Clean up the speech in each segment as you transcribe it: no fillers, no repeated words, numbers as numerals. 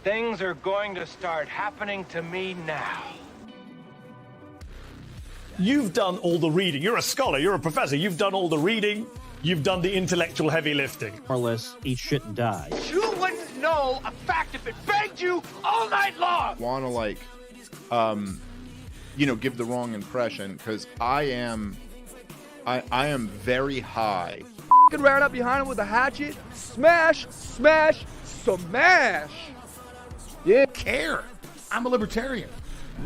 Things are going to start happening to me now. You've done all the reading. You're a scholar, you're a professor. You've done all the reading. You've done the intellectual heavy lifting. More or less, eat shit and die. You wouldn't know a fact if it begged you all night long. Want to give the wrong impression, because I am very high. Ran up behind him with a hatchet. Smash, smash, smash. Yeah. Care. I'm a libertarian.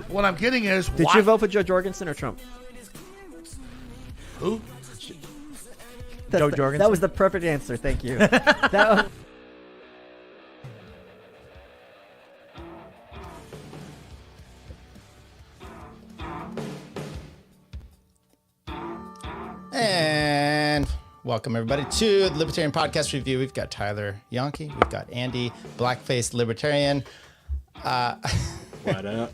What I'm getting is, Did you vote for Joe Jorgensen or Trump? Who? Joe Jorgensen. That was the perfect answer. Thank you. That was... And welcome everybody to the Libertarian Podcast Review. We've got Tyler Yonke, we've got Andy, Blackface Libertarian. What up?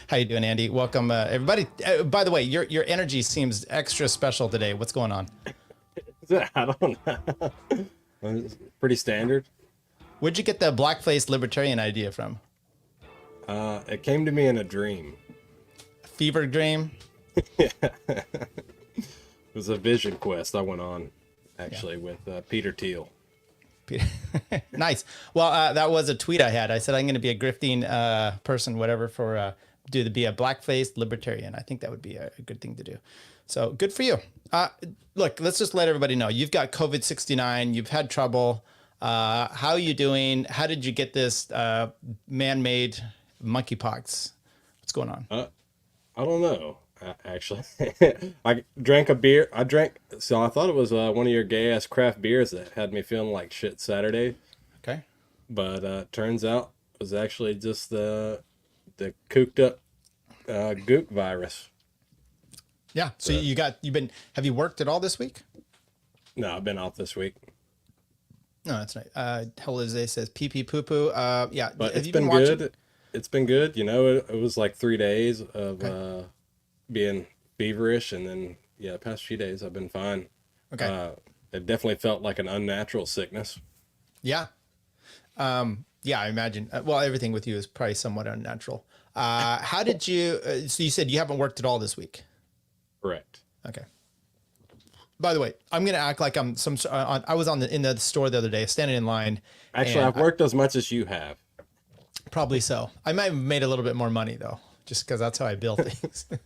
How you doing, Andy? Welcome, everybody. By the way, your energy seems extra special today. What's going on? I don't know. It's pretty standard. Where'd you get the Blackface Libertarian idea from? It came to me in a dream. A fever dream? Yeah. It was a vision quest I went on, actually, with Peter Thiel. Nice. Well, that was a tweet I had. I said I'm going to be a grifting person, whatever, for be a blackface libertarian. I think that would be a good thing to do. So good for you. Look, let's just let everybody know you've got COVID-69. You've had trouble. How are you doing? How did you get this man-made monkeypox? What's going on? I don't know. Actually, I drank a beer. So I thought it was one of your gay ass craft beers that had me feeling like shit Saturday. Okay. But turns out it was actually just the cooked up gook virus. Yeah. So have you worked at all this week? No, I've been off this week. No, that's not. Jose says pee pee poo poo. Yeah. But it's been good. It's been good. You know, it was like 3 days of being feverish, and then the past few days I've been fine. Okay. It definitely felt like an unnatural sickness. Yeah. Yeah, I imagine. Well, everything with you is probably somewhat unnatural. How did you? So you said you haven't worked at all this week. Correct. Okay. By the way, I'm gonna act like I'm some. I was in the store the other day, standing in line. Actually, I've worked as much as you have. Probably so. I might have made a little bit more money though, just because that's how I build things. When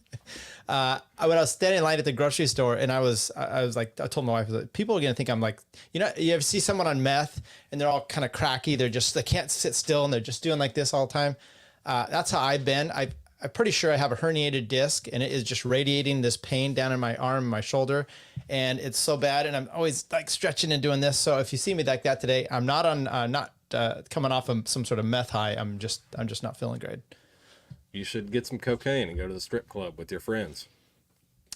I was standing in line at the grocery store, and I was like, I told my wife, like, people are gonna think I'm like, you ever see someone on meth and they're all kind of cracky, they can't sit still and they're just doing like this all the time. That's how I've been. I'm pretty sure I have a herniated disc, and it is just radiating this pain down in my arm, my shoulder, and it's so bad. And I'm always like stretching and doing this. So if you see me like that today, I'm not coming off of some sort of meth high. I'm just not feeling great. You should get some cocaine and go to the strip club with your friends.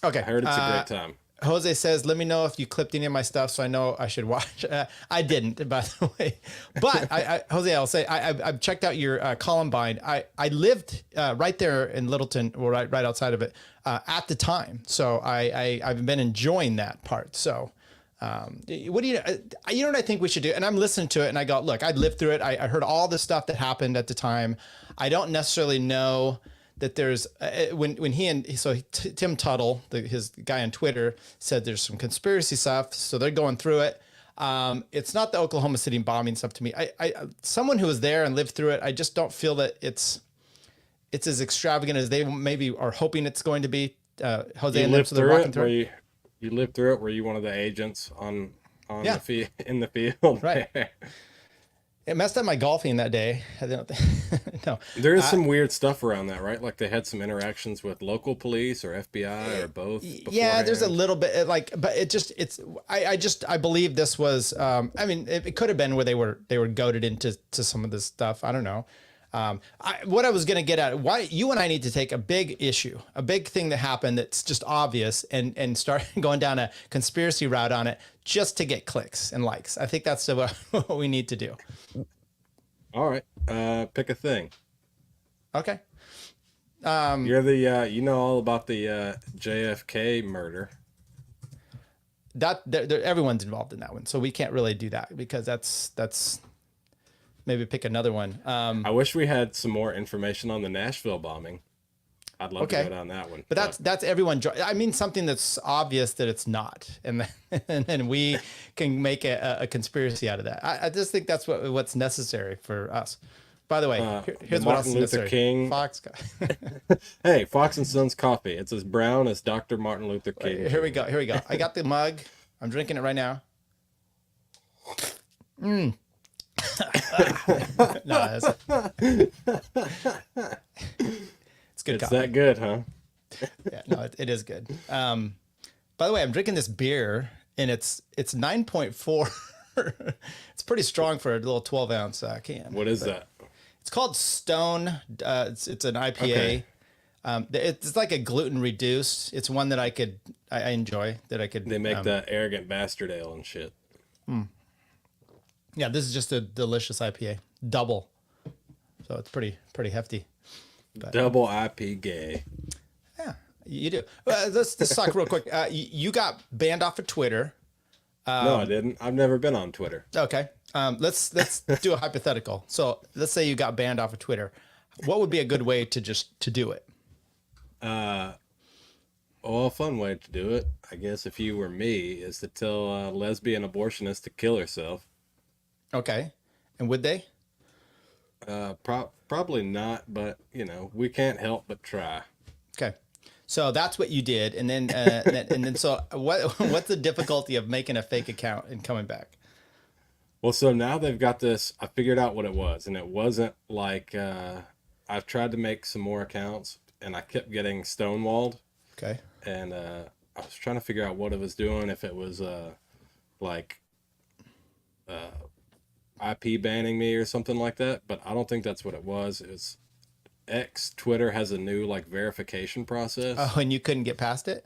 Okay. I heard it's a great time. Jose says, let me know if you clipped any of my stuff so I know I should watch. I didn't, by the way. But, Jose, I'll say, I've checked out your Columbine. I lived right there in Littleton, or right outside of it, at the time. So I've been enjoying that part. So what do you know what I think we should do? And I'm listening to it, and I go, look, I lived through it. I heard all the stuff that happened at the time. I don't necessarily know that there's when Tim Tuttle, his guy on Twitter, said there's some conspiracy stuff, so they're going through it. It's not the Oklahoma City bombing stuff to me. I someone who was there and lived through it, I just don't feel that it's as extravagant as they maybe are hoping it's going to be. Jose, you and lived them, so they're walking through it. through. You lived through it. Were you one of the agents on Yeah. in the field? Right. It messed up my golfing that day. I don't think, no. There is some weird stuff around that, right? Like they had some interactions with local police or FBI or both. Yeah, there's a little bit but I believe this was, I mean, it could have been where they were goaded into some of this stuff. I don't know. What I was going to get at, why you and I need to take a big issue, a big thing that happened that's just obvious, and start going down a conspiracy route on it just to get clicks and likes. I think that's what we need to do. All right. Pick a thing. Okay. You're the, you know all about the JFK murder. Everyone's involved in that one, so we can't really do that because that's maybe pick another one. I wish we had some more information on the Nashville bombing. I'd love to go down that one. But that's everyone. I mean, something that's obvious that it's not, and then we can make a conspiracy out of that. I just think that's what's necessary for us. By the way, here's what else is necessary. King. Fox. Hey, Fox and Sons coffee. It's as brown as Dr. Martin Luther King. Here we go. I got the mug. I'm drinking it right now. No, it's good. It's coffee. that good, huh? Yeah, no, it is good. By the way, I'm drinking this beer, and it's 9.4. It's pretty strong for a little 12-ounce can. What is that? It's called Stone. It's an IPA. Okay. It's like a gluten reduced. It's one that I enjoy. That I could. They make that arrogant bastard ale and shit. Yeah, this is just a delicious IPA, double. So it's pretty hefty. But, double IP gay. Yeah, you do. Let's talk real quick. You got banned off of Twitter. No, I didn't. I've never been on Twitter. Okay. Let's do a hypothetical. So let's say you got banned off of Twitter. What would be a good way to do it? Well, a fun way to do it, I guess, if you were me, is to tell a lesbian abortionist to kill herself. Okay. And would they? Probably not, but we can't help but try. Okay. So that's what you did, and then so what's the difficulty of making a fake account and coming back? Well, so now they've got this. I figured out what it was, and it wasn't like I've tried to make some more accounts, and I kept getting stonewalled. Okay. And I was trying to figure out what it was doing, if it was IP banning me or something like that, but I don't think that's what it was. It's Twitter has a new verification process. Oh, and you couldn't get past it?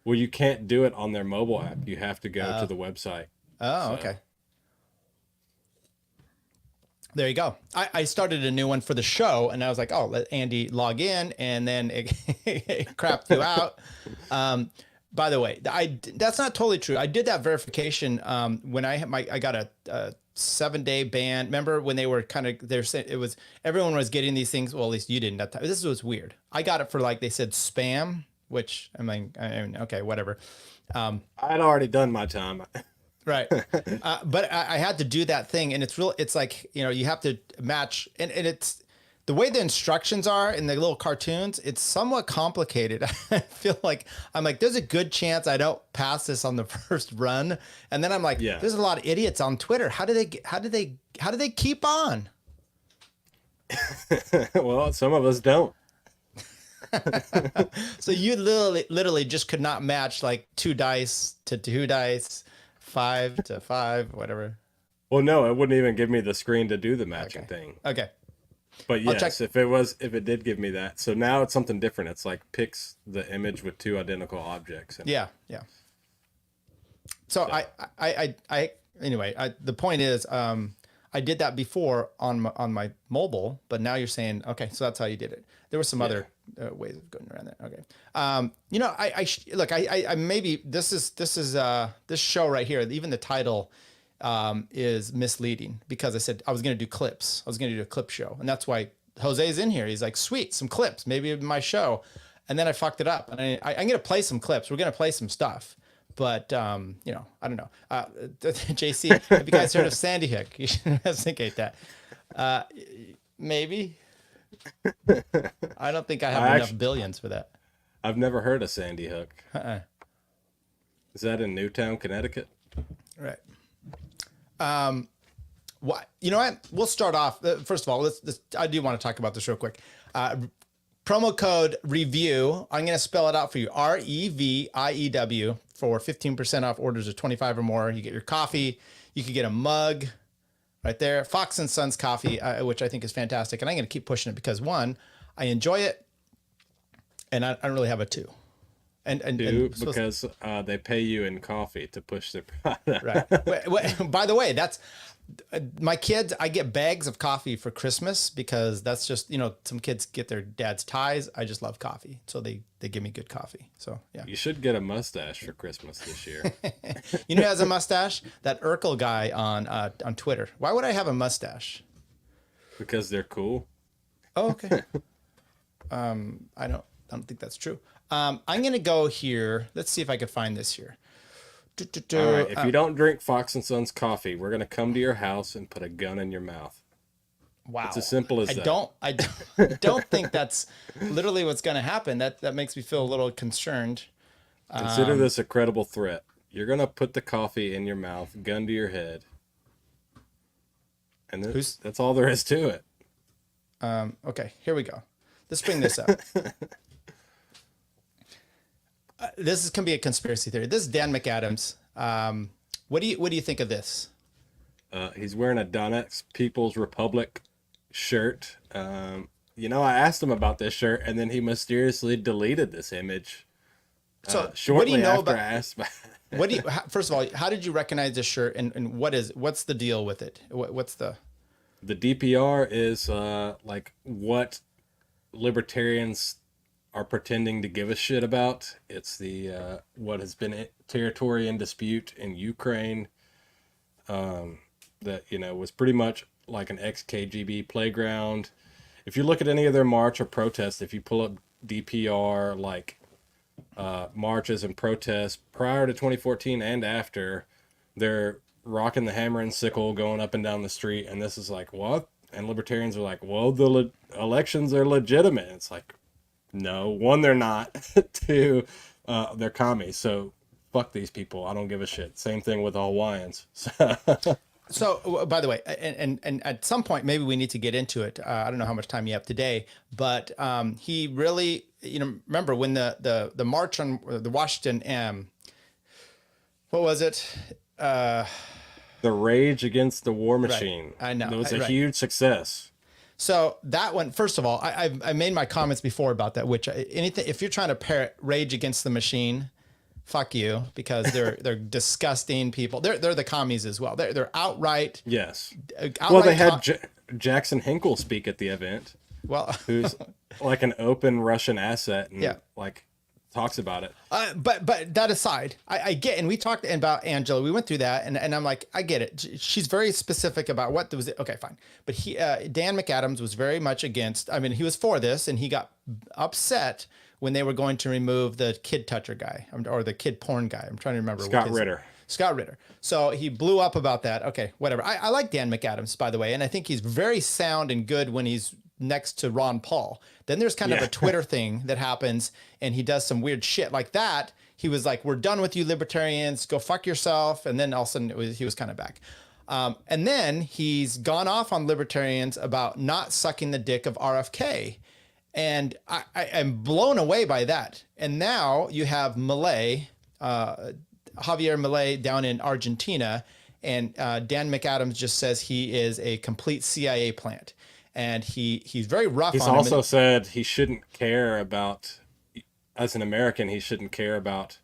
Well, you can't do it on their mobile app. You have to go to the website. Oh, so. Okay. There you go. I started a new one for the show, and I was like, oh, let Andy log in, and then it crapped you out. By the way, that's not totally true. I did that verification when I got a 7-day ban. Remember when they were they're saying it was everyone was getting these things. Well, at least you didn't. This was weird. I got it for they said spam, which I mean okay, whatever. I'd already done my time. Right. But I had to do that thing, and it's real. It's you have to match, and it's the way the instructions are in the little cartoons. It's somewhat complicated. I feel like there's a good chance I don't pass this on the first run, and then I'm like, yeah. There's a lot of idiots on Twitter. How do they keep on? Well, some of us don't. So you literally just could not match 2 dice to 2 dice. 5 to 5, whatever. Well, no, it wouldn't even give me the screen to do the matching thing. Okay. But yes, if it did give me that. So now it's something different. It's picks the image with 2 identical objects. Yeah. So anyway, the point is, I did that before on my mobile, but now you're saying, okay, so that's how you did it. There were some other ways of going around that. Okay. I maybe this show right here, even the title is misleading, because I said I was going to do clips. I was going to do a clip show. And that's why Jose's in here. He's like, sweet, some clips, maybe my show. And then I fucked it up. And I'm going to play some clips. We're going to play some stuff. But, I don't know. JC, have you guys heard of Sandy Hook? You should investigate that. Maybe. I don't think I have enough billions for that. I've never heard of Sandy Hook. Is that in Newtown, Connecticut? Right. You know what? We'll start off. First of all, I do want to talk about this real quick. Promo code REVIEW. I'm going to spell it out for you. REVIEW for 15% off orders of 25 or more. You get your coffee. You could get a mug right there. Fox and Sons coffee, which I think is fantastic. And I'm going to keep pushing it because, one, I enjoy it, and I don't really have a 2. Because they pay you in coffee to push their product. Right. By the way, that's my kids. I get bags of coffee for Christmas because that's just, some kids get their dad's ties. I just love coffee. So they give me good coffee. So, yeah. You should get a mustache for Christmas this year. You know who has a mustache? That Urkel guy on Twitter. Why would I have a mustache? because they're cool. Oh, okay. I don't think that's true. I'm gonna go here. Let's see if I can find this here. All right, if you don't drink Fox and Sons coffee, we're gonna come to your house and put a gun in your mouth. Wow. It's as simple as that. I don't think that's literally what's gonna happen. That makes me feel a little concerned. Consider this a credible threat. You're gonna put the coffee in your mouth, gun to your head, and that's all there is to it. Okay, here we go. Let's bring this up. This can be a conspiracy theory. This is Dan McAdams. What do you think of this? He's wearing a Donetsk People's Republic shirt. You know, I asked him about this shirt, and then he mysteriously deleted this image. So shortly what do you know after about? I asked about First of all, how did you recognize this shirt, and what's the deal with it? What's the DPR is like what libertarians are pretending to give a shit about. It's the what has been territory in dispute in Ukraine, that, you know, was pretty much like an ex-KGB playground. If you look at any of their march or protest, if you pull up DPR like marches and protests prior to 2014 and after, they're rocking the hammer and sickle going up and down the street, and this is like, what? And libertarians are like, well, the elections are legitimate. It's like, no, one, they're not. Two, they're commies. So fuck these people. I don't give a shit. Same thing with the Hawaiians. So, by the way, and at some point, maybe we need to get into it. I don't know how much time you have today, but he really, you know, remember when the march on the Washington, what was it? The rage against the war machine. Right. I know. It was a huge success. So that one, first of all, I made my comments before about that, which anything, if you're trying to pair Rage Against the Machine, fuck you, because they're disgusting people. They're the commies as well. They're outright. Yes. Outright well, they had Jackson Hinkle speak at the event. Well, who's like an open Russian asset and yeah, like talks about it. But that aside, I get, and we talked about Angela. We went through that, and I'm like, I get it. She's very specific about what was it. Okay, fine. But Dan McAdams was very much against. I mean, he was for this, and he got upset when they were going to remove the kid toucher guy or the kid porn guy. I'm trying to remember. Scott Ritter. So he blew up about that. Okay, whatever. I like Dan McAdams, by the way, and I think he's very sound and good when he's next to Ron Paul. Then there's kind of a Twitter thing that happens, and he does some weird shit like that. He was like, we're done with you libertarians, go fuck yourself. And then all of a sudden he was kind of back. And then he's gone off on libertarians about not sucking the dick of RFK. And I'm blown away by that. And now you have Javier Milei down in Argentina, and Dan McAdams just says he is a complete CIA plant. And he's very rough on him. He's also said he shouldn't care about, as an American, he shouldn't care about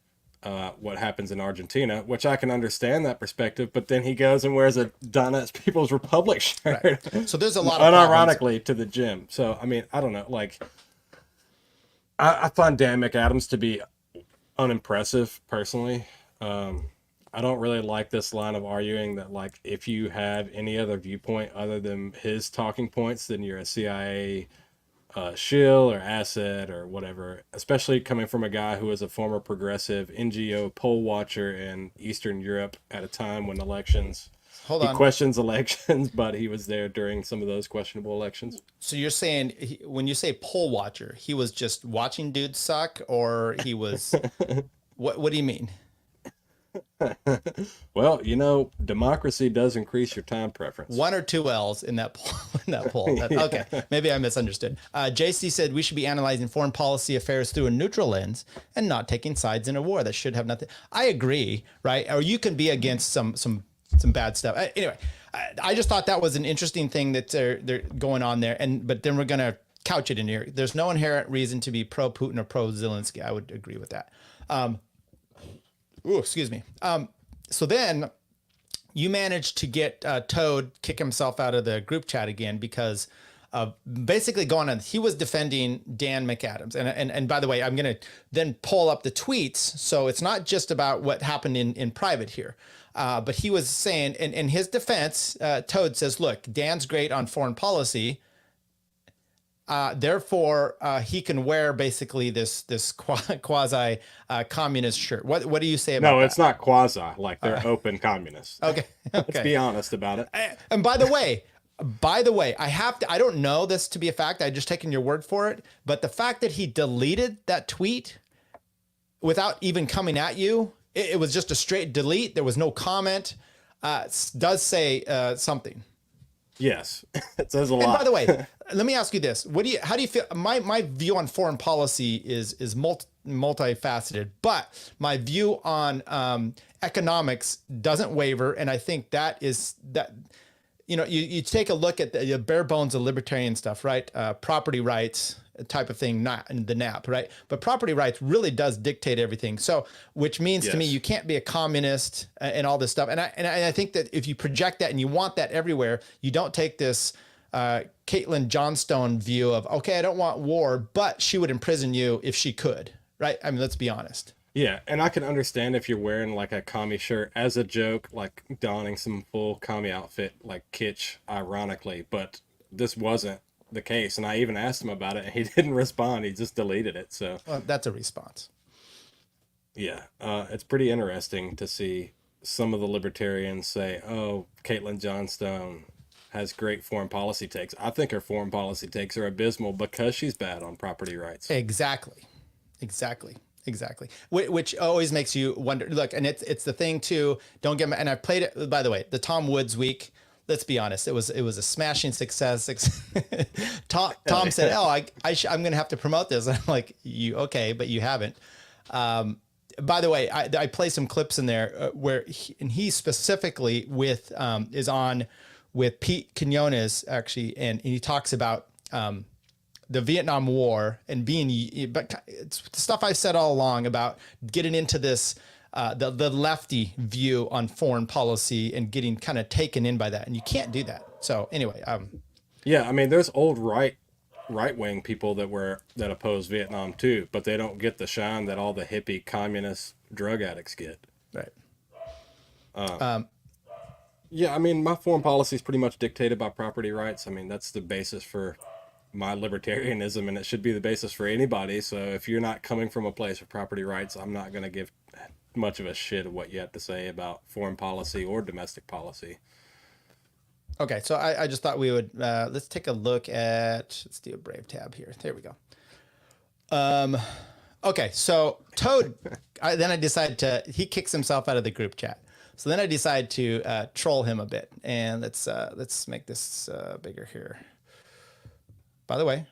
what happens in Argentina, which I can understand that perspective. But then he goes and wears a Donetsk People's Republic shirt. Right. So there's a lot of unironically to the gym. So, I mean, I don't know. Like, I find Dan McAdams to be unimpressive personally. I don't really like this line of arguing that, like, if you have any other viewpoint other than his talking points, then you're a CIA shill or asset or whatever, especially coming from a guy who was a former progressive NGO poll watcher in Eastern Europe at a time when elections... He questions elections, but he was there during some of those questionable elections. So you're saying when you say poll watcher, he was just watching dudes suck, or he was... What do you mean? Well, you know, democracy does increase your time preference. 1 or 2 L's in that poll. Okay, maybe I misunderstood. JC said we should be analyzing foreign policy affairs through a neutral lens and not taking sides in a war that should have nothing. I agree, right? Or you can be against some bad stuff. Anyway, I just thought that was an interesting thing that they're going on there. But then we're gonna couch it in here. There's no inherent reason to be pro Putin or pro Zelensky. I would agree with that. Excuse me. So then you managed to get Toad kick himself out of the group chat again because basically going on. He was defending Dan McAdams, and by the way, I'm gonna then pull up the tweets, so it's not just about what happened in private here. But he was saying, in his defense, Toad says, look, Dan's great on foreign policy. Therefore, he can wear basically this quasi communist shirt. What do you say about that? No, it's not quasi. Like they're open communists. Okay. Let's be honest about it. And by the way, I don't know this to be a fact. I just taken your word for it. But the fact that he deleted that tweet without even coming at you, it was just a straight delete. There was no comment. Does say something. Yes, it says a lot. And by the way, let me ask you this: how do you feel? My view on foreign policy is multifaceted, but my view on economics doesn't waver, and I think that. You take a look at the bare bones of libertarian stuff, right? Property rights type of thing, not in the NAP, right? But property rights really does dictate everything. So, which means to me, you can't be a communist and all this stuff. And I think that if you project that and you want that everywhere, you don't take this Caitlin Johnstone view of, okay, I don't want war, but she would imprison you if she could, right? I mean, let's be honest. Yeah, and I can understand if you're wearing like a commie shirt as a joke, like donning some full commie outfit, like kitsch, ironically, but this wasn't the case. And I even asked him about it and he didn't respond. He just deleted it. So well, that's a response. Yeah, it's pretty interesting to see some of the libertarians say, oh, Caitlin Johnstone has great foreign policy takes. I think her foreign policy takes are abysmal because she's bad on property rights. Exactly. Which always makes you wonder. Look, and it's the thing too. Don't get me. And I played it. By the way, the Tom Woods week. Let's be honest. It was a smashing success. Tom said, "Oh, I'm going to have to promote this." And I'm like, "You okay? But you haven't." By the way, I play some clips in there where he specifically is on with Pete Quinones actually, and he talks about. The Vietnam War and but it's stuff I've said all along about getting into this, the lefty view on foreign policy and getting kind of taken in by that. And you can't do that. So anyway. Yeah, I mean, there's old right-wing people that oppose Vietnam too, but they don't get the shine that all the hippie communist drug addicts get. Right. Yeah, I mean, my foreign policy is pretty much dictated by property rights. I mean, that's the basis for my libertarianism, and it should be the basis for anybody. So if you're not coming from a place of property rights, I'm not going to give much of a shit of what you have to say about foreign policy or domestic policy. Okay, so I just thought we would let's take a look at, let's do a Brave tab here. There we go. Okay, so Toad, then I decided he kicks himself out of the group chat. So then I decided to troll him a bit, and let's make this bigger here. By the way,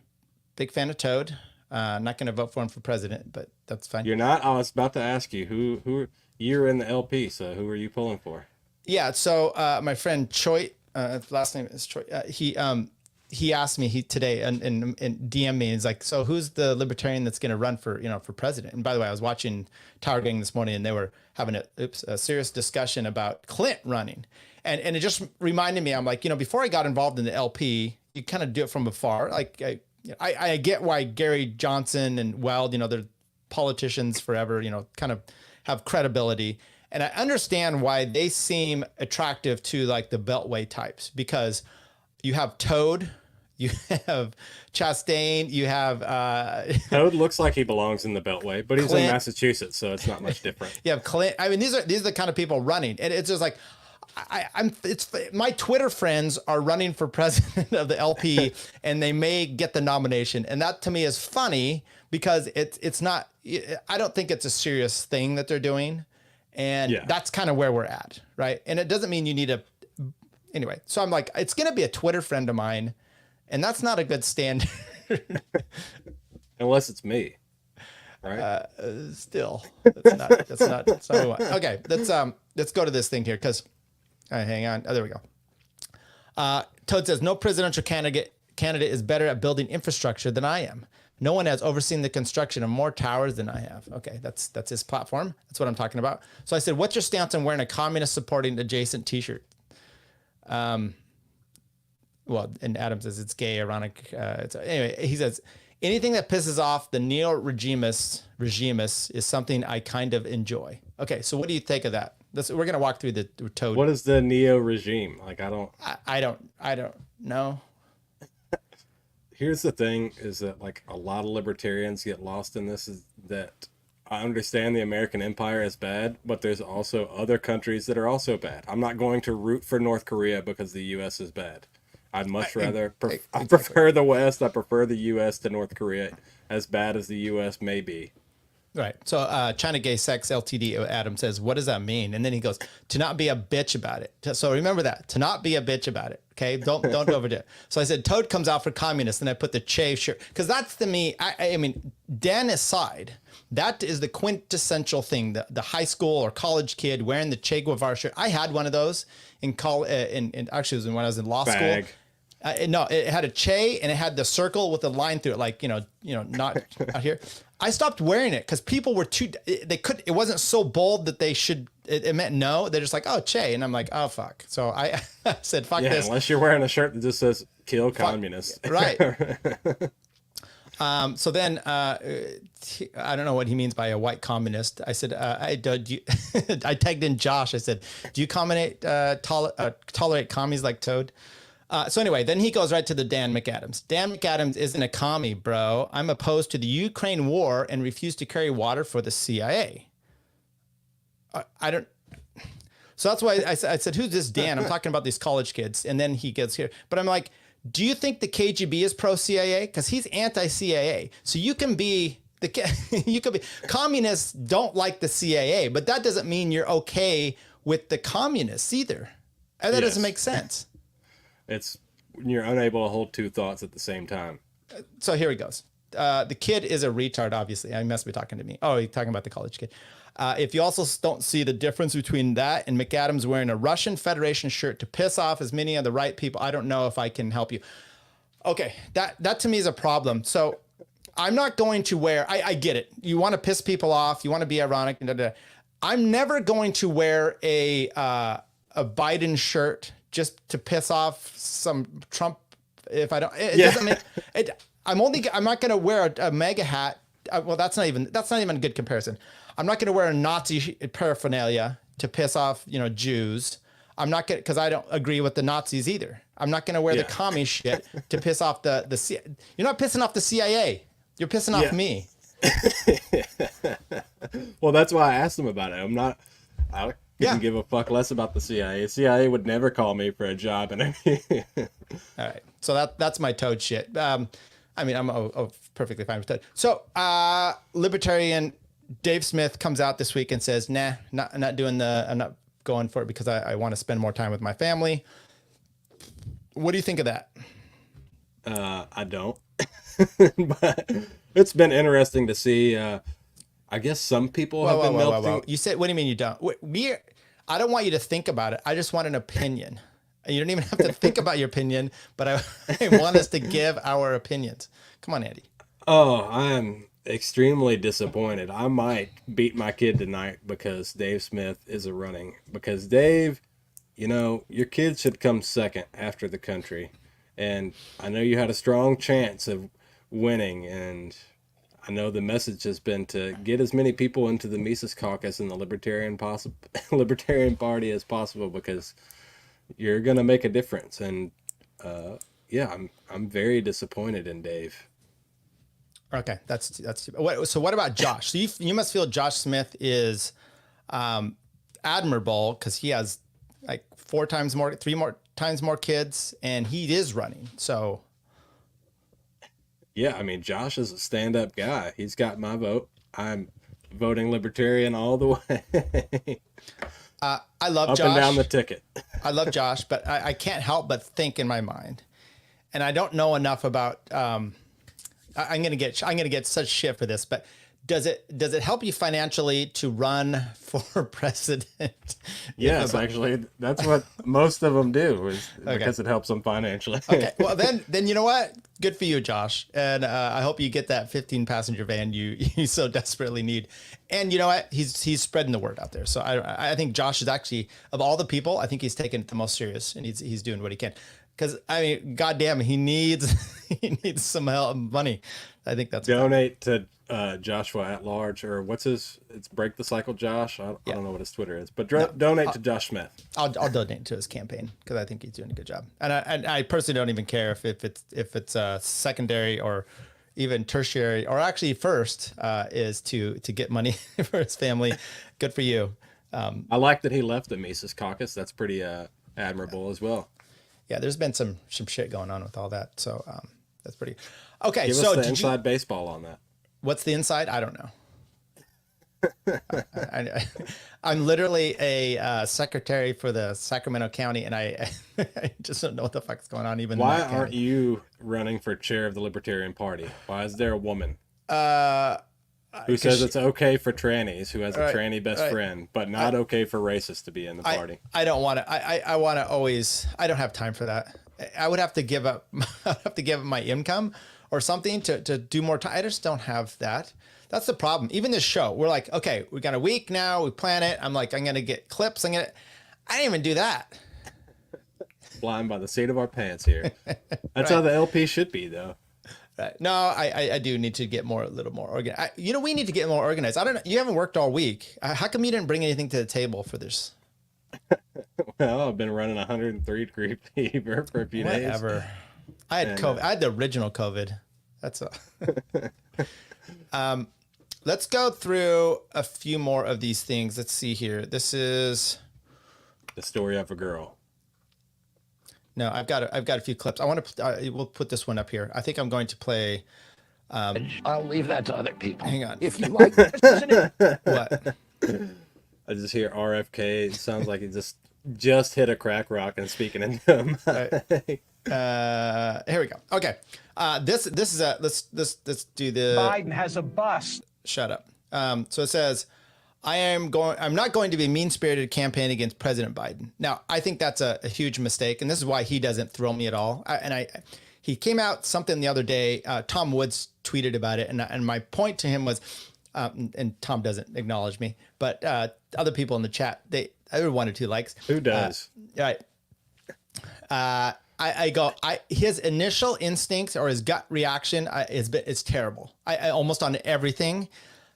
big fan of Toad. Not going to vote for him for president, but that's fine. You're not? I was about to ask you who you're in the LP. So who are you pulling for? Yeah. So my friend Choi, last name is Choi. He asked me today and DM me. He's like, so who's the libertarian that's going to run for president? And by the way, I was watching Tower Gang this morning, and they were having a serious discussion about Clint running, and it just reminded me. I'm like, before I got involved in the LP. You kind of do it from afar. Like I get why Gary Johnson and Weld, they're politicians forever, kind of have credibility. And I understand why they seem attractive to like the Beltway types, because you have Toad, you have Chastain, you have Toad looks like he belongs in the Beltway, but he's Clint. In Massachusetts, so it's not much different. You have Clint. I mean, these are the kind of people running, and it's just like my Twitter friends are running for president of the LP and they may get the nomination. And that to me is funny because it's not, I don't think it's a serious thing that they're doing. And that's kind of where we're at. Right. And it doesn't mean you need anyway. So I'm like, it's going to be a Twitter friend of mine, and that's not a good standard. Unless it's me. Right. Still, that's not what we want. Okay. Let's go to this thing here. Cause hang on. Oh, there we go. Toad says, no presidential candidate is better at building infrastructure than I am. No one has overseen the construction of more towers than I have. Okay, that's his platform. That's what I'm talking about. So I said, what's your stance on wearing a communist supporting adjacent t-shirt? well, and Adam says it's gay, ironic. Anyway, he says, anything that pisses off the neo-regimists is something I kind of enjoy. Okay, so what do you think of that? We're going to walk through the Toad. What is the neo-regime? Like, I don't know. Here's the thing, is that like a lot of libertarians get lost in this, is that I understand the American empire is bad, but there's also other countries that are also bad. I'm not going to root for North Korea because the U.S. is bad. I'd much rather, I prefer the West. I prefer the U.S. to North Korea, as bad as the U.S. may be. Right. So China Gay Sex LTD, Adam says, what does that mean? And then he goes, to not be a bitch about it. So remember that, to not be a bitch about it. Okay. Don't overdo it. So I said, Toad comes out for communists. And I put the Che shirt, because that's to me, I mean, Dan aside, that is the quintessential thing. The high school or college kid wearing the Che Guevara shirt. I had one of those in college, actually it was when I was in law school. No, it had a Che and it had the circle with a line through it, like, not out here. I stopped wearing it because people were it wasn't so bold that they should, it meant no. They're just like, oh, Che. And I'm like, oh, fuck. So I said, fuck this. Unless you're wearing a shirt that just says kill communists. Right. So then I don't know what he means by a white communist. I said, I tagged in Josh. I said, do you tolerate commies like Toad? So anyway, then he goes right to the Dan McAdams. Dan McAdams isn't a commie, bro. I'm opposed to the Ukraine war and refuse to carry water for the CIA. I don't. So that's why I said, who's this Dan? I'm talking about these college kids. And then he gets here. But I'm like, do you think the KGB is pro-CIA? Because he's anti-CIA. So you can be communists don't like the CIA, but that doesn't mean you're okay with the communists either. And that doesn't make sense. It's you're unable to hold two thoughts at the same time. So here he goes. The kid is a retard, obviously. I must be talking to me. Oh, he's talking about the college kid. If you also don't see the difference between that and McAdams wearing a Russian Federation shirt to piss off as many of the right people, I don't know if I can help you. Okay, that to me is a problem. So I'm not going to wear, I get it. You want to piss people off. You want to be ironic. I'm never going to wear a Biden shirt just to piss off some Trump. If I don't, it doesn't make it. I'm not going to wear a MAGA hat. Well, that's not even a good comparison. I'm not going to wear a Nazi paraphernalia to piss off, Jews. I'm not going because I don't agree with the Nazis either. I'm not going to wear the commie shit to piss off the CIA. You're not pissing off the CIA. You're pissing off me. Well, that's why I asked him about it. I couldn't give a fuck less about the CIA. The CIA would never call me for a job. And all right. So that's my Toad shit. I'm perfectly fine with Toad. So Libertarian Dave Smith comes out this week and says, nah, I'm not going for it because I want to spend more time with my family. What do you think of that? I don't. But it's been interesting to see. I guess some people have been melting. You said, what do you mean you don't? I don't want you to think about it. I just want an opinion. You don't even have to think about your opinion, but I want us to give our opinions. Come on, Andy. Oh, I'm extremely disappointed. I might beat my kid tonight because Dave Smith is running. Because Dave, your kid should come second after the country. And I know you had a strong chance of winning, and I know the message has been to get as many people into the Mises Caucus and the Libertarian Party as possible, because you're gonna make a difference. And I'm very disappointed in Dave. Okay, that's so. What about Josh? So you must feel Josh Smith is admirable because he has like 3 more times more kids, and he is running. So. Yeah, Josh is a stand-up guy. He's got my vote. I'm voting Libertarian all the way. I love Josh. Up and down the ticket. I love Josh, but I can't help but think in my mind, and I don't know enough about. I'm gonna get such shit for this, but does it help you financially to run for president? Yes, actually, that's what most of them do, is because it helps them financially. Okay, well then you know what? Good for you, Josh, and I hope you get that 15-passenger van you so desperately need. And you know what? He's spreading the word out there. So I think Josh is actually, of all the people, I think he's taken it the most serious, and he's doing what he can. because I mean, goddamn, he needs he needs some help, money. I think that's donate to Joshua at Large, or what's his? It's Break the Cycle Josh. I don't know what his Twitter is, but donate to Josh Smith. I'll donate to his campaign because I think he's doing a good job, and I personally don't even care if it's secondary or even tertiary or actually first is to get money for his family. Good for you. I like that he left the Mises Caucus. That's pretty admirable as well. Yeah, there's been some shit going on with all that, so that's pretty. Okay, Give so us the inside baseball on that. What's the inside? I don't know. I'm literally a secretary for the Sacramento County, and I just don't know what the fuck's going on. Even why aren't you running for chair of the Libertarian Party? Why is there a woman who says it's okay for trannies, who has a tranny best friend, but not okay for racists to be in the party? I don't want to. I want to always. I don't have time for that. I would have to give up. I'd have to give up my income or something to do more time. I just don't have that. That's the problem. Even this show, we're like, okay, we got a week now. We plan it. I'm like, I'm going to get clips. I didn't even do that. Flying by the seat of our pants here. That's how the LP should be, though. Right. No, I do need to get a little more organized. We need to get more organized. I don't know. You haven't worked all week. How come you didn't bring anything to the table for this? Well, I've been running 103-degree fever for a few days. Whatever. I had COVID. I had the original COVID. That's let's go through a few more of these things. Let's see here. This is the story of a girl. No, I've got a few clips. I want to. We'll put this one up here. I think I'm going to play. I'll leave that to other people. Hang on. If you like this, what? I just hear RFK. It sounds like he just hit a crack rock and speaking into him. Here we go. Okay. This is let's do the Biden has a bust. Shut up. So it says, I'm not going to be mean-spirited campaign against President Biden. Now, I think that's a huge mistake, and this is why he doesn't thrill me at all. He came out something the other day. Tom Woods tweeted about it, and my point to him was, and Tom doesn't acknowledge me, but other people in the chat, they every 1 or 2 likes. Who does? Right. His initial instincts or his gut reaction is terrible. I almost on everything.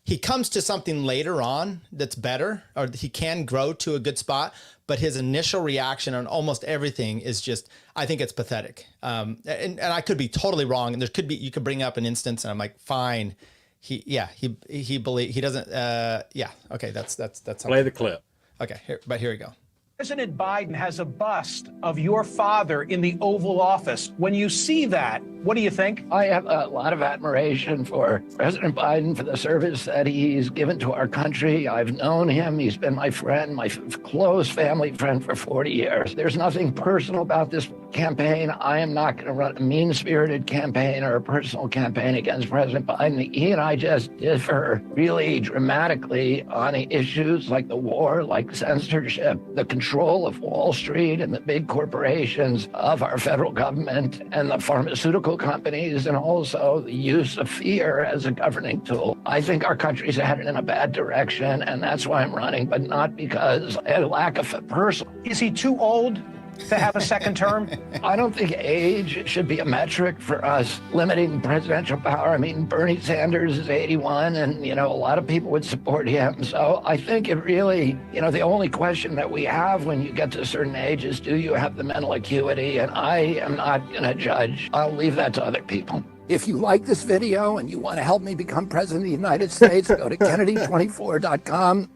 He comes to something later on that's better, or he can grow to a good spot, but his initial reaction on almost everything is just, I think it's pathetic. And I could be totally wrong. And you could bring up an instance and I'm like, fine. He doesn't, okay. That's play the clip. Okay. Here we go. President Biden has a bust of your father in the Oval Office. When you see that, what do you think? I have a lot of admiration for President Biden for the service that he's given to our country. I've known him. He's been my friend, my close family friend for 40 years. There's nothing personal about this campaign. I am not going to run a mean-spirited campaign or a personal campaign against President Biden. He and I just differ really dramatically on issues like the war, like censorship, the control of Wall Street and the big corporations of our federal government and the pharmaceutical companies, and also the use of fear as a governing tool. I think our country's headed in a bad direction, and that's why I'm running, but not because I had a lack of personal. Is he too old to have a second term? I don't think age should be a metric for us limiting presidential power. I mean, Bernie Sanders is 81 and, a lot of people would support him. So I think it really, the only question that we have when you get to a certain age is, do you have the mental acuity? And I am not going to judge. I'll leave that to other people. If you like this video and you want to help me become president of the United States, go to Kennedy24.com.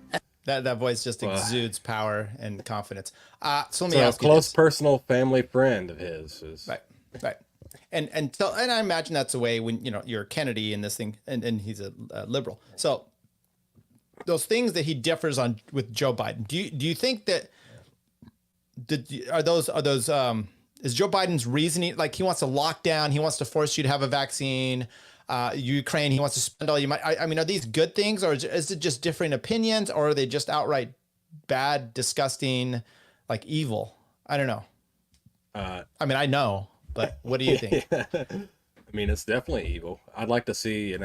That voice just exudes power and confidence. So let me ask you, a close personal family friend of his is right. And I imagine that's a way when you're Kennedy in this thing, and he's a liberal. So those things that he differs on with Joe Biden, do you think that are those is Joe Biden's reasoning, like he wants to lock down, he wants to force you to have a vaccine? Ukraine, he wants to spend all you might. I mean, are these good things, or is it just different opinions, or are they just outright bad, disgusting, like evil? I don't know. I mean, I know, but what do you think? I mean, it's definitely evil. I'd like to see,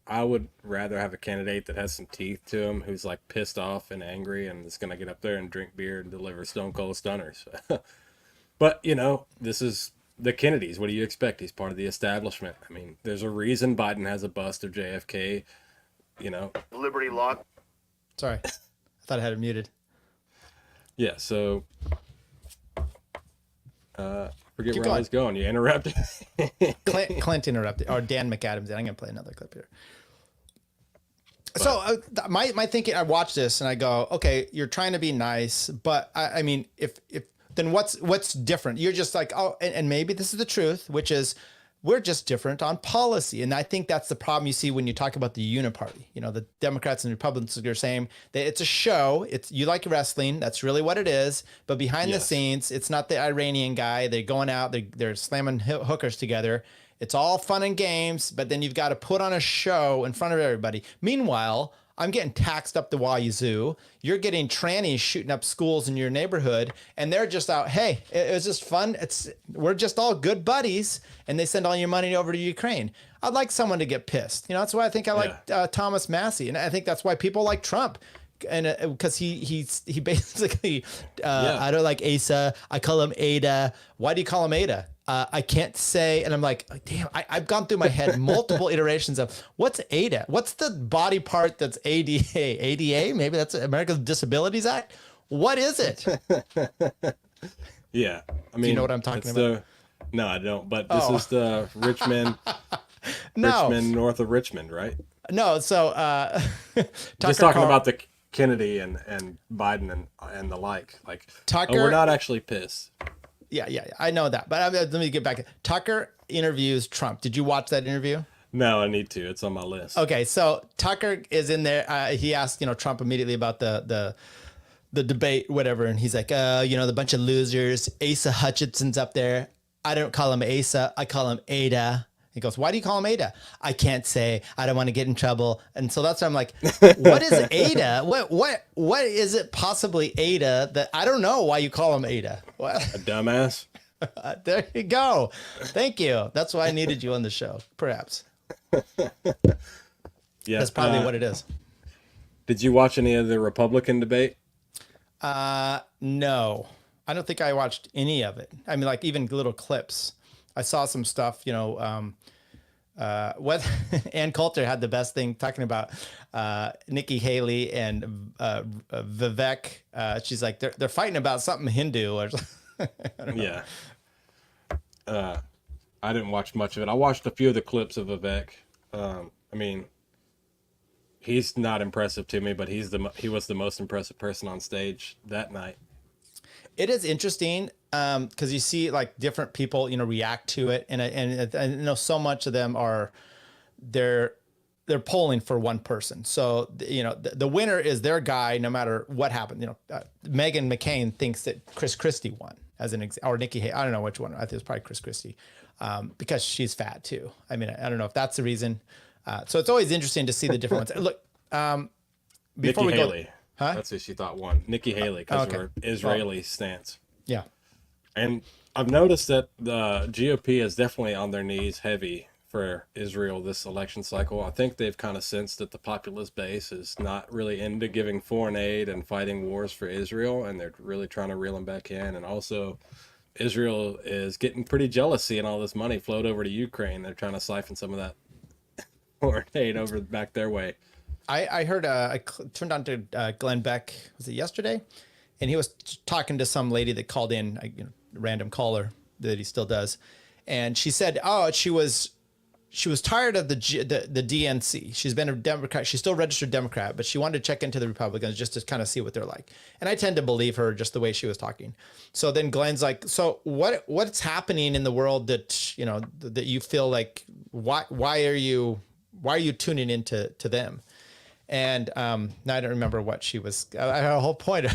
I would rather have a candidate that has some teeth to him, who's like pissed off and angry and is going to get up there and drink beer and deliver Stone Cold Stunners. But, you know, this is the Kennedys. What do you expect? He's part of the establishment. I mean, there's a reason Biden has a bust of JFK, you know. Liberty Law. Sorry. I thought I had it muted. Yeah, so forget Keep where I was going. You interrupted. Clint interrupted, or Dan McAdams. I'm going to play another clip here. So my thinking, I watch this and I go, okay, you're trying to be nice, but I mean, if then what's different? You're just like, oh, and maybe this is the truth, which is we're just different on policy. And I think that's the problem you see when you talk about the uniparty. You know, the Democrats and Republicans are saying that it's a show. It's, you like wrestling. That's really what it is. But behind the scenes, it's not the Iranian guy. They're going out, they're slamming hookers together. It's all fun and games, but then you've got to put on a show in front of everybody. Meanwhile, I'm getting taxed up the wazoo. You're getting trannies shooting up schools in your neighborhood, and they're just out, hey, it was just fun. We're just all good buddies, and they send all your money over to Ukraine. I'd like someone to get pissed. You know, that's why I think I like Thomas Massey, and I think that's why people like Trump. And because he basically, I don't like Asa. I call him Ada. Why do you call him Ada? I can't say. And I'm like, damn, I've gone through my head multiple iterations of what's Ada? What's the body part that's ADA? ADA? Maybe that's America's Disabilities Act. What is it? Yeah. I mean, do you know what I'm talking about? No, I don't. But this is the Richmond, no. Richmond, north of Richmond, right? No. So just talking about the Kennedy and Biden and the like. Like, Tucker, we're not actually pissed. Yeah, I know that. But let me get back. Tucker interviews Trump. Did you watch that interview? No, I need to. It's on my list. Okay, so Tucker is in there. He asked, Trump immediately about the debate, whatever, and he's like, the bunch of losers. Asa Hutchinson's up there. I don't call him Asa. I call him Ada. He goes, why do you call him Ada? I can't say. I don't want to get in trouble. And so that's why I'm like, what is Ada? What is it possibly Ada that I don't know why you call him Ada? What? A dumbass. There you go. Thank you. That's why I needed you on the show, perhaps. Yeah, that's probably what it is. Did you watch any of the Republican debate? No, I don't think I watched any of it. I mean, like even little clips. I saw some stuff, what Ann Coulter had the best thing talking about Nikki Haley and Vivek. She's like, they're fighting about something Hindu or something. I don't know. Yeah. I didn't watch much of it. I watched a few of the clips of Vivek. I mean, he's not impressive to me, but he was the most impressive person on stage that night. It is interesting because you see like different people, react to it, and I know so much of them are they're polling for one person. So the winner is their guy, no matter what happened. Meghan McCain thinks that Chris Christie won as an or Nikki Haley. I don't know which one. I think it was probably Chris Christie because she's fat too. I mean, I don't know if that's the reason. So it's always interesting to see the different ones. Look, before Nikki we Haley. go. Huh? That's who she thought won. Nikki Haley, because of her Israeli stance. Yeah. And I've noticed that the GOP is definitely on their knees heavy for Israel this election cycle. I think they've kind of sensed that the populist base is not really into giving foreign aid and fighting wars for Israel, and they're really trying to reel them back in. And also, Israel is getting pretty jealous seeing all this money float over to Ukraine. They're trying to siphon some of that foreign aid over back their way. I heard, I turned on to Glenn Beck, was it yesterday? And he was talking to some lady that called in, random caller that he still does. And she said, she was tired of the DNC. She's been a Democrat. She's still a registered Democrat, but she wanted to check into the Republicans just to kind of see what they're like. And I tend to believe her just the way she was talking. So then Glenn's like, so what's happening in the world that, that you feel like, why are you tuning into them? And now I don't remember what she was. I had a whole point.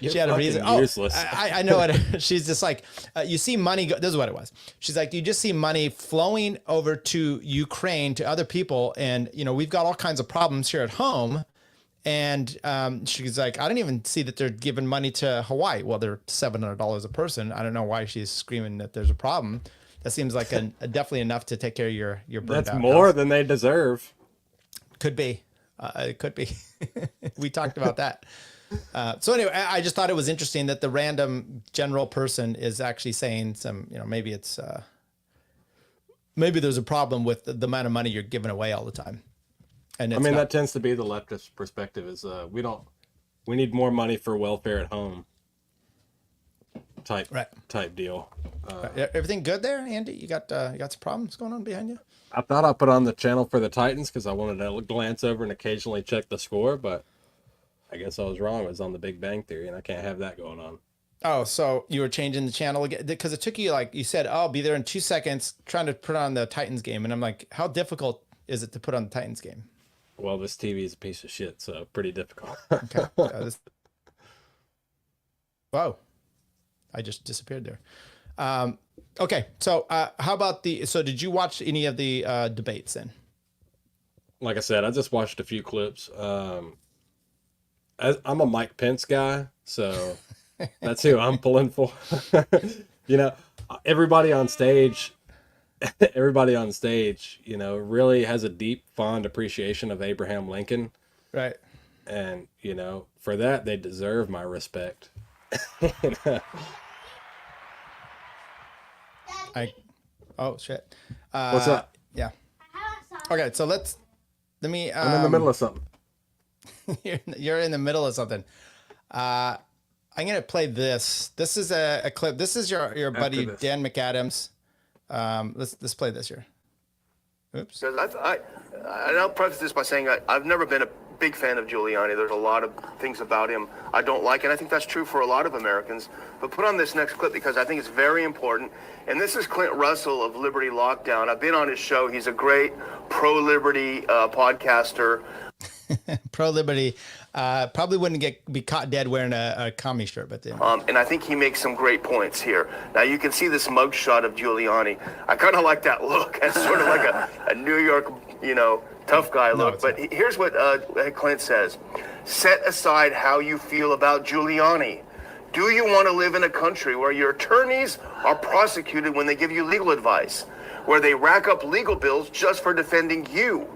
She had a reason. Useless. I know it. She's just like, you see money. This is what it was. She's like, you just see money flowing over to Ukraine, to other people. And, we've got all kinds of problems here at home. And she's like, I don't even see that they're giving money to Hawaii. Well, they're $700 a person. I don't know why she's screaming that there's a problem. That seems like definitely enough to take care of your burned That's out more house. than they deserve. Could be. It could be. We talked about that. So anyway, I just thought it was interesting that the random general person is actually saying some, maybe it's, maybe there's a problem with the amount of money you're giving away all the time. And I mean, that tends to be the leftist perspective is we need more money for welfare at home type deal. Everything good there, Andy? You got some problems going on behind you? I thought I put on the channel for the Titans because I wanted to glance over and occasionally check the score, but I guess I was wrong. It was on the Big Bang Theory, and I can't have that going on. Oh, so you were changing the channel again? Because it took you, like you said, I'll be there in 2 seconds trying to put on the Titans game. And I'm like, how difficult is it to put on the Titans game? Well, this TV is a piece of shit, so pretty difficult. Okay. Whoa. I just disappeared there. Okay. So how about did you watch any of the debates then? Like I said, I just watched a few clips. I'm a Mike Pence guy, so that's who I'm pulling for. Everybody on stage, really has a deep, fond appreciation of Abraham Lincoln. Right. And, for that, they deserve my respect. Oh, shit. What's up? Yeah. Okay, so let me... I'm in the middle of something. You're in the middle of something. I'm going to play this. This is a clip. This is your buddy, Dan McAdams. Let's play this here. Oops. I'll preface this by saying I've never been a big fan of Giuliani. There's a lot of things about him I don't like, and I think that's true for a lot of Americans. But put on this next clip because I think it's very important. And this is Clint Russell of Liberty Lockdown. I've been on his show. He's a great pro-liberty podcaster. Pro-liberty. Probably wouldn't be caught dead wearing a commie shirt, but then. And I think he makes some great points here. Now you can see this mugshot of Giuliani. I kind of like that look. It's sort of like a New York, tough guy look. But here's what Clint says. Set aside how you feel about Giuliani. Do you want to live in a country where your attorneys are prosecuted when they give you legal advice? Where they rack up legal bills just for defending you?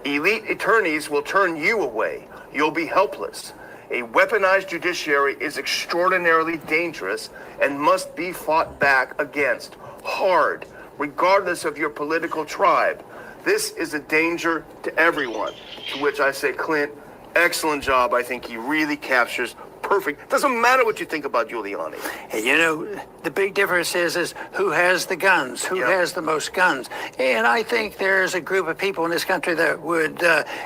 Elite attorneys will turn you away. You'll be helpless. A weaponized judiciary is extraordinarily dangerous and must be fought back against hard, regardless of your political tribe. This is a danger to everyone. To which I say, Clint, excellent job. I think he really captures perfect. Doesn't matter what you think about Giuliani. The big difference is who has the guns, who has the most guns. And I think there's a group of people in this country that would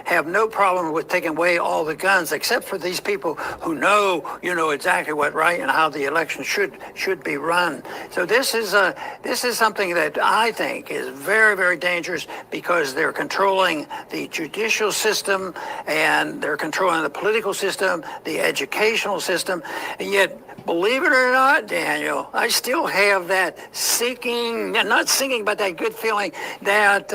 have no problem with taking away all the guns, except for these people who know exactly what right and how the election should be run. So this is something that I think is very, very dangerous because they're controlling the judicial system and they're controlling the political system, the educational system, and yet, believe it or not, Daniel, I still have that not sinking, but that good feeling that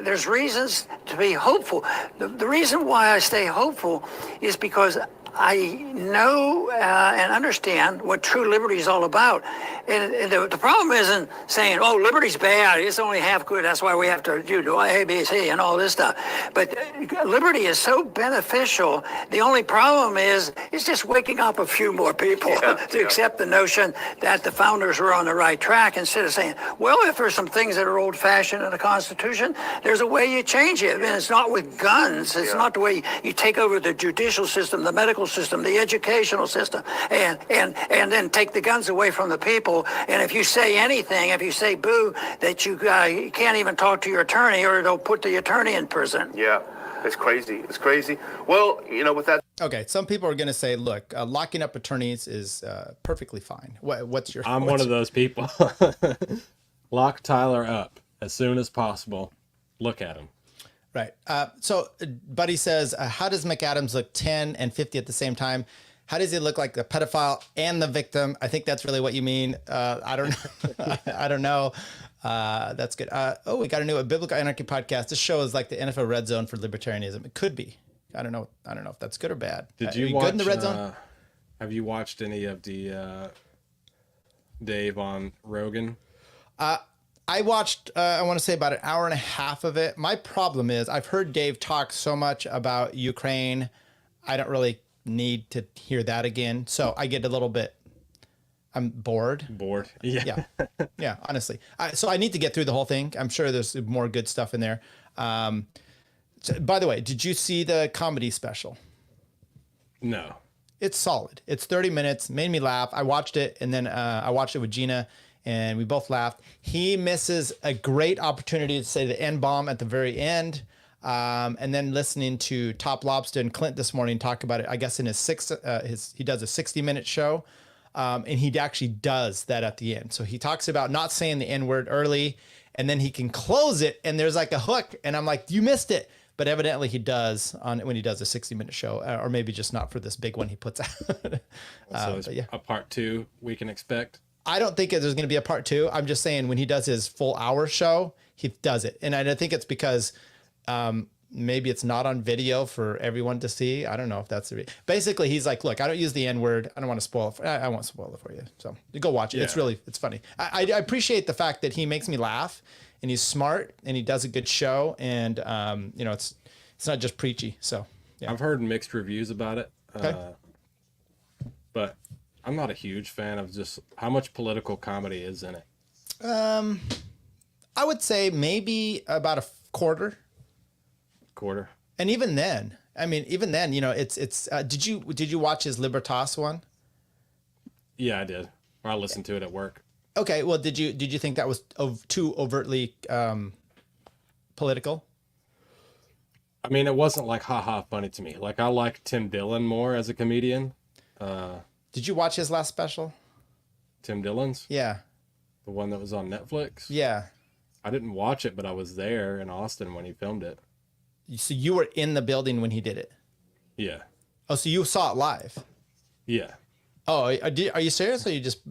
there's reasons to be hopeful. The reason why I stay hopeful is because I know and understand what true liberty is all about. And the problem isn't saying, oh, liberty's bad, it's only half good, that's why we have to do A, B, C, and all this stuff. But liberty is so beneficial. The only problem is it's just waking up a few more people to accept the notion that the founders were on the right track instead of saying, well, if there's some things that are old-fashioned in the Constitution, there's a way you change it. And it's not with guns. It's not the way you take over the judicial system, the medical system, the educational system, and then take the guns away from the people. And if you say anything, if you say boo, that you can't even talk to your attorney or they'll put the attorney in prison. Yeah, it's crazy. It's crazy. Well, with that. Okay, some people are going to say, look, locking up attorneys is perfectly fine. What's your... I'm one of those people. Lock Tyler up as soon as possible. Look at him. Right. So Buddy says, how does McAdams look 10 and 50 at the same time? How does he look like the pedophile and the victim? I think that's really what you mean. I don't know. I don't know. That's good. We got a new Biblical Anarchy podcast. This show is like the NFL Red Zone for libertarianism. It could be. I don't know if that's good or bad. Did you watch, good in the Red Zone? Have you watched any of the Dave on Rogan? I watched, I want to say about an hour and a half of it. My problem is I've heard Dave talk so much about Ukraine. I don't really need to hear that again. So I get a little bit, I'm bored. Yeah. Yeah, honestly. So I need to get through the whole thing. I'm sure there's more good stuff in there. So, by the way, did you see the comedy special? No. It's solid. It's 30 minutes, made me laugh. I watched it, and then I watched it with Gina, and we both laughed. He misses a great opportunity to say the N-bomb at the very end. And then listening to Top Lobster and Clint this morning talk about it, I guess in he does a 60-minute show. And he actually does that at the end. So he talks about not saying the N-word early, and then he can close it, and there's like a hook, and I'm like, you missed it. But evidently he does when he does a 60-minute show, or maybe just not for this big one he puts out. So it's a part 2 we can expect? I don't think there's going to be a part 2. I'm just saying when he does his full hour show, he does it. And I think it's because maybe it's not on video for everyone to see. I don't know if that's the basically he's like, look, I don't use the N-word. I don't want to spoil it. I won't spoil it for you. So you go watch it. Yeah. It's funny. I appreciate the fact that he makes me laugh, and he's smart, and he does a good show. And it's not just preachy. So yeah. I've heard mixed reviews about it. Okay. But I'm not a huge fan of just how much political comedy is in it. I would say maybe about a quarter. And even then, it's did you watch his Libertas one? Yeah, I did. Or I listened to it at work. Okay, well, did you think that was too overtly political? I mean, it wasn't like haha funny to me. Like, I like Tim Dillon more as a comedian. Did you watch his last special? Tim Dillon's? Yeah. The one that was on Netflix? Yeah. I didn't watch it, but I was there in Austin when he filmed it. So you were in the building when he did it? Yeah. Oh, so you saw it live? Yeah. Oh, are you serious, or are you just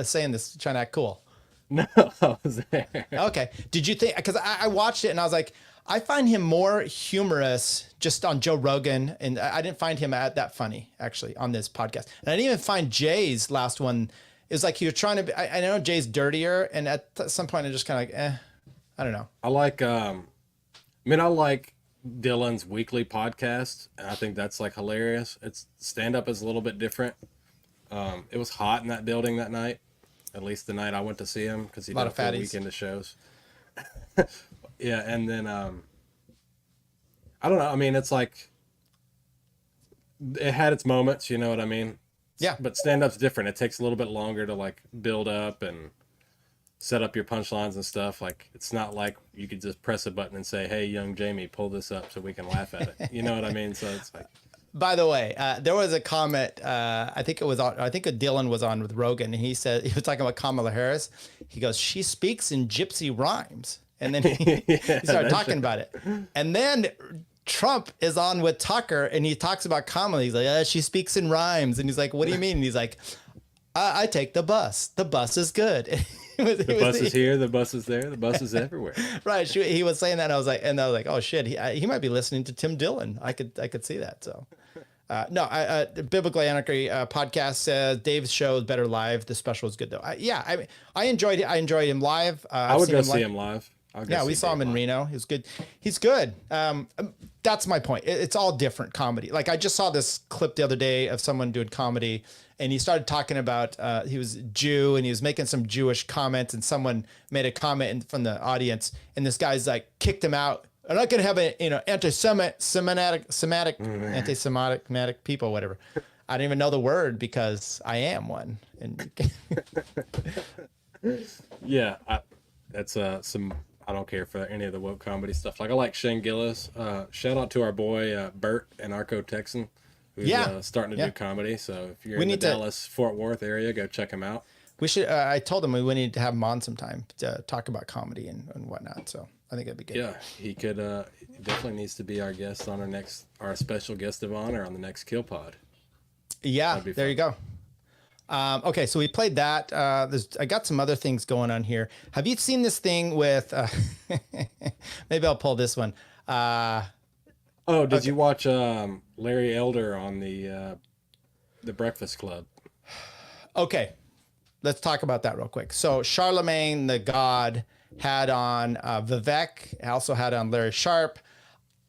saying this, trying to act cool? No, I was there. Okay. Did you think, because I watched it and I was like, I find him more humorous just on Joe Rogan, and I didn't find him that funny, actually, on this podcast. And I didn't even find Jay's last one. It was like he was trying to be, I know Jay's dirtier, and at some point I just kind of like, I don't know. I like, I like Dylan's weekly podcast, and I think that's like hilarious. It's stand-up is a little bit different. It was hot in that building that night, at least the night I went to see him, because he did a full weekend of shows. Yeah, and then I don't know. I mean, it's like it had its moments, you know what I mean? Yeah. But stand-up's different. It takes a little bit longer to like build up and set up your punchlines and stuff. Like, it's not like you could just press a button and say, "Hey, young Jamie, pull this up so we can laugh at it." You know what I mean? So it's like. By the way, there was a comment. I think Dylan was on with Rogan, and he said he was talking about Kamala Harris. He goes, "She speaks in gypsy rhymes," and then he started talking about it. And then Trump is on with Tucker, and he talks about Kamala. He's like, "She speaks in rhymes," and he's like, "What do you mean?" And he's like, "I take the bus. The bus is good." The bus is here. The bus is there. The bus is everywhere. Right. He was saying that. And I was like, oh shit. He might be listening to Tim Dillon. I could see that. So, Biblical Anarchy podcast says Dave's show is better live. The special is good though. I enjoyed it. I enjoyed him live. I would go see him live. Yeah, we saw him in Reno. He was good. He's good. That's my point. It's all different comedy. Like, I just saw this clip the other day of someone doing comedy, and he started talking about he was Jew, and he was making some Jewish comments, and someone made a comment from the audience, and this guy's like kicked him out. I'm not going to have anti-Semitic people, whatever. I don't even know the word because I am one. And yeah, that's some. I don't care for any of the woke comedy stuff. Like, I like Shane Gillis. Shout out to our boy Bert, Anarcho Texan, who's starting to do comedy. So if you're in the Dallas, Fort Worth area, go check him out. We should. I told him we need to have him on sometime to talk about comedy and whatnot. So I think that'd be good. Yeah, he could. He definitely needs to be our guest on our special guest of honor on the next Kill Pod. Yeah, there you go. Okay, so we played that. I got some other things going on here. Have you seen this thing with? Maybe I'll pull this one. Did you watch Larry Elder on the Breakfast Club? Okay, let's talk about that real quick. So Charlemagne the God had on Vivek. Also had on Larry Sharp.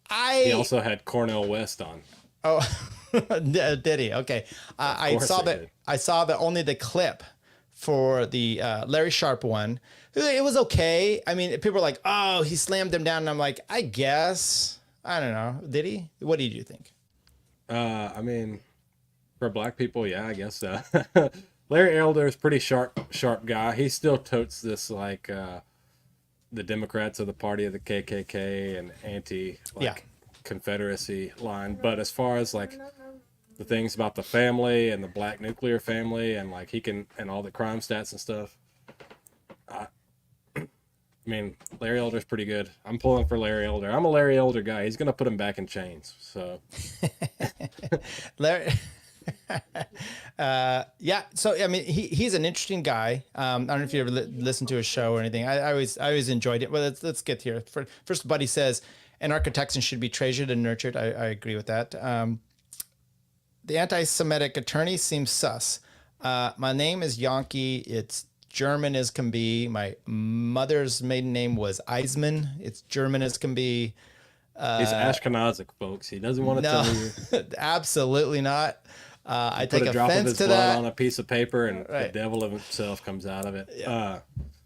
He also had Cornell West on. Oh. Diddy. Okay. I saw that. I saw the only the clip for the Larry Sharp one. It was okay. I mean, people are like, "Oh, he slammed him down," and I'm like, "I guess." I don't know. Did he? What did you think? I mean, for black people, yeah, I guess so. Larry Elder is pretty sharp guy. He still totes this like the Democrats are the party of the KKK and anti Confederacy line. But as far as like the things about the family and the black nuclear family and like he can and all the crime stats and stuff, I mean, Larry Elder's pretty good. I'm pulling for Larry Elder. I'm a Larry Elder guy. He's gonna put him back in chains. So, Larry. Yeah. So I mean, he's an interesting guy. I don't know if you ever listened to his show or anything. I always enjoyed it. Well, let's get here. First, Buddy says, anarcho-Texans should be treasured and nurtured. I agree with that. The anti-Semitic attorney seems sus. My name is Yankee. It's German as can be. My mother's maiden name was Eisman. It's German as can be. He's Ashkenazic, folks. He doesn't want to tell you. Absolutely not. I take put a drop of offense his to blood that on a piece of paper, and the devil of himself comes out of it. Yeah.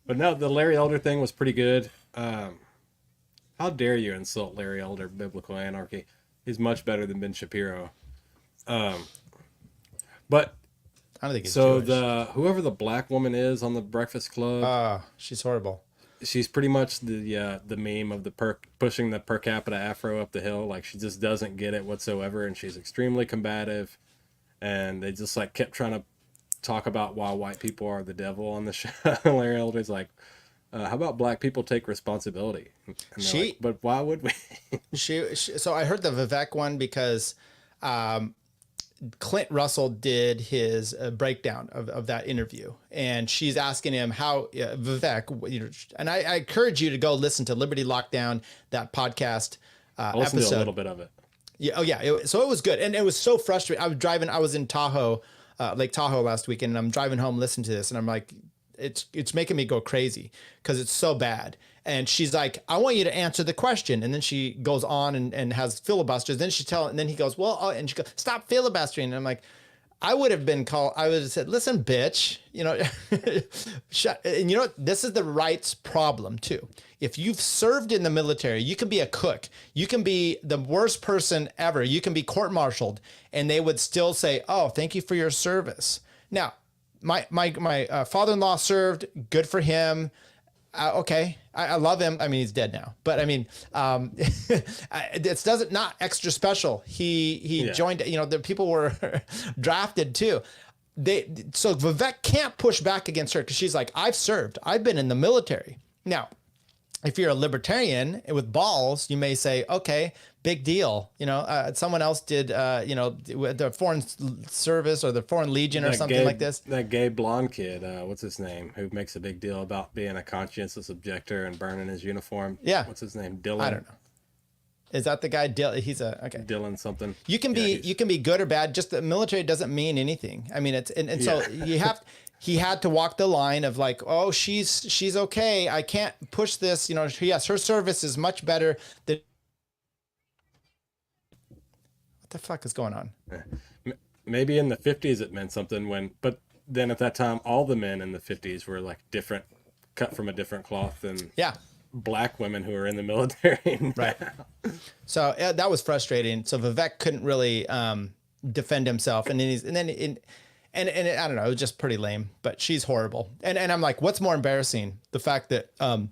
But no, the Larry Elder thing was pretty good. How dare you insult Larry Elder, biblical anarchy? He's much better than Ben Shapiro. But I don't think he's so. Jewish. Whoever the black woman is on the Breakfast Club, she's horrible. She's pretty much the meme of the pushing the per capita afro up the hill. Like she just doesn't get it whatsoever, and she's extremely combative. And they just like kept trying to talk about why white people are the devil on the show. Larry Elder's like, how about black people take responsibility? And like, but why would we? So I heard the Vivek one because Clint Russell did his breakdown of that interview, and she's asking him how Vivek, you know, and I encourage you to go listen to Liberty Lockdown, that podcast I listened episode. to a little bit of it. Yeah. Oh yeah. So it was good. And it was so frustrating. I was in Tahoe, Lake Tahoe last weekend, and I'm driving home listening to this, and I'm like, it's making me go crazy because it's so bad. And she's like, I want you to answer the question. And then she goes on and has filibusters. Then and then he goes, well, and she goes, stop filibustering. And I'm like, I would have said, listen, bitch, you know, shut. And you know what? This is the right's problem too. If you've served in the military, you can be a cook. You can be the worst person ever. You can be court-martialed, and they would still say, oh, thank you for your service. Now, my father-in-law served. Good for him. Okay, I love him. I mean, he's dead now, but I mean, it's not extra special. He joined. You know, the people were drafted too. So Vivek can't push back against her because she's like, I've served. I've been in the military. Now, if you're a libertarian with balls, you may say, okay, big deal. You know, someone else did, you know, the Foreign Service or the Foreign Legion or something like this. That gay blonde kid, what's his name, who makes a big deal about being a conscientious objector and burning his uniform. Yeah. What's his name? Dylan? I don't know. Is that the guy? He's okay. Dylan something. You can be good or bad. Just the military doesn't mean anything. I mean, so you have. He had to walk the line of like, oh, she's okay. I can't push this. You know, yes, her service is much better than. What the fuck is going on? Maybe in the 50s it meant something but then at that time, all the men in the 50s were like different, cut from a different cloth than black women who are in the military. Right. So that was frustrating. So Vivek couldn't really defend himself. And then And I don't know, it was just pretty lame, but she's horrible. And I'm like, what's more embarrassing? The fact that what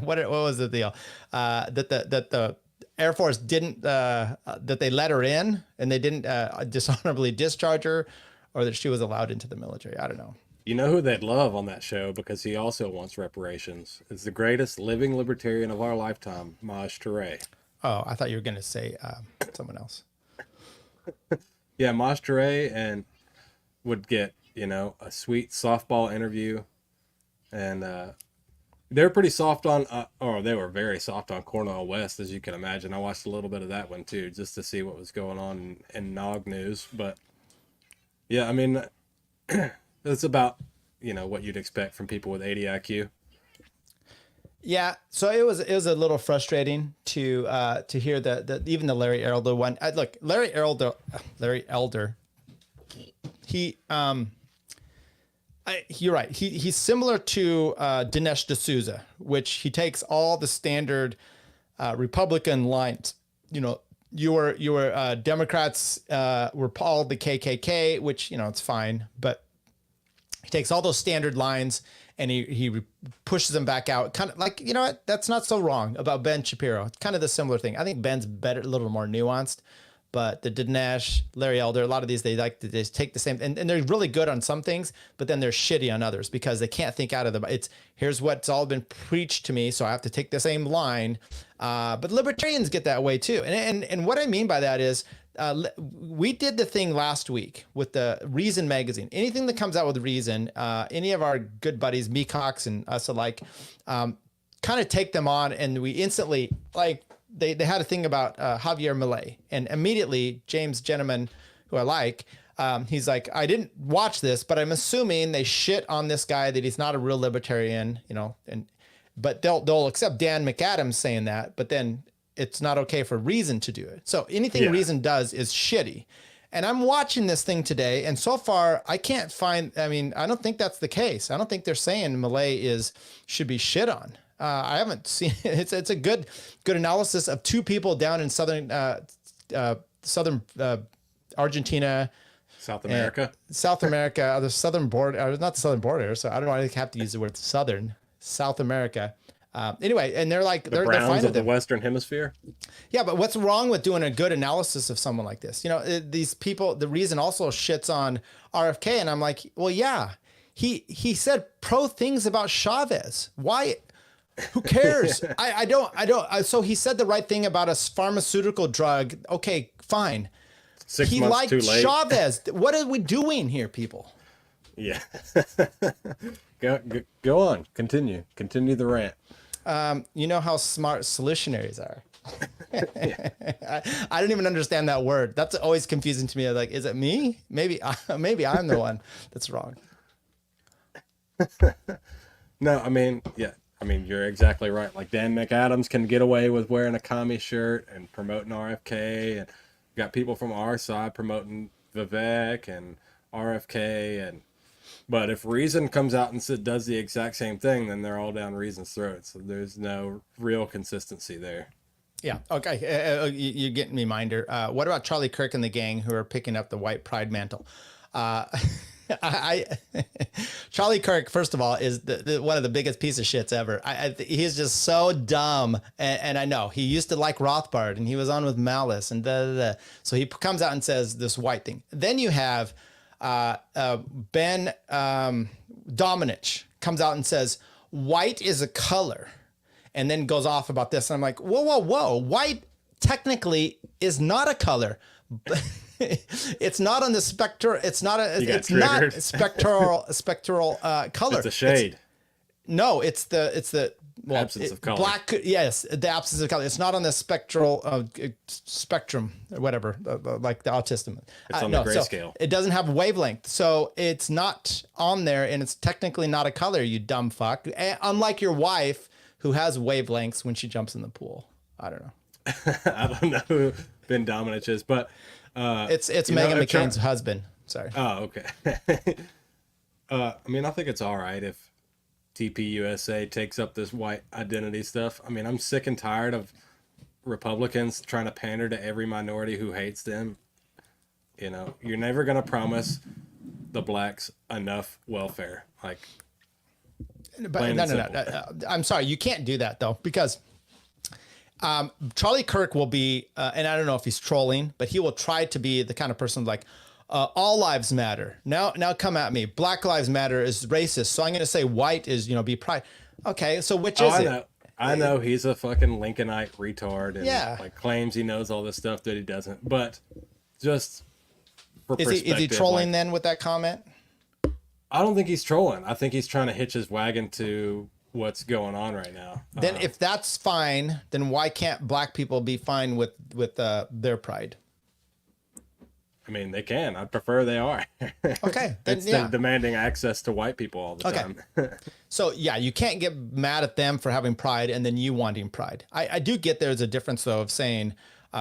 was the deal? That the Air Force didn't, that they let her in and they didn't dishonorably discharge her, or that she was allowed into the military. I don't know. You know who they'd love on that show because he also wants reparations? It's the greatest living libertarian of our lifetime, Maj Touré. Oh, I thought you were going to say someone else. Yeah, Maj Touré and would get, you know, a sweet softball interview. And they're pretty soft on, they were very soft on Cornell West, as you can imagine. I watched a little bit of that one too, just to see what was going on in Nog News. But yeah, I mean, it's about, you know, what you'd expect from people with 80 IQ. Yeah, so it was a little frustrating to hear the even the Larry Elder one. Look, Larry Elder, he you're right. He's similar to Dinesh D'Souza, which he takes all the standard Republican lines. You know, you were Democrats were all the KKK, which it's fine, but he takes all those standard lines and he pushes them back out. Kind of like, you know what? That's not so wrong about Ben Shapiro. It's kind of the similar thing. I think Ben's better, a little more nuanced, but the Dinesh, Larry Elder, a lot of these, they like to just take the same, and they're really good on some things, but then they're shitty on others because they can't think out of here's what's all been preached to me, so I have to take the same line. But libertarians get that way too. And what I mean by that is, we did the thing last week with the Reason magazine. Anything that comes out with Reason, any of our good buddies, Mecox and us alike, kind of take them on, and we instantly, like, they had a thing about Javier Milei, and immediately James Gentleman, who I like, he's like, I didn't watch this, but I'm assuming they shit on this guy, that he's not a real libertarian, but they'll accept Dan McAdams saying that, but then it's not okay for Reason to do it. So anything Reason does is shitty. And I'm watching this thing today, and so far I can't find, I don't think that's the case. I don't think they're saying Milei should be shit on. I haven't seen it. It's a good analysis of two people down in southern Argentina, South America, the southern border, not the southern border. So I don't know. I have to use the word southern South America. Anyway, and they're like, they're Browns of the Western Hemisphere. Yeah, but what's wrong with doing a good analysis of someone like this? These people, the Reason also shits on RFK, and I'm like, well, yeah, he said pro things about Chavez. Why? Who cares? I don't. So he said the right thing about a pharmaceutical drug. Okay, fine. 6 months too late. Chavez. What are we doing here, people? Yeah. Go on. Continue the rant. You know how smart solutionaries are. I don't even understand that word. That's always confusing to me. Like, is it me? Maybe I'm the one that's wrong. No, you're exactly right. Like, Dan McAdams can get away with wearing a commie shirt and promoting RFK, and got people from our side promoting Vivek and RFK, but if Reason comes out and does the exact same thing, then they're all down Reason's throat. So there's no real consistency there. Yeah. Okay. You're getting me, Minder. What about Charlie Kirk and the gang who are picking up the white pride mantle? Charlie Kirk, first of all, is one of the biggest piece of shits ever. He's just so dumb, and I know he used to like Rothbard, and he was on with Malice, and so he comes out and says this white thing. Then you have Ben Domenech comes out and says white is a color, and then goes off about this. And I'm like, whoa, white technically is not a color. It's not on the spectrum. It's not spectral color. It's a shade. It's the absence of color. Black, yes, the absence of color. It's not on the spectrum or whatever, like the autism. It's on the grayscale. It doesn't have wavelength, so it's not on there, and it's technically not a color. You dumb fuck. Unlike your wife, who has wavelengths when she jumps in the pool. I don't know. I don't know who Ben Domenech is, but it's Meghan McCain's husband. Sorry. Oh, okay. I think it's all right if TPUSA takes up this white identity stuff. I'm sick and tired of Republicans trying to pander to every minority who hates them. You're never going to promise the blacks enough welfare. But no. I'm sorry. You can't do that, though, because Charlie Kirk will be, and I don't know if he's trolling, but he will try to be the kind of person like, all lives matter. Now come at me. Black lives matter is racist. So I'm going to say white is, be pride. Okay. So which is it? I know he's a fucking Lincolnite retard and claims he knows all this stuff that he doesn't, but just for perspective. Is he trolling then with that comment? I don't think he's trolling. I think he's trying to hitch his wagon to what's going on right now. Then if that's fine, then why can't black people be fine with their pride? I mean, they can. I prefer they are. Okay. Then, Instead of demanding access to white people all the time. So yeah, you can't get mad at them for having pride and then you wanting pride. I do get there's a difference though of saying,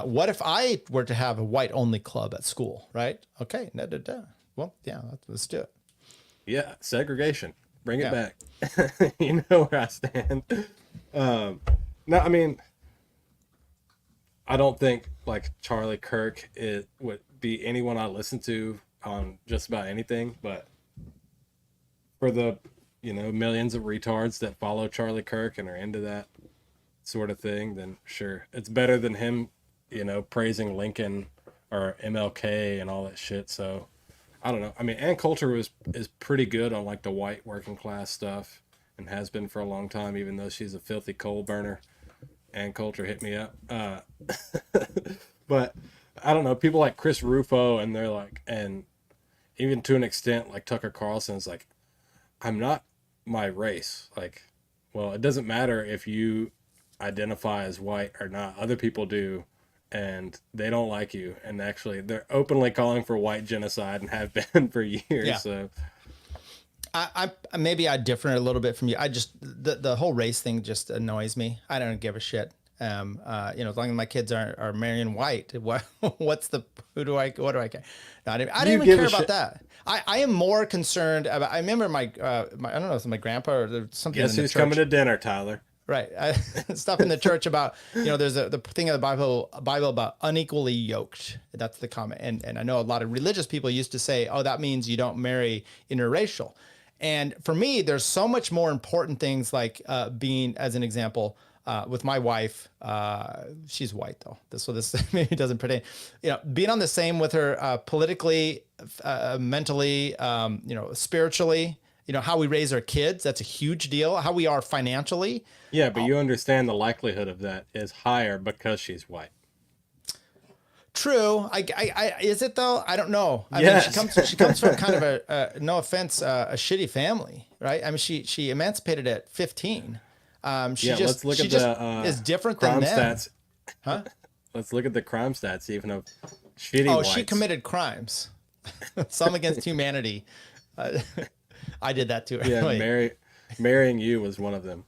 what if I were to have a white only club at school, right? Okay. Well, yeah, let's do it. Yeah. Segregation. Bring it back. You know where I stand. No, I mean, I don't think like Charlie Kirk would be anyone I listen to on just about anything, but for the, millions of retards that follow Charlie Kirk and are into that sort of thing, then sure. It's better than him, praising Lincoln or MLK and all that shit. So I don't know. I mean, Ann Coulter is pretty good on like the white working class stuff and has been for a long time, even though she's a filthy coal burner. Ann Coulter hit me up. But I don't know, people like Chris Rufo and they're like, and even to an extent, like Tucker Carlson's like, I'm not my race. Like, well, it doesn't matter if you identify as white or not. Other people do, and they don't like you. And actually, they're openly calling for white genocide and have been for years. Yeah. So I maybe I differ a little bit from you. I just the whole race thing just annoys me. I don't give a shit. As long as my kids are marrying white, what do I care? No, I didn't even care about that. I am more concerned about. I remember my I don't know if it's my grandpa or something. Guess in the who's church. coming to dinner, Tyler? Right. Stuff in the church about, there's the thing in the Bible about unequally yoked. That's the comment. And I know a lot of religious people used to say, oh, that means you don't marry interracial. And for me, there's so much more important things like being, as an example, with my wife, she's white though. So this maybe doesn't pertain, being on the same with her politically, mentally, spiritually, how we raise our kids. That's a huge deal. How we are financially. Yeah, but you understand the likelihood of that is higher because she's white. True. I is it though? I don't know. I Yes. mean, she comes from kind of a no offense, a shitty family, right? I mean, she emancipated at 15. Let's look at the is different crime than them. stats. Huh? Let's look at the crime stats, even of shitty Oh, whites. she committed crimes, some against humanity. I did that too. Yeah, marrying you was one of them.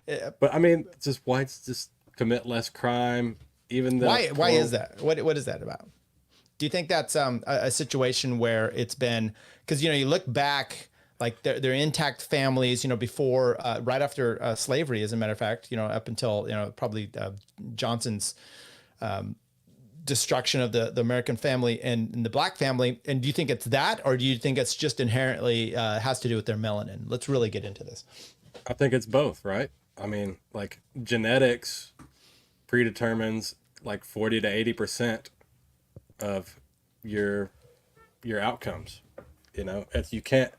But I mean, just whites just commit less crime. Even the why is that? What is that about? Do you think that's a situation where it's been because you look back like they're intact families before right after slavery, as a matter of fact, up until probably Johnson's destruction of the American family and the black family. And do you think it's that, or do you think it's just inherently has to do with their melanin? Let's really get into this. I think it's both, right? I mean, like genetics predetermines like 40 to 80% of your outcomes. You can't.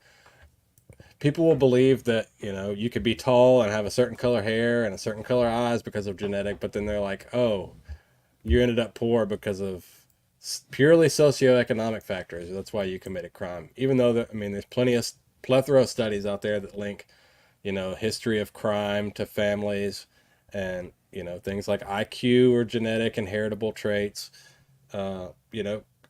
People will believe that you could be tall and have a certain color hair and a certain color eyes because of genetic, but then they're like, oh, you ended up poor because of purely socioeconomic factors. That's why you committed crime. Even though there's plethora of studies out there that link, history of crime to families, and things like IQ or genetic and heritable traits.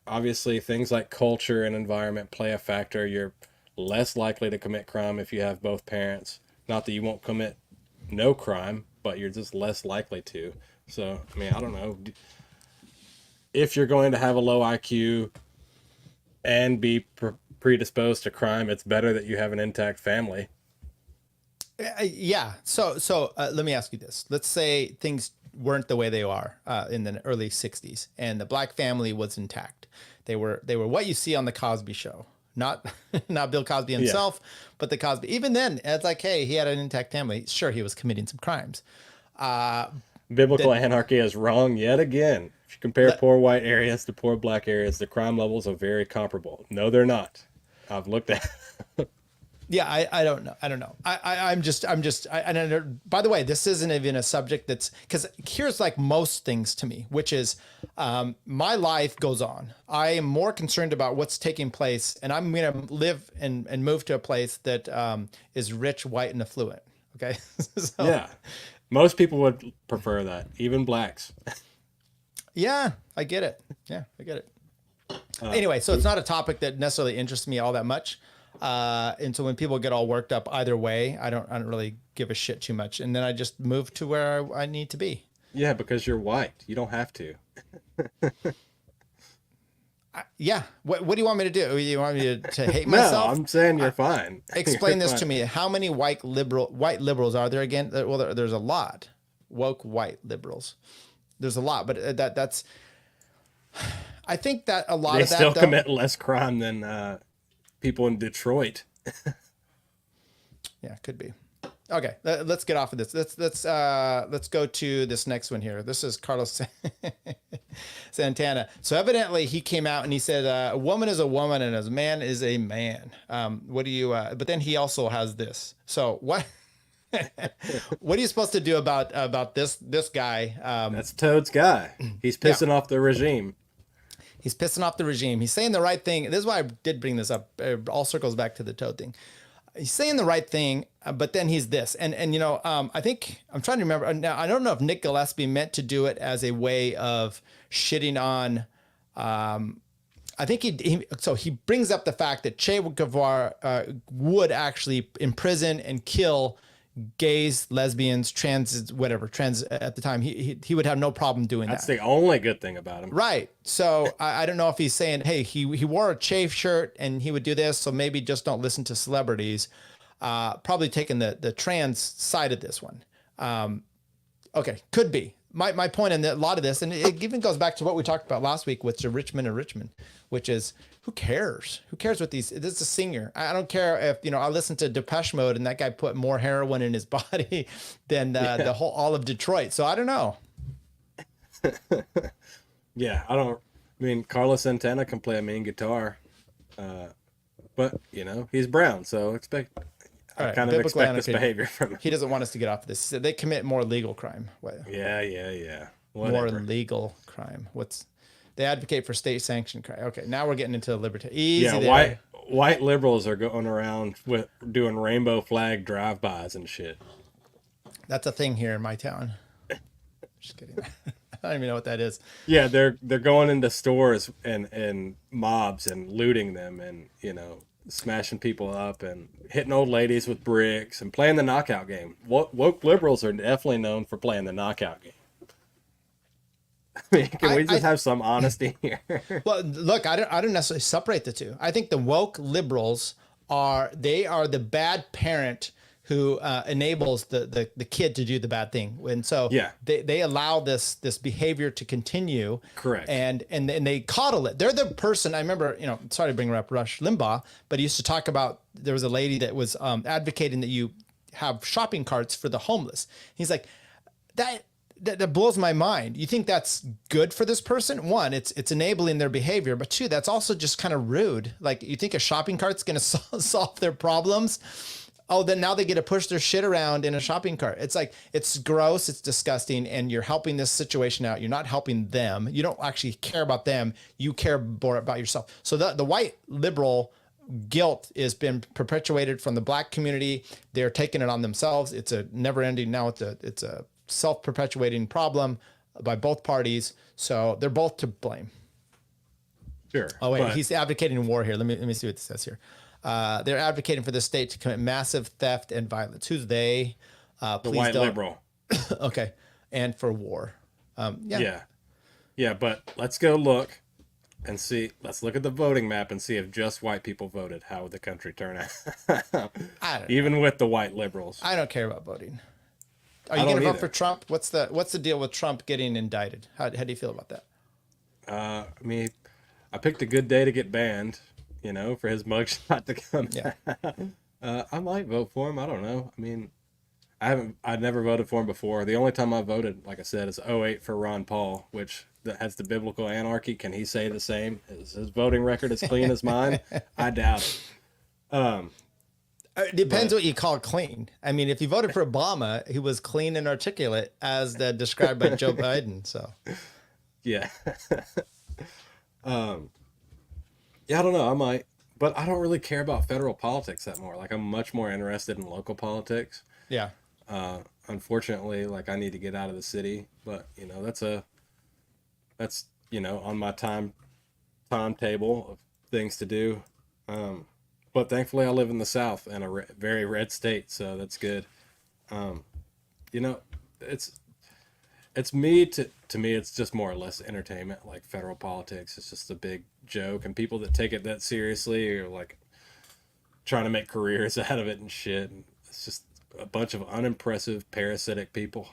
Obviously things like culture and environment play a factor. You're less likely to commit crime if you have both parents. Not that you won't commit no crime, but you're just less likely to. So, I mean, I don't know. If you're going to have a low IQ and be predisposed to crime, it's better that you have an intact family. Yeah. So let me ask you this. Let's say things weren't the way they are in the early 60s and the black family was intact. They were what you see on the Cosby Show. Not Bill Cosby himself, but the Cosby. Even then, it's like, hey, he had an intact family. Sure, he was committing some crimes. Biblical anarchy is wrong yet again. If you compare poor white areas to poor black areas, the crime levels are very comparable. No, they're not. I've looked at. Yeah, I don't know. I'm just. By the way, this isn't even a subject that's because here's like most things to me, which is my life goes on. I am more concerned about what's taking place, and I'm going to live and move to a place that is rich, white, and affluent. Okay. So, yeah, most people would prefer that, even blacks. Yeah, I get it. Yeah, I get it. Anyway, so it's not a topic that necessarily interests me all that much. And so when people get all worked up either way, I don't really give a shit too much. And then I just move to where I need to be. Yeah, because you're white. You don't have to. Yeah. What do you want me to do? You want me to hate myself? No, I'm saying you're fine. Explain You're this to fine. me. How many white liberals are there again? Well, there's a lot. Woke white liberals. There's a lot, but that's. I think that a lot They of that still commit less crime than people in Detroit. Yeah, could be. Okay, let's get off of this. Let's go to this next one here. This is Carlos Santana. So evidently he came out and he said, "A woman is a woman and a man is a man." What do you? But then he also has this. So what? What are you supposed to do about this guy? That's Toad's guy. He's pissing off the regime. He's pissing off the regime. He's saying the right thing. This is why I did bring this up. It all circles back to the Toad thing. He's saying the right thing, but then he's this. And you know, I think, I'm trying to remember. Now, I don't know if Nick Gillespie meant to do it as a way of shitting on, I think he brings up the fact that Che Guevara would actually imprison and kill gays, lesbians, trans at the time. He would have no problem doing That's that. the only good thing about him. Right. So I don't know if he's saying, hey, he wore a Che shirt and he would do this, so maybe just don't listen to celebrities. Probably taking the trans side of this one. Okay, could be. My point in a lot of this, and it even goes back to what we talked about last week with Richmond and Richmond, which is, who cares? Who cares what these? This is a singer. I don't care if, you know, I listened to Depeche Mode and that guy put more heroin in his body than all of Detroit. So I don't know. Yeah, I mean, Carlos Santana can play a mean guitar, but you know, he's brown, so I kind of expect this behavior from him. He doesn't want us to get off of this. He said they commit more legal crime. Yeah. Whatever. More legal crime. They advocate for state-sanctioned crime. Okay, now we're getting into liberty. White liberals are going around with doing rainbow flag drive-bys and shit. That's a thing here in my town. Just kidding. I don't even know what that is. Yeah, they're going into stores and mobs and looting them and, you know, smashing people up and hitting old ladies with bricks and playing the knockout game. Woke liberals are definitely known for playing the knockout game. I mean, can we just have some honesty here? Well, look, I don't necessarily separate the two. I think the woke liberals are the bad parent who enables the kid to do the bad thing. And so they allow this behavior to continue. Correct. And they coddle it. They're the person, I remember, you know, sorry to bring her up, Rush Limbaugh, but he used to talk about, there was a lady that was advocating that you have shopping carts for the homeless. He's like, that blows my mind. You think that's good for this person? One, it's enabling their behavior, but two, that's also just kind of rude. Like, you think a shopping cart's going to solve their problems? Oh, then now they get to push their shit around in a shopping cart. It's like, it's gross, it's disgusting, and you're helping this situation out. You're not helping them. You don't actually care about them. You care more about yourself. So the white liberal guilt has been perpetuated from the black community. They're taking it on themselves. It's a never ending. Now it's a self-perpetuating problem by both parties. So they're both to blame. Sure. Oh, wait, he's advocating war here. Let me see what this says here. They're advocating for the state to commit massive theft and violence. Who's they? The white liberal. Okay. And for war. Yeah, but let's go look and see. Let's look at the voting map and see if just white people voted. How would the country turn out? Even with the white liberals. I don't care about voting. Are you going to vote for Trump? What's the deal with Trump getting indicted? How do you feel about that? I mean, I picked a good day to get banned, you know, for his mugshot to come. Yeah. I might vote for him. I don't know. I mean, I'd never voted for him before. The only time I voted, like I said, is 2008 for Ron Paul, which has the biblical anarchy. Can he say the same? Is his voting record as clean as mine? I doubt it. It depends what you call clean. I mean, if you voted for Obama, he was clean and articulate as described by Joe Biden. So, yeah. Yeah, I don't know. I might, but I don't really care about federal politics that more. Like, I'm much more interested in local politics. Yeah. Unfortunately, like, I need to get out of the city, but you know, that's you know, on my time timetable of things to do. But thankfully I live in the South in a very red state, so that's good. You know, to me, it's just more or less entertainment. Like federal politics, it's just a big joke, and people that take it that seriously are like trying to make careers out of it and shit. And it's just a bunch of unimpressive, parasitic people.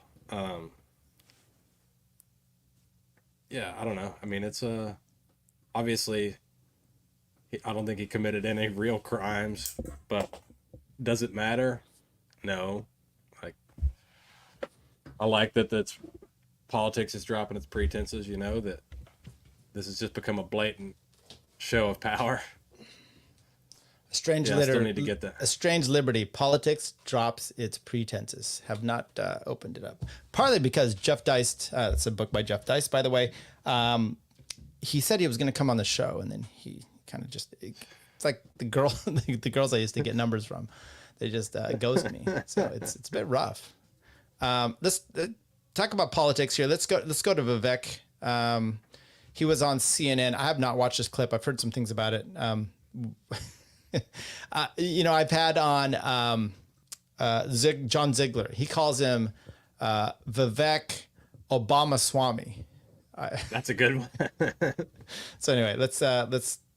Yeah, I don't know. I mean, it's obviously, I don't think he committed any real crimes, but does it matter? No. Like, I like that that's politics is dropping its pretenses, you know, that this has just become a blatant show of power. A strange I still need to get that. A strange liberty. Politics drops its pretenses. Have not opened it up. Partly because Jeff Deist, that's a book by Jeff Deist, by the way. He said he was going to come on the show, and then he kind of just, it's like the girls I used to get numbers from. They just ghost me. So it's a bit rough. Let's talk about politics here. Let's go to Vivek. He was on CNN. I have not watched this clip. I've heard some things about it. You know, I've had on John Ziegler. He calls him Vivek Obama Swami. That's a good one. So anyway, let's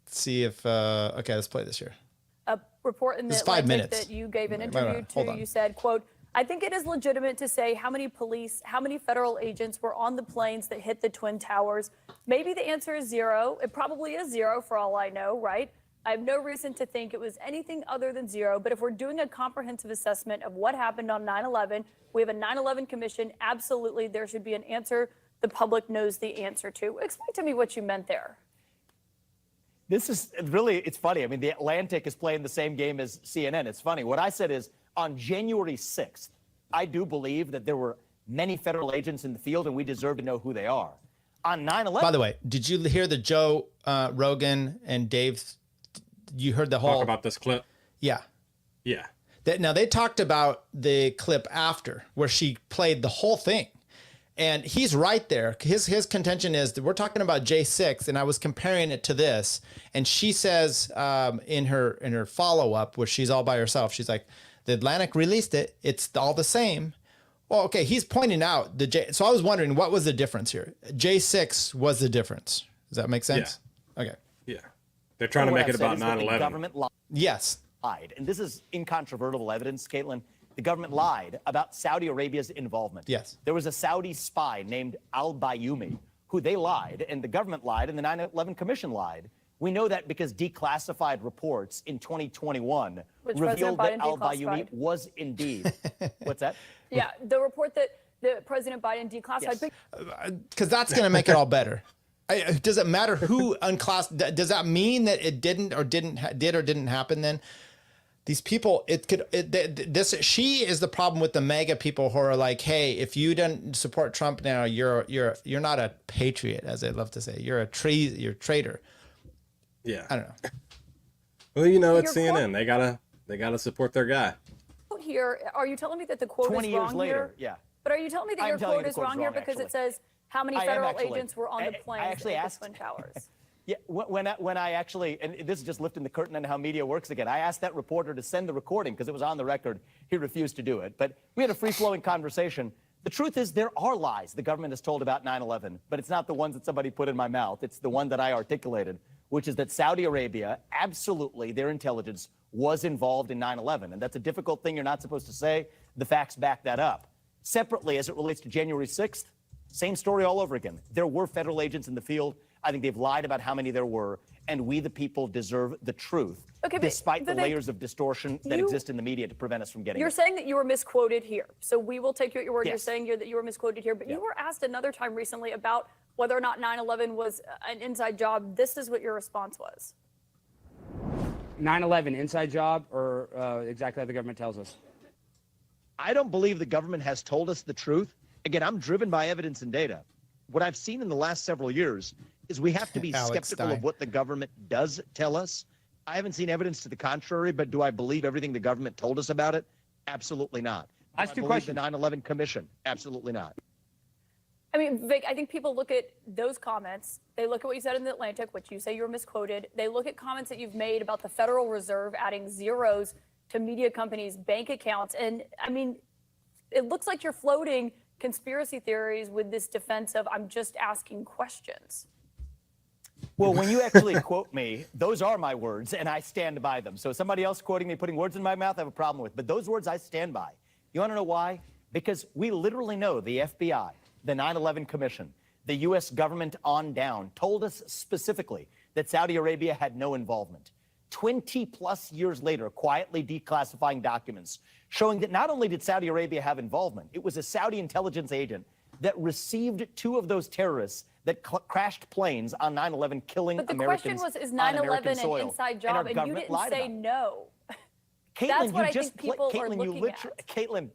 see if okay, let's play this here. A report in the Atlantic that you gave an interview to, you said, quote, "I think it is legitimate to say how many federal agents were on the planes that hit the Twin Towers. Maybe the answer is zero. It probably is zero for all I know, right? I have no reason to think it was anything other than zero. But if we're doing a comprehensive assessment of what happened on 9/11, we have a 9/11 commission. Absolutely, there should be an answer the public knows the answer to." Explain to me what you meant there. This is really, it's funny. I mean, the Atlantic is playing the same game as CNN. It's funny. What I said is on January 6th, I do believe that there were many federal agents in the field and we deserve to know who they are. On 9/11. By the way, did you hear the Joe Rogan and Dave? You heard the whole talk about this clip? Yeah. Yeah. Now they talked about the clip after where she played the whole thing. And he's right there. His contention is that we're talking about J6, and I was comparing it to this. And she says in her follow-up, where she's all by herself, she's like, the Atlantic released it. It's all the same. Well, okay, he's pointing out the J. So I was wondering, what was the difference here? J6 was the difference. Does that make sense? Yeah. Okay. Yeah. They're trying to make it about 9/11. The government lied. Yes. And this is incontrovertible evidence, Caitlin. The government lied about Saudi Arabia's involvement. Yes. There was a Saudi spy named al-Bayoumi who they lied, and the government lied, and the 9/11 Commission lied. We know that because declassified reports in 2021 revealed that al-Bayoumi was indeed. What's that? Yeah, the report that President Biden declassified. Because that's going to make it all better. Does it matter who unclassified? Does that mean that it did or didn't happen then? These people, she is the problem with the MAGA people who are like, hey, if you don't support Trump now, you're not a patriot, as they love to say. You're a traitor. Yeah. I don't know. Well, you know, it's CNN. They gotta support their guy. Here, are you telling me that the quote 20 is years wrong later, here? yeah. But are you telling me that your quote is wrong here because it says how many federal agents were on the planes at the Twin Towers? Yeah, when I actually, and this is just lifting the curtain on how media works again, I asked that reporter to send the recording because it was on the record. He refused to do it. But we had a free-flowing conversation. The truth is there are lies the government has told about 9/11, but it's not the ones that somebody put in my mouth. It's the one that I articulated, which is that Saudi Arabia, absolutely, their intelligence was involved in 9/11. And that's a difficult thing you're not supposed to say. The facts back that up. Separately, as it relates to January 6th, same story all over again. There were federal agents in the field. I think they've lied about how many there were, and we, the people, deserve the truth, despite the layers of distortion that exist in the media to prevent us from getting it. You're saying that you were misquoted here, so we will take you at your word. Yes. You're saying that you were misquoted here, but you were asked another time recently about whether or not 9/11 was an inside job. This is what your response was. 9/11 inside job, or exactly how the government tells us? I don't believe the government has told us the truth. Again, I'm driven by evidence and data. What I've seen in the last several years is we have to be skeptical of what the government does tell us. I haven't seen evidence to the contrary, but do I believe everything the government told us about it? Absolutely not. That's two questions. The 9/11 Commission? Absolutely not. I mean, Vic, I think people look at those comments. They look at what you said in the Atlantic, which you say you were misquoted. They look at comments that you've made about the Federal Reserve adding zeros to media companies' bank accounts. And I mean, it looks like you're floating conspiracy theories with this defense of I'm just asking questions. Well, when you actually quote me, those are my words, and I stand by them. So somebody else quoting me, putting words in my mouth, I have a problem with. But those words I stand by. You want to know why? Because we literally know the FBI, the 9/11 Commission, the U.S. government on down told us specifically that Saudi Arabia had no involvement. 20-plus years later, quietly declassifying documents showing that not only did Saudi Arabia have involvement, it was a Saudi intelligence agent that received 2 of those terrorists that crashed planes on 9/11, killing Americans. But the question was, is 9/11 an inside job? And you didn't say no. Caitlin, that's what I think people are looking at. Caitlin,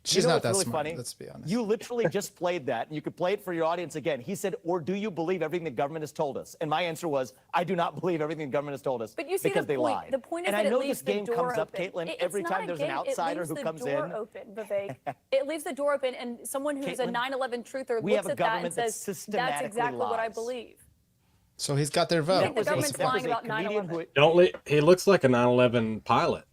She's you know not that really smart, funny? let's be honest. You literally just played that, and you could play it for your audience again. He said, or do you believe everything the government has told us? And my answer was, I do not believe everything the government has told us but you see because the they point. lied. The point is and that I know it leaves this game the door comes up, open. Caitlin, It's every not time a there's game. an outsider it who leaves comes the door in. Open, Vivek. It leaves the door open, and someone who's Caitlin, a 9/11 truther we looks have a at that and government that says, that's exactly what I lies. believe. So he's got their vote. You think the government's lying about 9/11? He looks like a 9/11 pilot.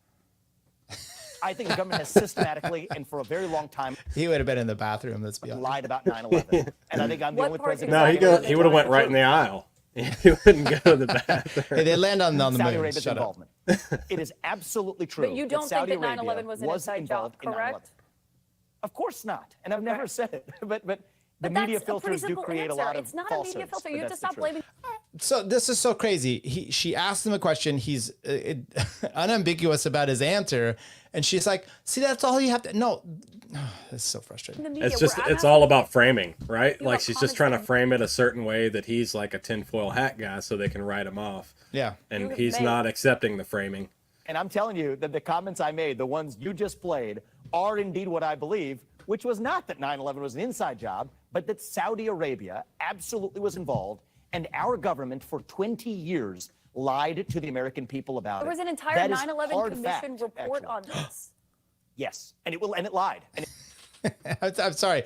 I think the government has systematically and for a very long time. He would have been in the bathroom, let's be honest. Lied about 9/11. And I think I'm the only president. No, he would have went right in the aisle. He wouldn't go to the bathroom. Hey, they land on the Saudi moon. Arabia's Shut involvement. It is absolutely true. But you don't that think Saudi that 9/11 Arabia was an inside job, involved in 9/11. correct? Of course not. And I've never said it. But the But media that's a pretty filters do simple create answer. a lot of It's not falsehoods. a media filter. but You have to that's the stop truth. blaming. So this is so crazy. She asked him a question. He's unambiguous about his answer, and she's like, "See, that's all you have to." No, it's so frustrating. It's all about framing, right? Like she's just trying to frame it a certain way that he's like a tinfoil hat guy, so they can write him off. Yeah, and he's not accepting the framing. And I'm telling you that the comments I made, the ones you just played, are indeed what I believe, which was not that 9/11 was an inside job, but that Saudi Arabia absolutely was involved, and our government for 20 years lied to the American people about it. There was an entire That is 9/11 hard commission fact, report actually. on this. Yes, and it lied. And I'm sorry.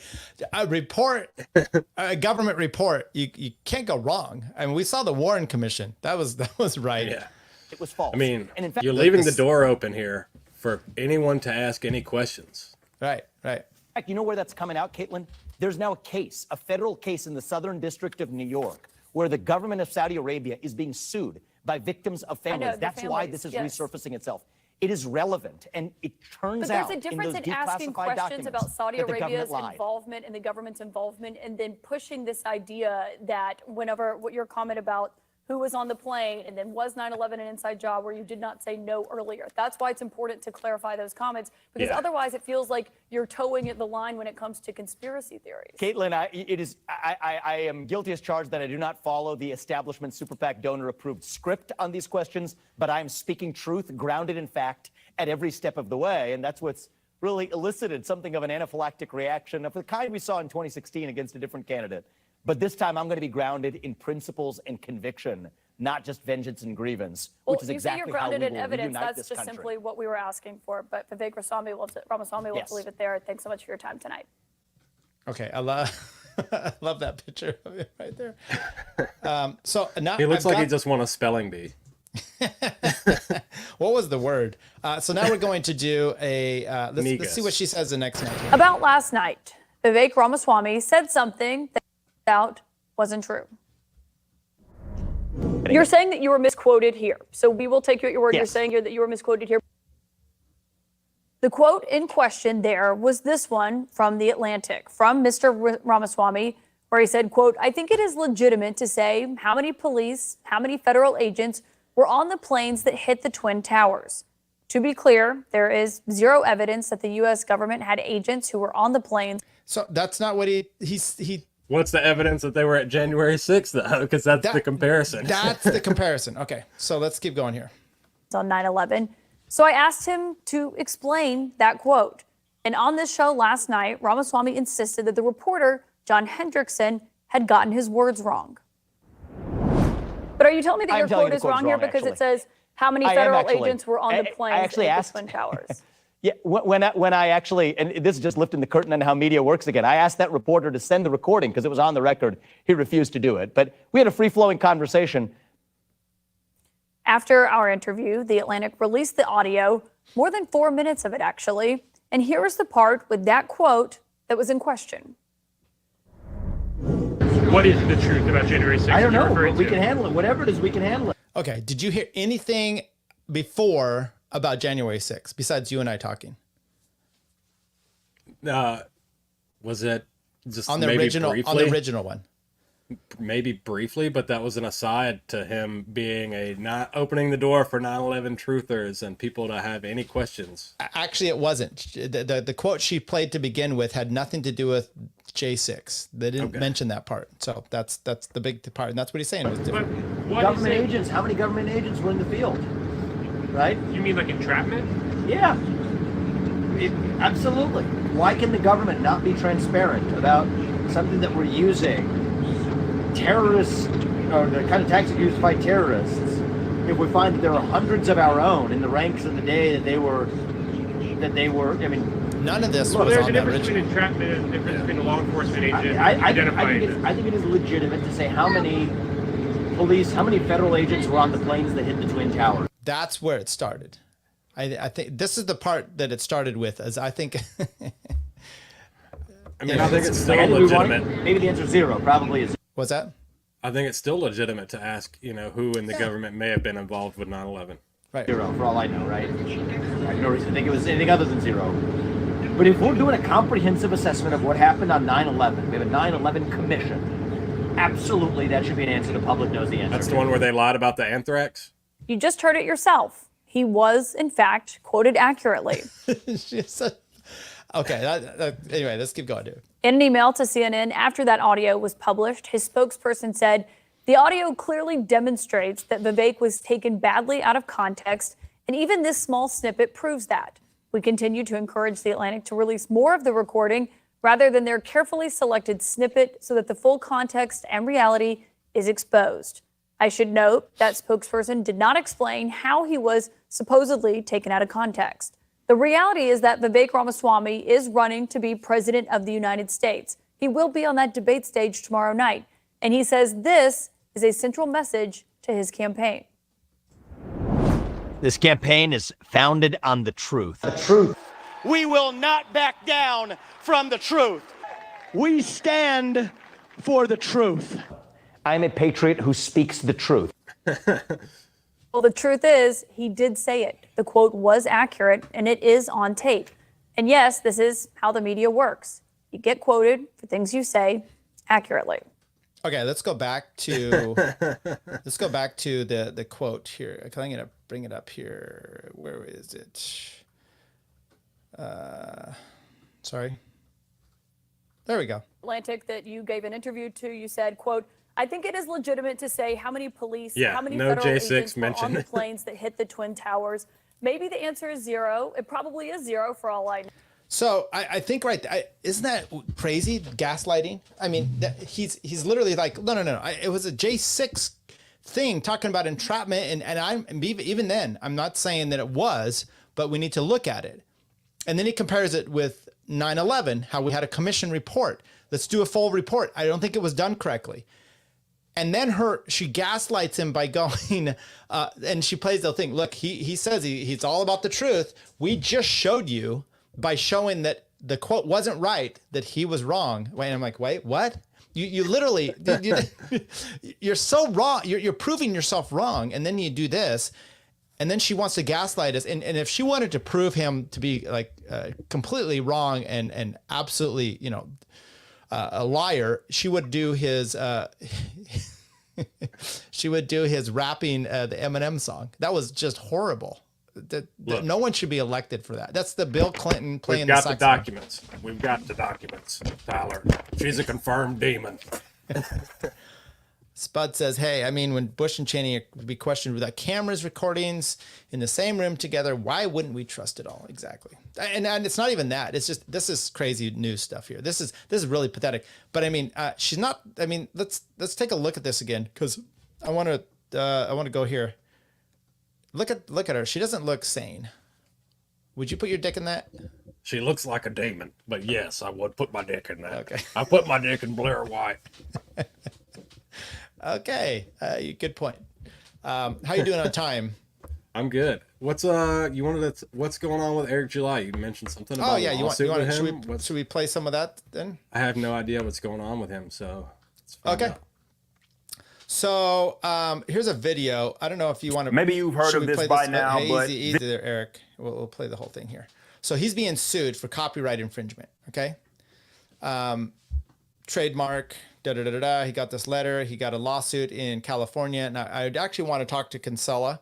A government report. You can't go wrong. I mean, we saw the Warren Commission. That was right. Yeah. It was false. I mean, and in fact, you're leaving the door open here for anyone to ask any questions. Right. In fact, you know where that's coming out, Caitlin? There's now a federal case in the Southern District of New York, where the government of Saudi Arabia is being sued by victims of families. That's why this is resurfacing itself. It is relevant, and it turns out But there's a difference in asking questions about Saudi Arabia's involvement and the government's involvement, and then pushing this idea that what your comment about who was on the plane and then was 9/11 an inside job where you did not say no earlier. That's why it's important to clarify those comments, because otherwise it feels like you're towing the line when it comes to conspiracy theories. Caitlin, I am guilty as charged that I do not follow the establishment super PAC donor approved script on these questions, but I am speaking truth grounded in fact at every step of the way. And that's what's really elicited something of an anaphylactic reaction of the kind we saw in 2016 against a different candidate. But this time I'm going to be grounded in principles and conviction, not just vengeance and grievance, which is exactly you say you're grounded how we in will evidence. reunite That's this just country. simply what we were asking for. But Vivek Ramaswamy will have to leave it there. Thanks so much for your time tonight. Okay, I love that picture of it right there. So now he looks like he just won a spelling bee. What was the word? So now we're going to do let's see what she says the next night. About last night, Vivek Ramaswamy said something that out wasn't true. You're saying that you were misquoted here. So we will take you at your word. Yes. You're saying here that you were misquoted here. The quote in question there was this one from The Atlantic, from Mr. Ramaswamy, where he said, quote, "I think it is legitimate to say how many police, how many federal agents were on the planes that hit the Twin Towers. To be clear, there is zero evidence that the U.S. government had agents who were on the planes." So that's not what he. What's the evidence that they were at January 6th, though? Because that's the comparison. That's the comparison. Okay, so let's keep going here. On 9/11. So I asked him to explain that quote. And on this show last night, Ramaswamy insisted that the reporter, John Hendrickson, had gotten his words wrong. But are you telling me that your quote is wrong here because it says how many federal agents were on the planes at the Twin Towers? Yeah, when I actually, and this is just lifting the curtain on how media works again, I asked that reporter to send the recording because it was on the record. He refused to do it. But we had a free-flowing conversation. After our interview, The Atlantic released the audio, more than 4 minutes of it, actually. And here was the part with that quote that was in question. What is the truth about January 6th? I don't know, but we can handle it. Whatever it is, we can handle it. Okay, did you hear anything before about January 6th, besides you and I talking? Was it just on the maybe original briefly? On the original one? Maybe briefly, but that was an aside to him being not opening the door for 9/11 truthers and people to have any questions. Actually, it wasn't. The quote she played to begin with had nothing to do with J6. They didn't mention that part. So that's the big part, and that's what he's saying was different. Government agents. How many government agents were in the field? Right? You mean like entrapment? Yeah. Absolutely. Why can the government not be transparent about something that we're using? Terrorists, or the kind of tactics used to fight terrorists, if we find that there are hundreds of our own in the ranks of the day that they were, I mean, none of this was on on that between original. entrapment and the difference between a law enforcement agent I identifying think it is legitimate to say how many federal agents were on the planes that hit the Twin Towers. That's where it started. I think this is the part that it started with, as I think. I mean, I think it's still legitimate. Maybe the answer is zero. Probably is. What's that? I think it's still legitimate to ask, who in the government may have been involved with 9/11. Right. Zero, for all I know, right? I have no reason to think it was anything other than zero. But if we're doing a comprehensive assessment of what happened on 9/11, we have a 9/11 commission. Absolutely, that should be an answer the public knows the answer. That's the one where they lied about the anthrax? You just heard it yourself. He was, in fact, quoted accurately. Okay, anyway, let's keep going, dude. In an email to CNN after that audio was published, his spokesperson said, the audio clearly demonstrates that Vivek was taken badly out of context, and even this small snippet proves that. We continue to encourage The Atlantic to release more of the recording rather than their carefully selected snippet so that the full context and reality is exposed. I should note that spokesperson did not explain how he was supposedly taken out of context. The reality is that Vivek Ramaswamy is running to be president of the United States. He will be on that debate stage tomorrow night. And he says this is a central message to his campaign. This campaign is founded on the truth. The truth. We will not back down from the truth. We stand for the truth. I'm a patriot who speaks the truth. Well, the truth is, he did say it. The quote was accurate, and it is on tape. And yes, this is how the media works. You get quoted for things you say accurately. Okay, let's go back to the quote here. I'm going to bring it up here. Where is it? Sorry. There we go. Atlantic that you gave an interview to, you said, quote, I think it is legitimate to say how many police, how many federal agents were on the planes that hit the Twin Towers. Maybe the answer is zero. It probably is zero for all I know. So I think isn't that crazy? Gaslighting. I mean, he's literally like, no. It was a J6 thing talking about entrapment, and even then, I'm not saying that it was, but we need to look at it. And then he compares it with 9/11, how we had a commission report. Let's do a full report. I don't think it was done correctly. And then she gaslights him by going, and she plays the thing. Look, he says he's all about the truth. We just showed you by showing that the quote wasn't right, that he was wrong. Wait, I'm like, wait, what? You literally, you're so wrong. You're proving yourself wrong, and then you do this, and then she wants to gaslight us. And if she wanted to prove him to be like completely wrong and absolutely, a liar, she would do his rapping the Eminem song. That was just horrible. No one should be elected for that. That's the Bill Clinton playing the saxophone. We've got the documents, Tyler. She's a confirmed demon. Spud says, hey, I mean, when Bush and Cheney be questioned without cameras, recordings in the same room together, why wouldn't we trust it all? Exactly. And it's not even that. It's just, this is crazy news stuff here. This is really pathetic. But I mean, she's not, I mean, let's take a look at this again, because I want to go here. Look at her. She doesn't look sane. Would you put your dick in that? She looks like a demon, but yes, I would put my dick in that. Okay. I put my dick in Blair White. Okay, good point. How you doing on time? I'm good. What's what's going on with Eric July? You mentioned something about you want him. Should we play some of that then? I have no idea what's going on with him, so okay. So here's a video. I don't know if you want to. Maybe you've heard of this by now, but easy there, Eric. We'll play the whole thing here. So he's being sued for copyright infringement. Okay. Trademark. He got this letter. He got a lawsuit in California. And I'd actually want to talk to Kinsella,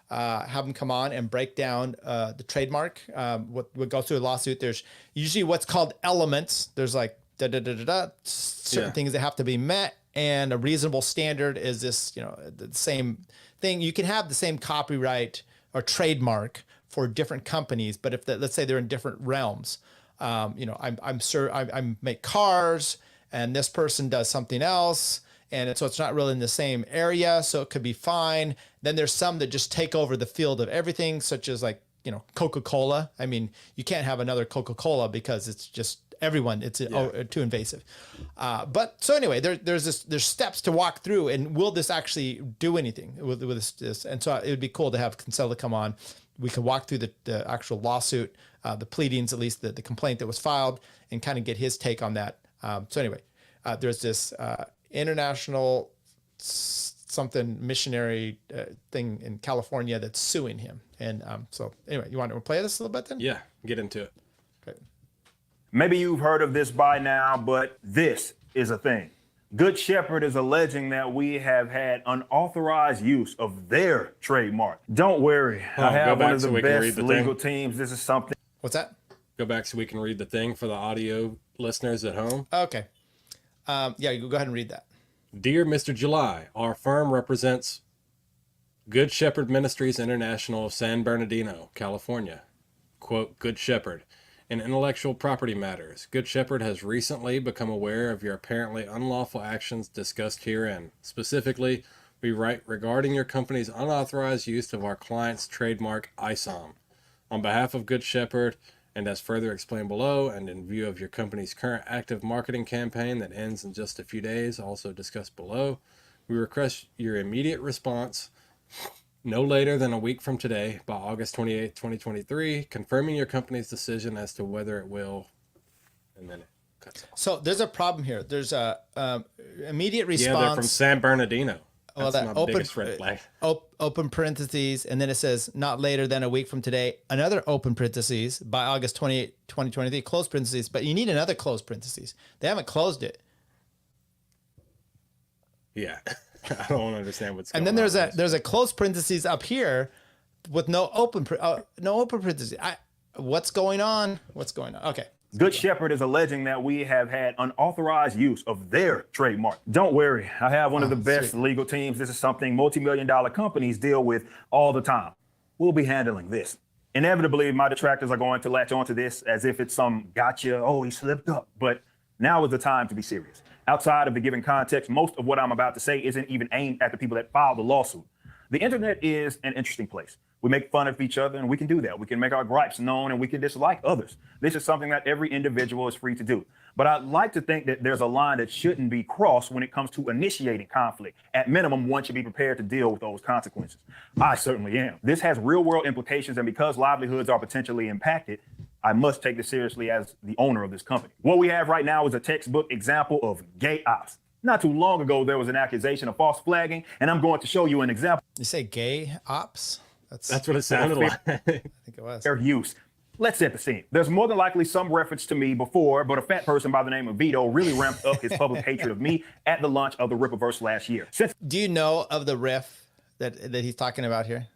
have him come on and break down the trademark. What goes through a lawsuit? There's usually what's called elements. There's like certain things that have to be met. And a reasonable standard is this, the same thing. You can have the same copyright or trademark for different companies, but if let's say they're in different realms, I'm sure I make cars and this person does something else. And so it's not really in the same area. So it could be fine. Then there's some that just take over the field of everything, such as like, Coca-Cola. I mean, you can't have another Coca-Cola because it's just everyone. It's too invasive. But so anyway, there's steps to walk through, and will this actually do anything with this? And so it would be cool to have Kinsella come on. We can walk through the actual lawsuit, the pleadings, at least the complaint that was filed, and kind of get his take on that. So anyway, there's this international something missionary thing in California that's suing him. And so anyway, you want to play this a little bit then? Yeah, get into it. Okay. maybe you've heard of this by now, but this is a thing. Good Shepherd is alleging that we have had unauthorized use of their trademark. Don't worry, I have one of the best legal teams. This is something. What's that? Go back so we can read the thing for the audio listeners at home. Okay. Yeah, you go ahead and read that. Dear Mr. July, our firm represents Good Shepherd Ministries International of San Bernardino, California. Quote, Good Shepherd. In intellectual property matters, Good Shepherd has recently become aware of your apparently unlawful actions discussed herein. Specifically, we write regarding your company's unauthorized use of our client's trademark ISOM. On behalf of Good Shepherd, and as further explained below, and in view of your company's current active marketing campaign that ends in just a few days, also discussed below, we request your immediate response no later than a week from today, by August 28, 2023, confirming your company's decision as to whether it will, and then it cuts off. So there's a problem here. There's a immediate response. Yeah, they're from San Bernardino. Well, That's that my biggest red flag. Open parentheses, and then it says not later than a week from today. Another open parentheses by August 28, 2023, close parentheses, but you need another close parentheses. They haven't closed it. Yeah. I don't understand what's going on. And then there's a close parentheses up here with no open parentheses. What's going on? What's going on? Okay. Good Shepherd is alleging that we have had unauthorized use of their trademark. Don't worry, I have one of the best legal teams. This is something multi-million-dollar companies deal with all the time. We'll be handling this. Inevitably, my detractors are going to latch onto this as if it's some gotcha, oh, he slipped up. But now is the time to be serious. Outside of the given context, most of what I'm about to say isn't even aimed at the people that filed the lawsuit. The internet is an interesting place. We make fun of each other, and we can do that. We can make our gripes known, and we can dislike others. This is something that every individual is free to do. But I'd like to think that there's a line that shouldn't be crossed when it comes to initiating conflict. At minimum, one should be prepared to deal with those consequences. I certainly am. This has real-world implications, and because livelihoods are potentially impacted, I must take this seriously as the owner of this company. What we have right now is a textbook example of gay ops. Not too long ago, there was an accusation of false flagging, and I'm going to show you an example. You say gay ops? That's what it sounded like. I think it was. Fair use. Let's set the scene. There's more than likely some reference to me before, but a fat person by the name of Vito really ramped up his public hatred of me at the launch of the Rippaverse last year. Do you know of the riff that he's talking about here?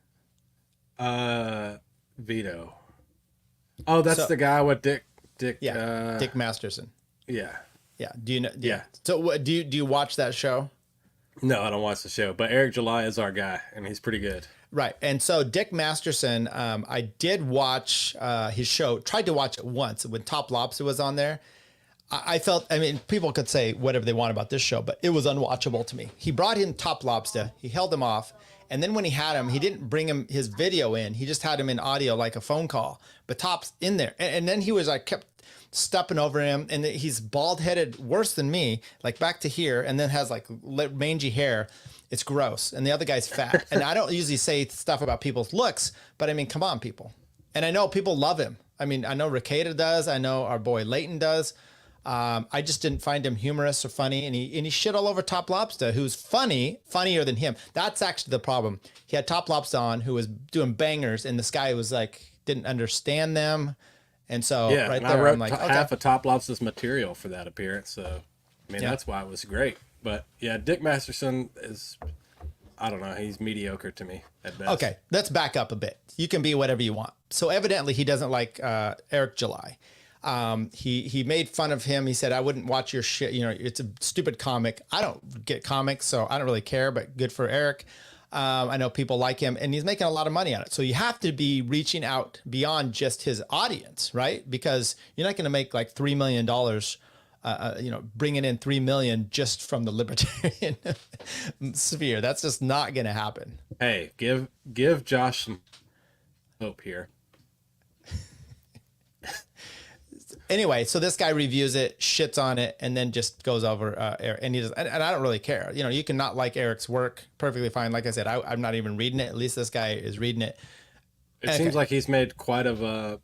Vito. Oh, that's the guy with Dick. Dick Masterson. Yeah. Yeah. Do you know? Yeah. So do you watch that show? No, I don't watch the show, but Eric July is our guy, and he's pretty good. Right. And so Dick Masterson, I did watch his show, tried to watch it once when Top Lobster was on there. I mean, people could say whatever they want about this show, but it was unwatchable to me. He brought in Top Lobster, he held him off, And then when he had him, he didn't bring him his video in. He just had him in audio like a phone call. But Top's in there. And then he was like, kept stepping over him. And he's bald headed worse than me, like back to here. And then has like mangy hair. It's gross. And the other guy's fat. And I don't usually say stuff about people's looks, but I mean, come on, people. And I know people love him. I mean, I know Ricada does. I know our boy Leighton does. I just didn't find him humorous or funny, and he shit all over Top Lobster, who's funnier than him. That's actually the problem. He had Top Lobster on, who was doing bangers, and this guy was like didn't understand them, and so yeah, right and there, I wrote I'm like, okay. half of Top Lobster's material for that appearance, so I mean that's why it was great. But yeah, Dick Masterson is, I don't know, he's mediocre to me at best. Okay, let's back up a bit. You can be whatever you want. So evidently he doesn't like Eric July. He made fun of him. He said, I wouldn't watch your shit. You know, it's a stupid comic. I don't get comics, so I don't really care, but good for Eric. I know people like him, and he's making a lot of money on it. So you have to be reaching out beyond just his audience, right? Because you're not going to make like $3 million, bringing in $3 million just from the libertarian sphere. That's just not going to happen. Hey, give Josh some hope here. Anyway, so this guy reviews it, shits on it, and then just goes over Eric. And he does, and I don't really care. You know, you can not like Eric's work, perfectly fine. Like I said, I'm not even reading it. At least this guy is reading it. It seems like he's made quite of a.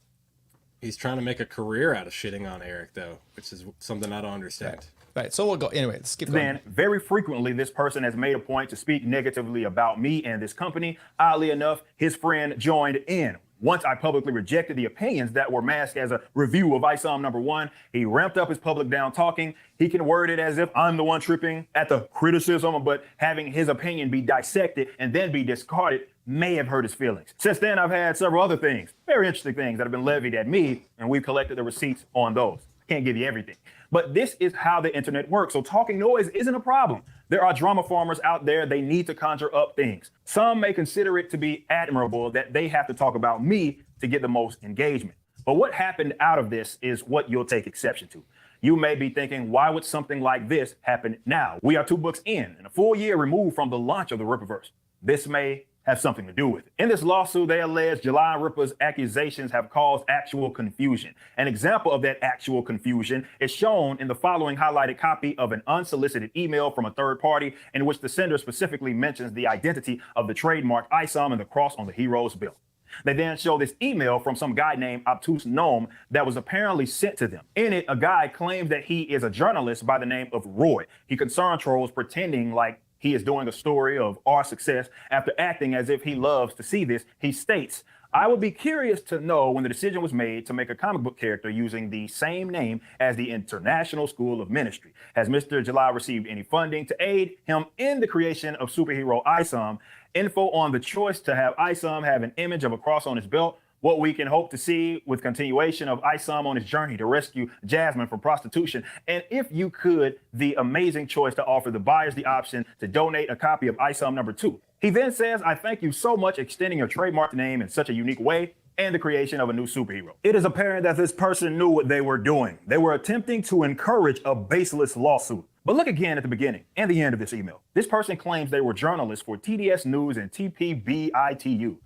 He's trying to make a career out of shitting on Eric, though, which is something I don't understand. Right. So we'll go. Anyway, let's keep going. Then, very frequently, this person has made a point to speak negatively about me and this company. Oddly enough, his friend joined in. Once I publicly rejected the opinions that were masked as a review of ISOM #1, he ramped up his public down talking. He can word it as if I'm the one tripping at the criticism, but having his opinion be dissected and then be discarded may have hurt his feelings. Since then, I've had several other things, very interesting things that have been levied at me, and we've collected the receipts on those. I can't give you everything. But this is how the internet works. So talking noise isn't a problem. There are drama farmers out there. They need to conjure up things. Some may consider it to be admirable that they have to talk about me to get the most engagement. But what happened out of this is what you'll take exception to. You may be thinking, why would something like this happen now? We are 2 books in and a full year removed from the launch of the Rippaverse. This may have something to do with it. In this lawsuit, they allege July Ripper's accusations have caused actual confusion. An example of that actual confusion is shown in the following highlighted copy of an unsolicited email from a third party in which the sender specifically mentions the identity of the trademark ISOM and the cross on the hero's belt. They then show this email from some guy named Obtuse Gnome that was apparently sent to them. In it, a guy claims that he is a journalist by the name of Roy. He concern trolls pretending like he is doing a story of our success. After acting as if he loves to see this, he states, I would be curious to know when the decision was made to make a comic book character using the same name as the International School of Ministry. Has Mr. July received any funding to aid him in the creation of superhero ISOM? Info on the choice to have ISOM have an image of a cross on his belt. What we can hope to see with continuation of ISOM on his journey to rescue Jasmine from prostitution. And if you could, the amazing choice to offer the buyers the option to donate a copy of ISOM #2. He then says, I thank you so much extending your trademark name in such a unique way and the creation of a new superhero. It is apparent that this person knew what they were doing. They were attempting to encourage a baseless lawsuit. But look again at the beginning and the end of this email. This person claims they were journalists for TDS News and TPBITU.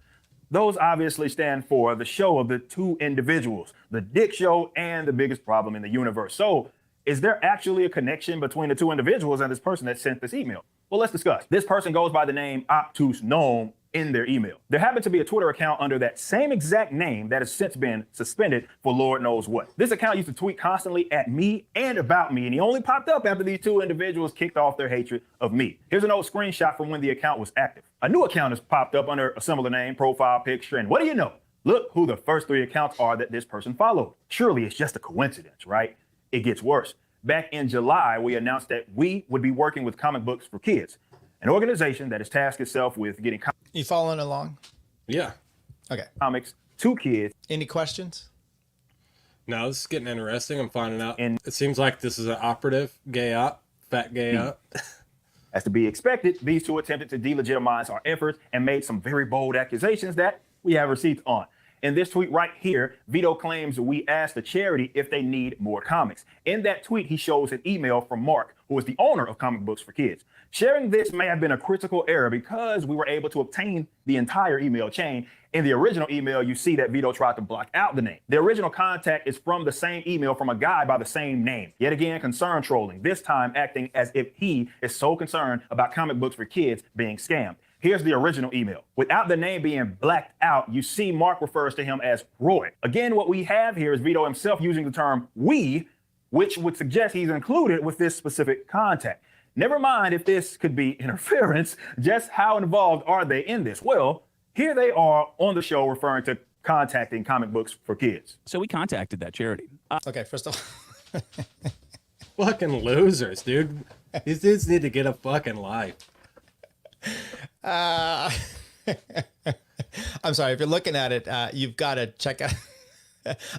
Those obviously stand for the show of the 2 individuals, the Dick Show and the biggest problem in the universe. So is there actually a connection between the 2 individuals and this person that sent this email? Well, let's discuss. This person goes by the name Obtuse Gnome in their email. There happened to be a Twitter account under that same exact name that has since been suspended for Lord knows what. This account used to tweet constantly at me and about me, and he only popped up after these 2 individuals kicked off their hatred of me. Here's an old screenshot from when the account was active. A new account has popped up under a similar name, profile picture, and what do you know? Look who the first 3 accounts are that this person followed. Surely it's just a coincidence, right? It gets worse. Back in July, we announced that we would be working with Comic Books for Kids, an organization that has tasked itself with getting You following along? Yeah. Okay. Comics to kids. Any questions? No, this is getting interesting. I'm finding out. And it seems like this is an operative gay op, fat gay op. As to be expected, these 2 attempted to delegitimize our efforts and made some very bold accusations that we have receipts on. In this tweet right here, Vito claims we asked the charity if they need more comics. In that tweet, he shows an email from Mark, who is the owner of Comic Books for Kids. Sharing this may have been a critical error because we were able to obtain the entire email chain. In the original email, you see that Vito tried to block out the name. The original contact is from the same email from a guy by the same name. Yet again, concern trolling, this time acting as if he is so concerned about Comic Books for Kids being scammed. Here's the original email. Without the name being blacked out, you see Mark refers to him as Roy. Again, what we have here is Vito himself using the term we, which would suggest he's included with this specific contact. Never mind if this could be interference, just how involved are they in this? Well, here they are on the show referring to contacting Comic Books for Kids. So we contacted that charity. Okay, first of all. Fucking losers, dude. These dudes need to get a fucking life. I'm sorry, if you're looking at it, you've got to check out.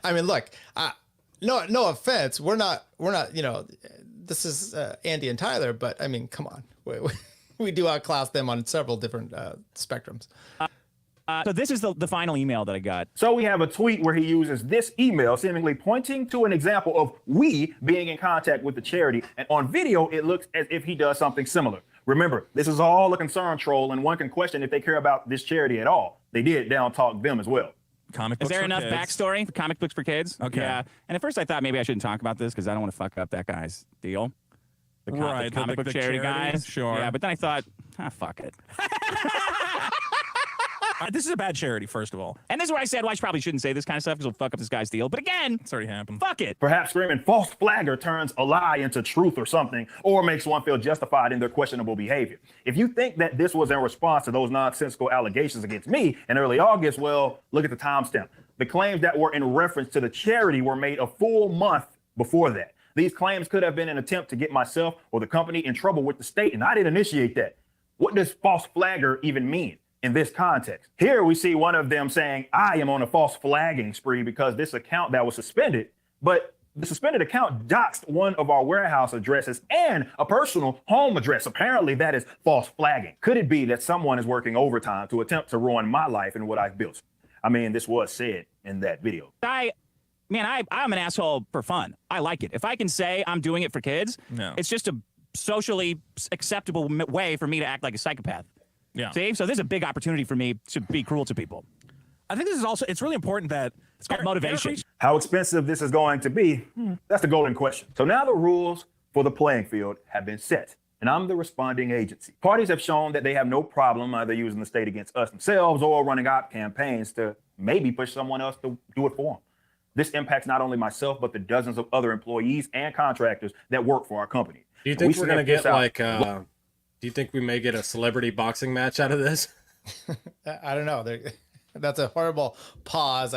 I mean, look, no offense. We're not, you know, this is Andy and Tyler, but I mean, come on. We do outclass them on several different spectrums. So this is the final email that I got. So we have a tweet where he uses this email, seemingly pointing to an example of we being in contact with the charity. And on video, it looks as if he does something similar. Remember, this is all a concern troll, and one can question if they care about this charity at all. They did down talk them as well. Is there enough backstory for Comic Books for Kids? Okay. Yeah. And at first I thought maybe I shouldn't talk about this because I don't want to fuck up that guy's deal. The comic book charity guys. Sure. Yeah, but then I thought, fuck it. This is a bad charity, first of all. And this is where I said, well, I probably shouldn't say this kind of stuff because it'll fuck up this guy's deal. But again, it's already happened. Fuck it. Perhaps screaming false flagger turns a lie into truth or something, or makes one feel justified in their questionable behavior. If you think that this was in response to those nonsensical allegations against me in early August, well, look at the timestamp. The claims that were in reference to the charity were made a full month before that. These claims could have been an attempt to get myself or the company in trouble with the state, and I didn't initiate that. What does false flagger even mean in this context? Here we see one of them saying, I am on a false flagging spree because this account that was suspended, but the suspended account doxed one of our warehouse addresses and a personal home address. Apparently that is false flagging. Could it be that someone is working overtime to attempt to ruin my life and what I've built? I mean, this was said in that video. I'm an asshole for fun. I like it. If I can say I'm doing it for kids, it's just a socially acceptable way for me to act like a psychopath. Yeah. See? So this is a big opportunity for me to be cruel to people. I think this is also, it's really important that it's called motivation. How expensive this is going to be, that's the golden question. So now the rules for the playing field have been set, and I'm the responding agency. Parties have shown that they have no problem either using the state against us themselves or running op campaigns to maybe push someone else to do it for them. This impacts not only myself, but the dozens of other employees and contractors that work for our company. Do you think we're going to get like, do you think we may get a celebrity boxing match out of this? I don't know. That's a horrible pause.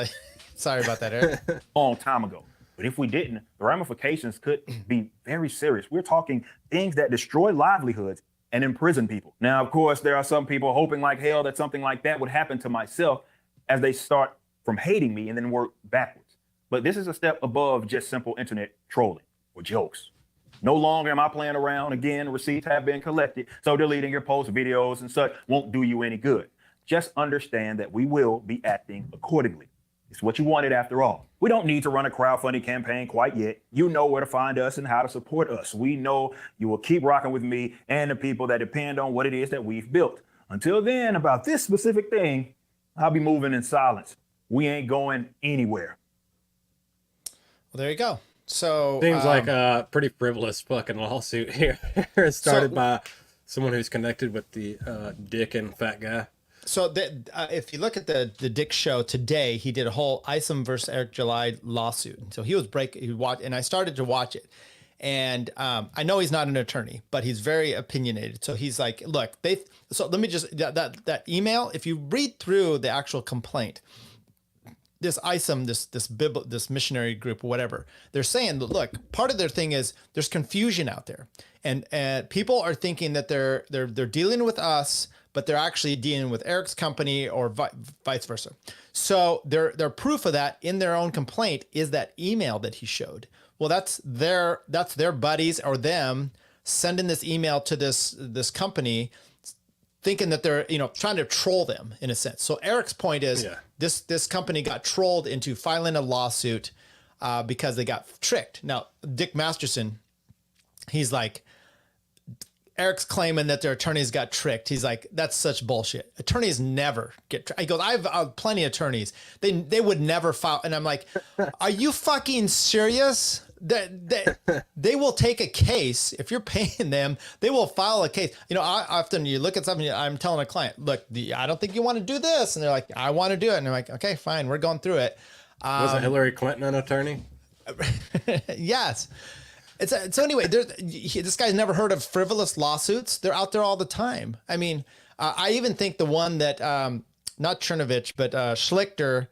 Sorry about that, Eric. Long time ago. But if we didn't, the ramifications could be very serious. We're talking things that destroy livelihoods and imprison people. Now, of course, there are some people hoping like hell that something like that would happen to myself as they start from hating me and then work backwards. But this is a step above just simple internet trolling or jokes. No longer am I playing around. Again, receipts have been collected, so deleting your post videos and such won't do you any good. Just understand that we will be acting accordingly. It's what you wanted after all. We don't need to run a crowdfunding campaign quite yet. You know where to find us and how to support us. We know you will keep rocking with me and the people that depend on what it is that we've built. Until then, about this specific thing, I'll be moving in silence. We ain't going anywhere. Well, there you go. So seems like a pretty frivolous fucking lawsuit here. It started by someone who's connected with the Dick and fat guy. So if you look at the Dick show today, he did a whole Isom versus Eric July lawsuit. So he was and I started to watch it. And I know he's not an attorney, but he's very opinionated. So he's like, look, so let me just, that email, if you read through the actual complaint, this Isom, this missionary group or whatever, they're saying, look, part of their thing is there's confusion out there, and people are thinking that they're dealing with us, but they're actually dealing with Eric's company or vice versa. So their proof of that in their own complaint is that email that he showed. Well, that's their buddies or them sending this email to this company, thinking that they're, trying to troll them in a sense. So Eric's point is this company got trolled into filing a lawsuit because they got tricked. Now, Dick Masterson, he's like, Eric's claiming that their attorneys got tricked. He's like, that's such bullshit. Attorneys never get tricked. He goes, I have plenty of attorneys. They would never file. And I'm like, are you fucking serious? They will take a case. If you're paying them, they will file a case. You know, often you look at something, I'm telling a client, look, I don't think you want to do this. And they're like, I want to do it. And I'm like, okay, fine. We're going through it. Was Hillary Clinton an attorney? Yes. So anyway, this guy's never heard of frivolous lawsuits. They're out there all the time. I mean, I even think the one that, not Chernovich, but Schlichter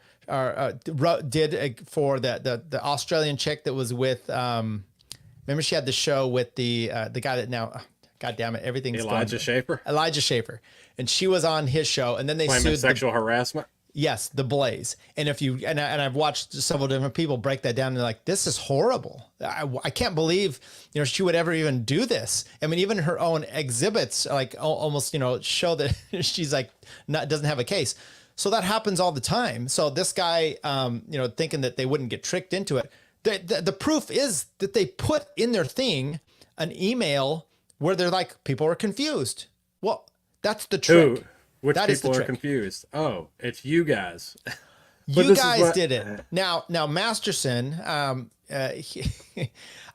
did for the Australian chick that was with, remember she had the show with the guy that now, God damn it, everything's Elijah Schaffer. And she was on his show, and then they claiming sued sexual harassment. Yes, the Blaze. And if you and I've watched several different people break that down, and they're like, this is horrible. I can't believe, you know, she would ever even do this. I mean, even her own exhibits like almost, you know, show that she's like doesn't have a case. So that happens all the time. So this guy, you know, thinking that they wouldn't get tricked into it. The proof is that they put in their thing an email where they're like, people are confused. Well, that's the trick. Ooh. Which people are confused. Oh, it's you guys. You guys did it. Now Masterson,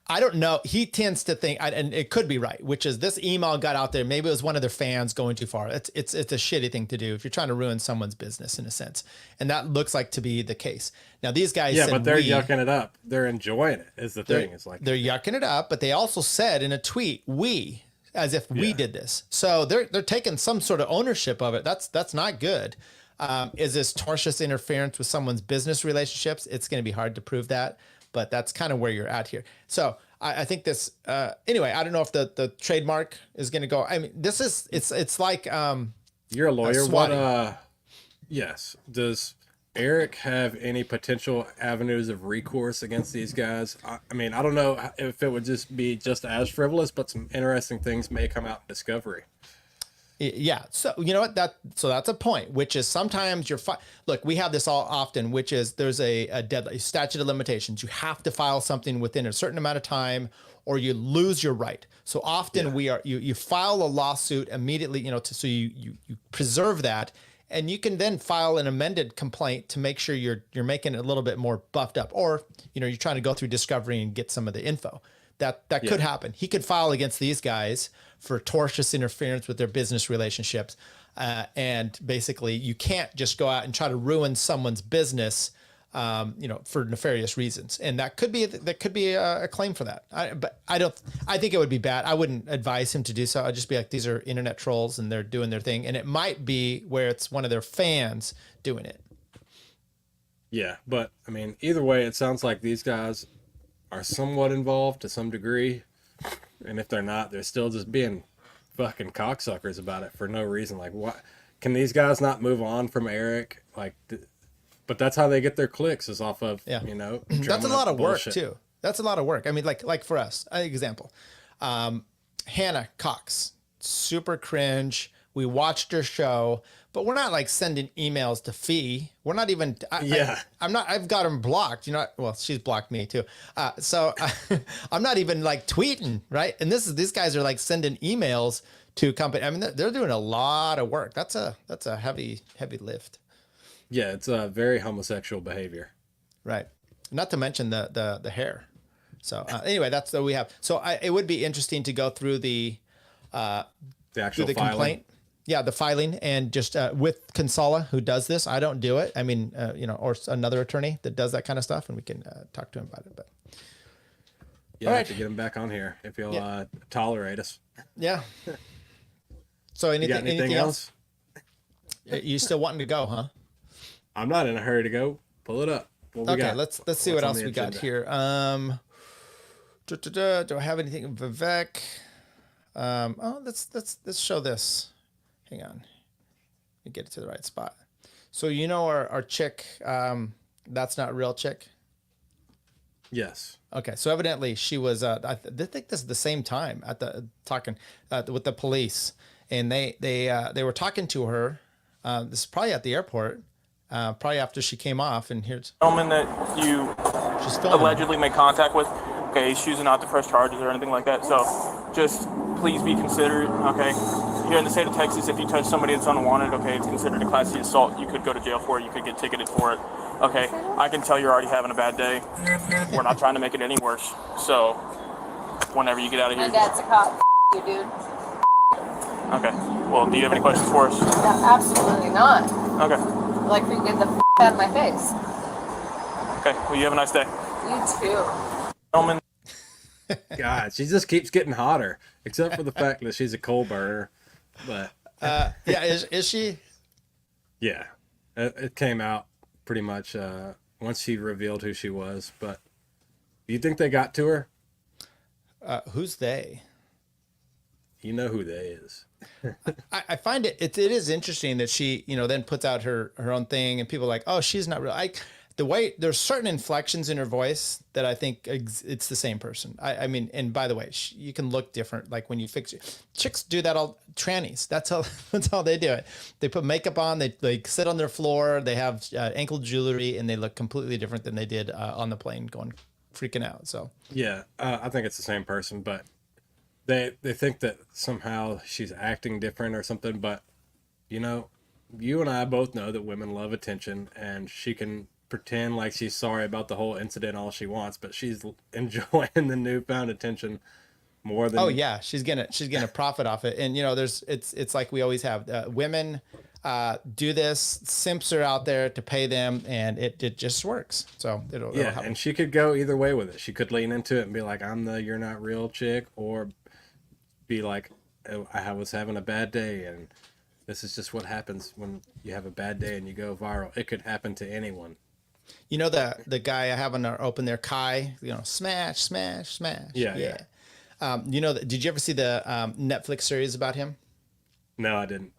I don't know. He tends to think, and it could be right, which is this email got out there. Maybe it was one of their fans going too far. It's a shitty thing to do if you're trying to ruin someone's business in a sense. And that looks like to be the case. Now these guys, yeah, but they're yucking it up. They're enjoying it. Is the thing? It's like they're yucking it up, but they also said in a tweet, as if we did this. So they're taking some sort of ownership of it. That's not good. Is this tortious interference with someone's business relationships? It's going to be hard to prove that, but that's kind of where you're at here. So I think this, anyway, I don't know if the trademark is going to go. I mean, it's like, you're a lawyer. Yes. Does Eric have any potential avenues of recourse against these guys? I mean, I don't know if it would just be just as frivolous, but some interesting things may come out in discovery. Yeah. So you know what? So that's a point, which is sometimes look, we have this all often, which is there's a deadline, statute of limitations. You have to file something within a certain amount of time or you lose your right. So often you file a lawsuit immediately, you know, so you preserve that. And you can then file an amended complaint to make sure you're making it a little bit more buffed up, or you know you're trying to go through discovery and get some of the info. That could happen. He could file against these guys for tortious interference with their business relationships, and basically you can't just go out and try to ruin someone's business, you know, for nefarious reasons. And that could be a claim for that. I think it would be bad. I wouldn't advise him to do so. I'd just be like, these are internet trolls and they're doing their thing. And it might be where it's one of their fans doing it. Yeah. But I mean, either way, it sounds like these guys are somewhat involved to some degree. And if they're not, they're still just being fucking cocksuckers about it for no reason. Like, what? Can these guys not move on from Eric? Like, but that's how they get their clicks, is off of, you know, that's a lot of work too. That's a lot of work. I mean, like for us, an example, Hannah Cox, super cringe. We watched her show, but we're not like sending emails to Fee. We're not even, I'm not, I've got him blocked, you know, well, she's blocked me too. So I'm not even like tweeting, right? And these guys are like sending emails to company. I mean, they're doing a lot of work. That's a heavy lift. Yeah, it's a very homosexual behavior. Right. Not to mention the hair. So anyway, that's what we have. So it would be interesting to go through the actual complaint. Yeah, the filing, and just with Consala, who does this. I don't do it. I mean, you know, or another attorney that does that kind of stuff, and we can talk to him about it. But yeah, I have to get him back on here if he'll tolerate us. Yeah. So anything else? You still wanting to go, huh? I'm not in a hurry to go. Pull it up. Okay, let's see what else we got here. Do I have anything, Vivek? Let's show this. Hang on. Let me get it to the right spot. So you know our chick, that's not real chick? Yes. Okay, so evidently she was, I think this is the same time at the talking with the police, and they were talking to her. This is probably at the airport, probably after she came off, and here's gentleman that you allegedly made contact with. Okay, he's choosing not to press charges or anything like that. So just please be considerate, okay? Here in the state of Texas, if you touch somebody that's unwanted, okay, it's considered a Class C assault. You could go to jail for it. You could get ticketed for it, okay? I can tell you're already having a bad day. We're not trying to make it any worse. So, whenever you get out of here... My dad's a cop. You, dude. Okay. Well, do you have any questions for us? No, absolutely not. Okay. I'd like for you to get the out of my face. Okay. Well, you have a nice day. You too. Gentlemen. God, she just keeps getting hotter, except for the fact that she's a coal burner. But yeah, is she? Yeah, it came out pretty much once she revealed who she was. But do you think they got to her? Who's they? You know who they is. I find it is interesting that she, then puts out her own thing, and people are like, oh, she's not real. The way there's certain inflections in her voice that I think it's the same person. I mean, and by the way, you can look different. Like when you fix it, chicks do that all. Trannies, that's how they do it. They put makeup on, they sit on their floor, they have ankle jewelry, and they look completely different than they did on the plane, freaking out. So yeah, I think it's the same person, but they think that somehow she's acting different or something. But you and I both know that women love attention, and she can pretend like she's sorry about the whole incident all she wants, but she's enjoying the newfound attention more than... Oh yeah, she's gonna profit off it. And it's like we always have, women do this, simps are out there to pay them, and it just works. So it'll happen. And she could go either way with it. She could lean into it and be like, I'm the you're not real chick, or be like, oh, I was having a bad day, and this is just what happens when you have a bad day and you go viral. It could happen to anyone. The guy I have on our open there, Kai, smash, smash, smash. Yeah. Did you ever see the Netflix series about him? No, I didn't.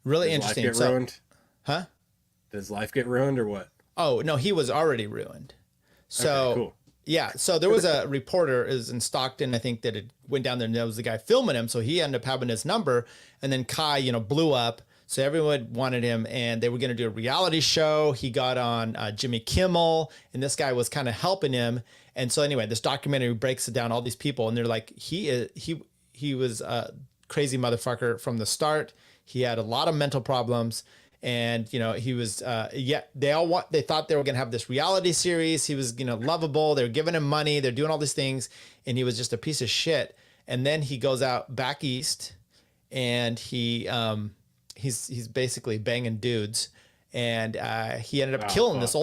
Really Does interesting. Life get ruined? Huh? Does life get ruined or what? Oh, no, he was already ruined. So, okay, cool. Yeah, so there was a reporter is in Stockton, I think, that it went down there, and that was the guy filming him, so he ended up having his number, and then Kai, blew up. So everyone wanted him, and they were going to do a reality show. He got on Jimmy Kimmel, and this guy was kind of helping him. And so anyway, this documentary breaks it down, all these people, and they're like, he was a crazy motherfucker from the start. He had a lot of mental problems, and he was they thought they were going to have this reality series. He was lovable. They were giving him money. They're doing all these things, and he was just a piece of shit. And then he goes out back east, and he's basically banging dudes, and he ended up killing this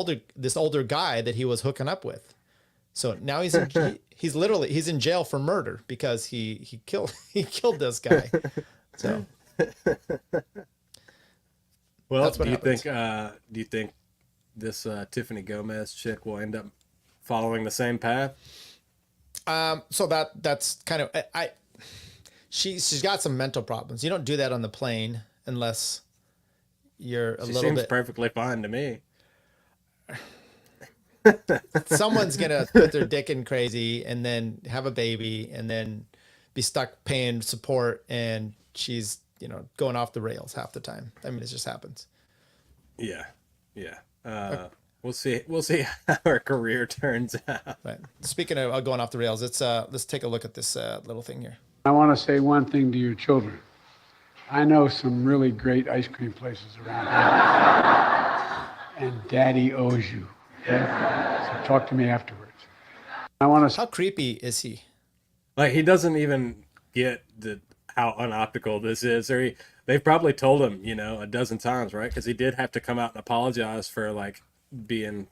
older guy that he was hooking up with. So now he's in jail for murder because he killed this guy. So well, do you think this Tiffany Gomez chick will end up following the same path? So that's kind of she's got some mental problems. You don't do that on the plane unless you're a little bit... Seems perfectly fine to me. Someone's going to put their dick in crazy and then have a baby and then be stuck paying support, and she's, going off the rails half the time. I mean, it just happens. Yeah. Okay. We'll see how her career turns out. Right. Speaking of going off the rails, let's take a look at this little thing here. I want to say one thing to your children. I know some really great ice cream places around here. And Daddy owes you. Okay? So talk to me afterwards. How creepy is he? Like, he doesn't even get how unoptical this is. Or they've probably told him, a dozen times, right? Because he did have to come out and apologize for didn't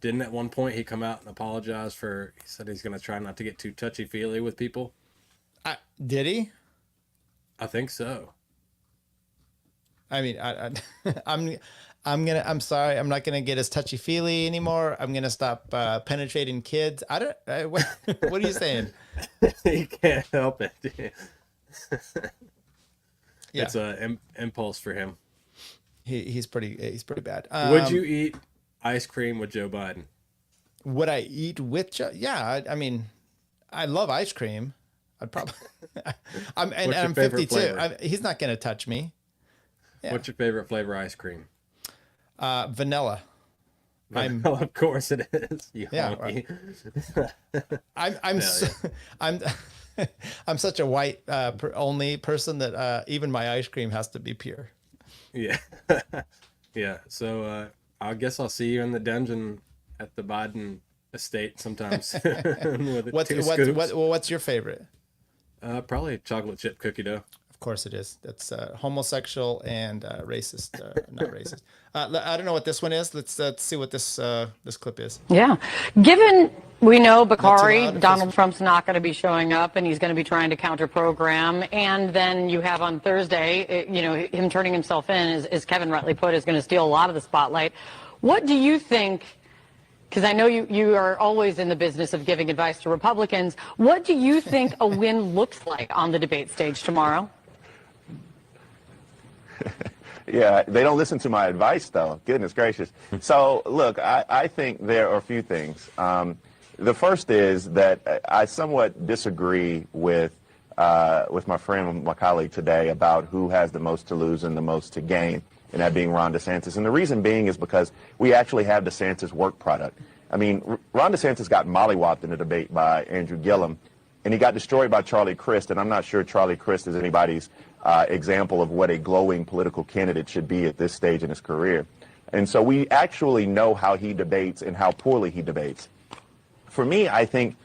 at one point he come out and apologize for, he said he's going to try not to get too touchy-feely with people. Did he? I think so. I mean, I'm sorry. I'm not gonna get as touchy feely anymore. I'm gonna stop penetrating kids. What are you saying? He can't help it. Yeah. It's an impulse for him. He's pretty bad. Would you eat ice cream with Joe Biden? Would I eat with Joe? Yeah. I mean, I love ice cream. I'd probably. I'm 52. He's not gonna touch me. Yeah. What's your favorite flavor ice cream? Vanilla. Well, of course it is. Yeah. I'm I'm such a white only person that even my ice cream has to be pure. Yeah. Yeah. So I guess I'll see you in the dungeon at the Biden estate sometimes. What's your favorite? Probably chocolate chip cookie dough. Of course it is. That's homosexual and racist. Not racist. I don't know what this one is. Let's see what this clip is. Yeah. Given we know Bakari, Donald Trump's not going to be showing up and he's going to be trying to counter program. And then you have on Thursday, him turning himself in, as Kevin rightly put, is going to steal a lot of the spotlight. What do you think? Because I know you are always in the business of giving advice to Republicans. What do you think a win looks like on the debate stage tomorrow? Yeah, they don't listen to my advice, though. Goodness gracious. So, look, I think there are a few things. The first is that I somewhat disagree with my friend, my colleague today, about who has the most to lose and the most to gain, and that being Ron DeSantis. And the reason being is because we actually have DeSantis' work product. I mean, Ron DeSantis got mollywopped in the debate by Andrew Gillum, and he got destroyed by Charlie Crist, and I'm not sure Charlie Crist is anybody's example of what a glowing political candidate should be at this stage in his career. And so we actually know how he debates and how poorly he debates. For me, I think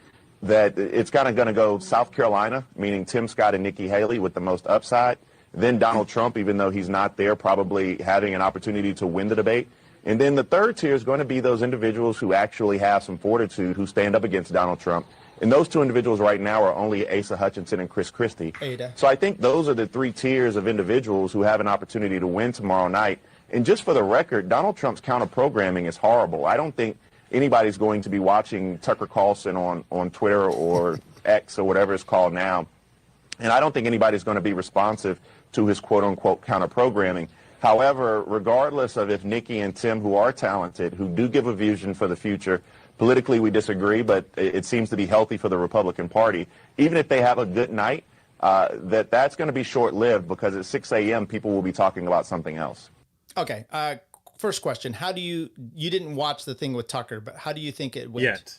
that it's kind of going to go South Carolina, meaning Tim Scott and Nikki Haley with the most upside, then Donald Trump, even though he's not there, probably having an opportunity to win the debate. And then the third tier is going to be those individuals who actually have some fortitude, who stand up against Donald Trump. And those two individuals right now are only Asa Hutchinson and Chris Christie. So I think those are the three tiers of individuals who have an opportunity to win tomorrow night. And just for the record, Donald Trump's counter-programming is horrible. I don't think anybody's going to be watching Tucker Carlson on Twitter or X or whatever it's called now. And I don't think anybody's going to be responsive to his quote-unquote counter-programming. However, regardless of if Nikki and Tim, who are talented, who do give a vision for the future, politically we disagree, but it seems to be healthy for the Republican Party, even if they have a good night, that's going to be short-lived, because at 6 a.m. people will be talking about something else. Okay. First question. How do you didn't watch the thing with Tucker, but how do you think it went? Yet.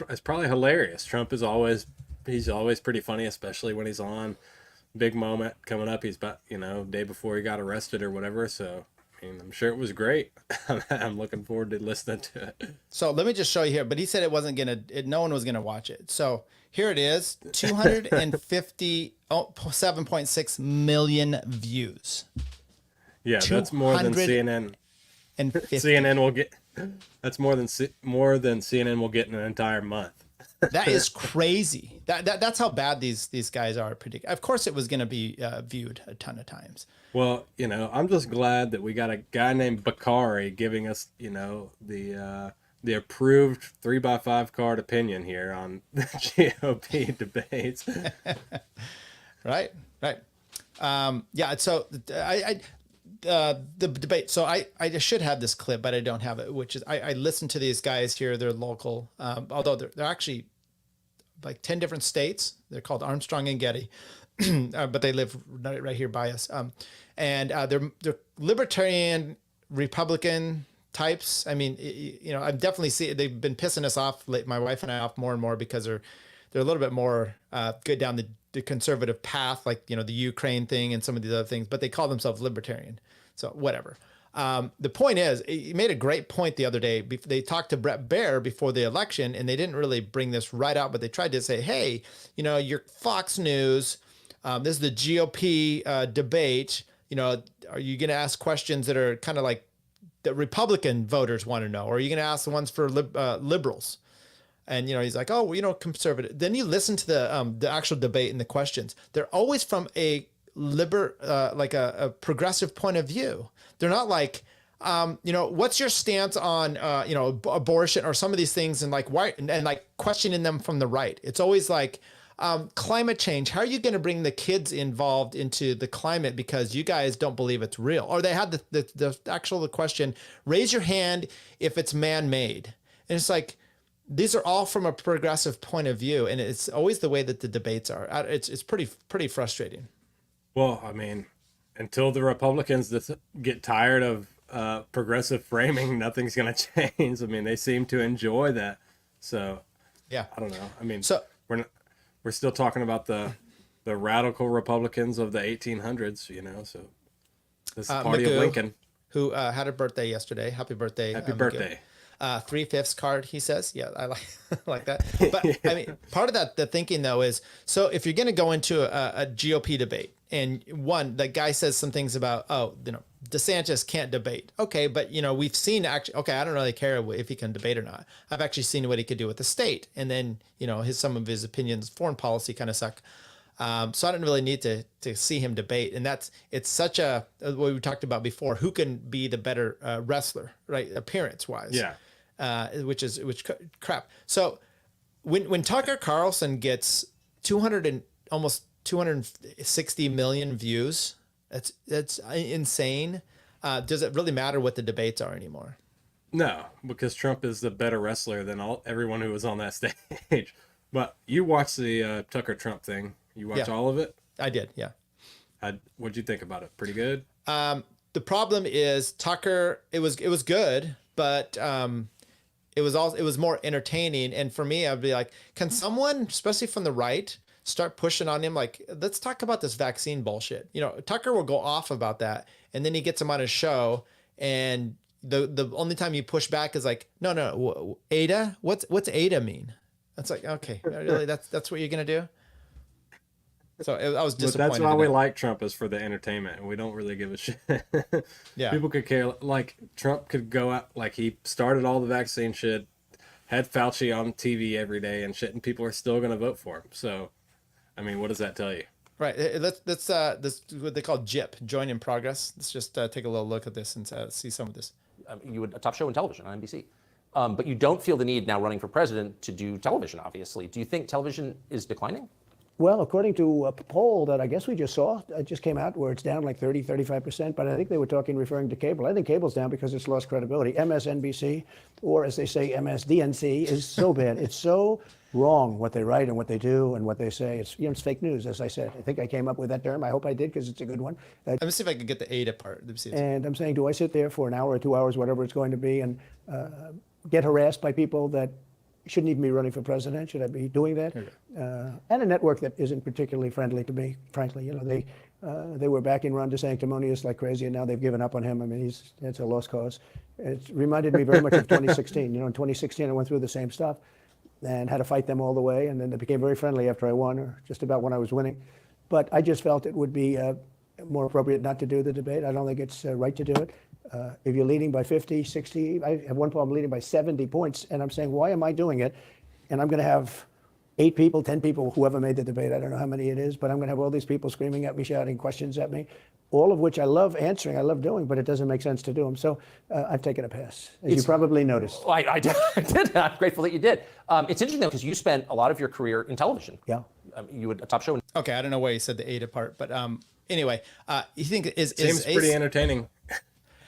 It's probably hilarious. Trump is always pretty funny, especially when he's on. Big moment coming up. He's about, day before he got arrested or whatever. So, I mean, I'm sure it was great. I'm looking forward to listening to it. So let me just show you here. But he said no one was going to watch it. So here it is, 257.6 million views. Yeah, that's more than CNN. And CNN will get. That's more than CNN will get in an entire month. That is crazy. That's how bad these guys are. Of course, it was going to be viewed a ton of times. Well, I'm just glad that we got a guy named Bakari giving us, the approved 3x5 card opinion here on the GOP debates. Right. Yeah. So the debate. So I should have this clip, but I don't have it. Which is I listened to these guys here. They're local, although they're actually like 10 different states. They're called Armstrong and Getty, but they live right here by us. And they're libertarian Republican types. I mean, I'm definitely seeing they've been pissing us off, my wife and I, off more and more, because they're a little bit more good down the conservative path, like the Ukraine thing and some of these other things. But they call themselves libertarian. So whatever. The point is, he made a great point the other day. They talked to Brett Baer before the election, and they didn't really bring this right out, but they tried to say, hey, you're Fox News. This is the GOP debate. Are you going to ask questions that are kind of like the Republican voters want to know? Or are you going to ask the ones for liberals? And, he's like, oh, conservative. Then you listen to the actual debate and the questions. They're always from a like a progressive point of view. They're not like, what's your stance on, abortion or some of these things, and like why, and like questioning them from the right. It's always like climate change. How are you going to bring the kids involved into the climate because you guys don't believe it's real? Or they had the actual question, raise your hand if it's man-made. And it's like, these are all from a progressive point of view, and it's always the way that the debates are. It's pretty frustrating. Well, I mean, until the Republicans get tired of progressive framing, nothing's going to change. I mean, they seem to enjoy that. So, yeah, I don't know. I mean, we're still talking about the radical Republicans of the 1800s, you know. So this is party Magoo, of Lincoln, who had a birthday yesterday. Happy birthday! Happy birthday! 3/5 card, he says. Yeah, I like like that. But I mean, part of that, the thinking though, is so if you're going to go into a GOP debate, and the guy says some things about, DeSantis can't debate. Okay, but we've seen actually. Okay, I don't really care if he can debate or not. I've actually seen what he could do with the state, and then some of his opinions, foreign policy, kind of suck. So I don't really need to see him debate, and it's such a what we talked about before. Who can be the better wrestler, right? Appearance wise, yeah. Which crap. So when Tucker Carlson gets almost 260 million views, that's insane. Does it really matter what the debates are anymore? No, because Trump is the better wrestler than everyone who was on that stage. But you watched the Tucker Trump thing. You watched all of it? I did, yeah. What'd you think about it? Pretty good? The problem is Tucker, it was good, but it was more entertaining. And for me, I'd be like, can someone, especially from the right, start pushing on him? Like, let's talk about this vaccine bullshit. Tucker will go off about that, and then he gets him on his show, and the only time you push back is like, no, ADA? What's ADA mean? That's like, okay, really, that's what you're gonna do? So I was disappointed. But that's why we like Trump, is for the entertainment, and we don't really give a shit. Yeah, people could care. Like, Trump could go out, like, he started all the vaccine shit, had Fauci on TV every day and shit, and people are still gonna vote for him. So, I mean, what does that tell you? Right. Let's this what they call JIP, Join in Progress. Let's just take a little look at this and see some of this. You would a top show in television on NBC. But you don't feel the need now running for president to do television, obviously. Do you think television is declining? Well, according to a poll that I guess we just saw, it just came out where it's down like 35%, but I think they were referring to cable. I think cable's down because it's lost credibility. MSNBC, or as they say, MSDNC, is so bad. It's so wrong what they write and what they do and what they say. It's fake news, as I said. I think I came up with that term. I hope I did, because it's a good one. Let me see if I can get the ADA part. And I'm saying, do I sit there for an hour or 2 hours, whatever it's going to be, and get harassed by people that shouldn't even be running for president? Should I be doing that? And a network that isn't particularly friendly to me, frankly. They were backing Ron DeSanctimonious like crazy, and now they've given up on him. I mean, it's a lost cause. It reminded me very much of 2016. In 2016, I went through the same stuff and had to fight them all the way, and then they became very friendly after I won, or just about when I was winning. But I just felt it would be more appropriate not to do the debate. I don't think it's right to do it. If you're leading by 50, 60, I have one problem leading by 70 points, and I'm saying, why am I doing it? And I'm going to have 8 people, 10 people, whoever made the debate, I don't know how many it is, but I'm going to have all these people screaming at me, shouting questions at me, all of which I love answering, I love doing, but it doesn't make sense to do them. So I've taken a pass, as you probably noticed. Well, I did. I'm grateful that you did. It's interesting, though, because you spent a lot of your career in television. Yeah. You would a top show. Okay, I don't know why you said the ADA part, but anyway, you think seems pretty entertaining.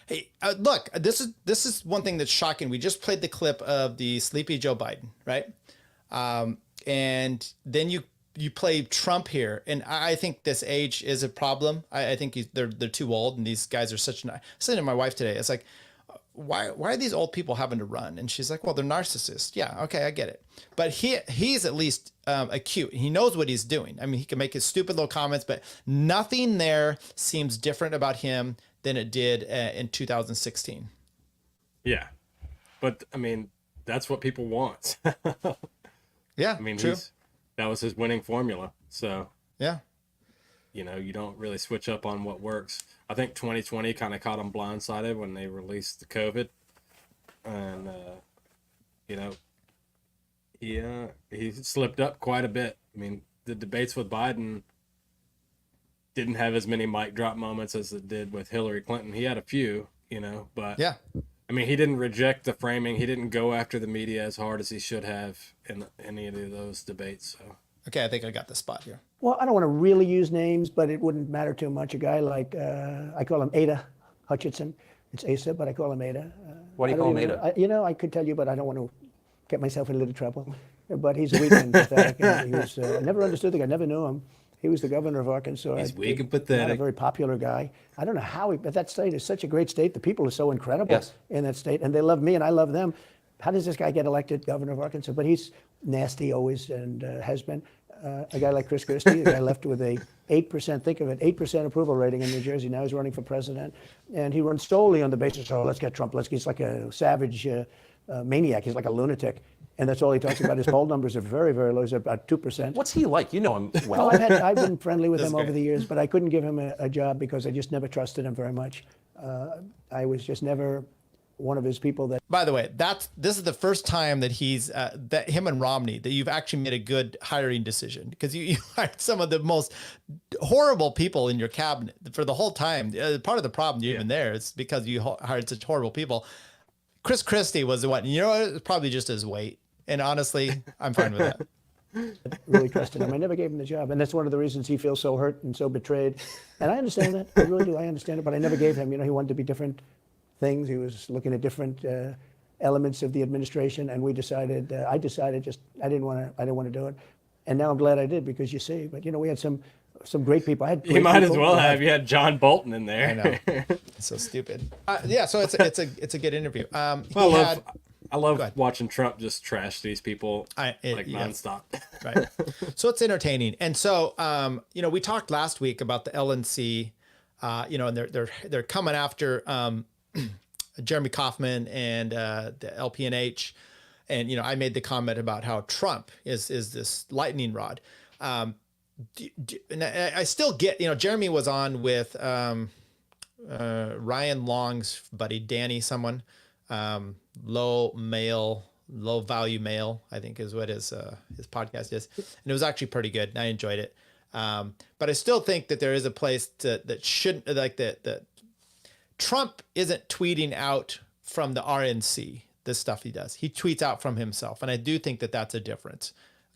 Hey, look, this is one thing that's shocking. We just played the clip of the sleepy Joe Biden, right? And then you play Trump here, and I think this age is a problem. I think they're too old, and these guys are such. I said to my wife today, it's like, why are these old people having to run? And she's like, well, they're narcissists. Yeah, okay, I get it. But he's at least acute. He knows what he's doing. I mean, he can make his stupid little comments, but nothing there seems different about him than it did in 2016. Yeah, but I mean, that's what people want. Yeah, I mean, true. That was his winning formula. So yeah, you don't really switch up on what works. I think 2020 kind of caught him blindsided when they released the COVID, and he slipped up quite a bit. I mean, the debates with Biden didn't have as many mic drop moments as it did with Hillary Clinton. He had a few, but yeah. I mean, he didn't reject the framing. He didn't go after the media as hard as he should have in any of those debates. So. Okay, I think I got the spot here. Well, I don't want to really use names, but it wouldn't matter too much. A guy like, I call him Ada Hutchinson. It's Asa, but I call him Ada. Why do you call him Ada? I could tell you, but I don't want to get myself in a little trouble. But he's a weekend pathetic. He was, never understood the guy, never knew him. He was the governor of Arkansas. He's weak and Not a pathetic. very popular guy. I don't know how but that state is such a great state. The people are so incredible in that state, and they love me and I love them. How does this guy get elected governor of Arkansas? But he's nasty always and has been. A guy like Chris Christie, the guy left with a 8%, think of it, 8% approval rating in New Jersey. Now he's running for president. And he runs solely on the basis, oh, let's get Trump. He's like a savage maniac. He's like a lunatic. And that's all he talks about. His poll numbers are very, very low. He's about 2%. What's he like? You know him well. I've been friendly with him over the years, but I couldn't give him a job because I just never trusted him very much. I was just never one of his people that. By the way, this is the first time that he's that him and Romney that you've actually made a good hiring decision, because you hired some of the most horrible people in your cabinet for the whole time. Part of the problem you're even there is because you hired such horrible people. Chris Christie was the one. You know, it's probably just his weight, and honestly, I'm fine with that. Really trusted him. I never gave him the job, and that's one of the reasons he feels so hurt and so betrayed. And I understand that. I really do. I understand it, but I never gave him. You know, he wanted to be different things. He was looking at different elements of the administration, and we decided. I decided I didn't want to do it, and now I'm glad I did, because you see. But you know, we had some great people. I had. You might as well have. You had John Bolton in there. I know. It's so stupid. Yeah, so it's a good interview. I love watching Trump just trash these people nonstop. Right. So it's entertaining. And so you know, we talked last week about the LNC, you know, and they're coming after Jeremy Kauffman and the LPNH. And you know, I made the comment about how Trump is this lightning rod. And I still get, you know, Jeremy was on with Ryan Long's buddy Danny, someone, low value male, I think is what his podcast is, and it was actually pretty good, and I enjoyed it. But I still think that there is a place that shouldn't, like that Trump isn't tweeting out from the RNC. This stuff he does, he tweets out from himself, and I do think that that's a difference.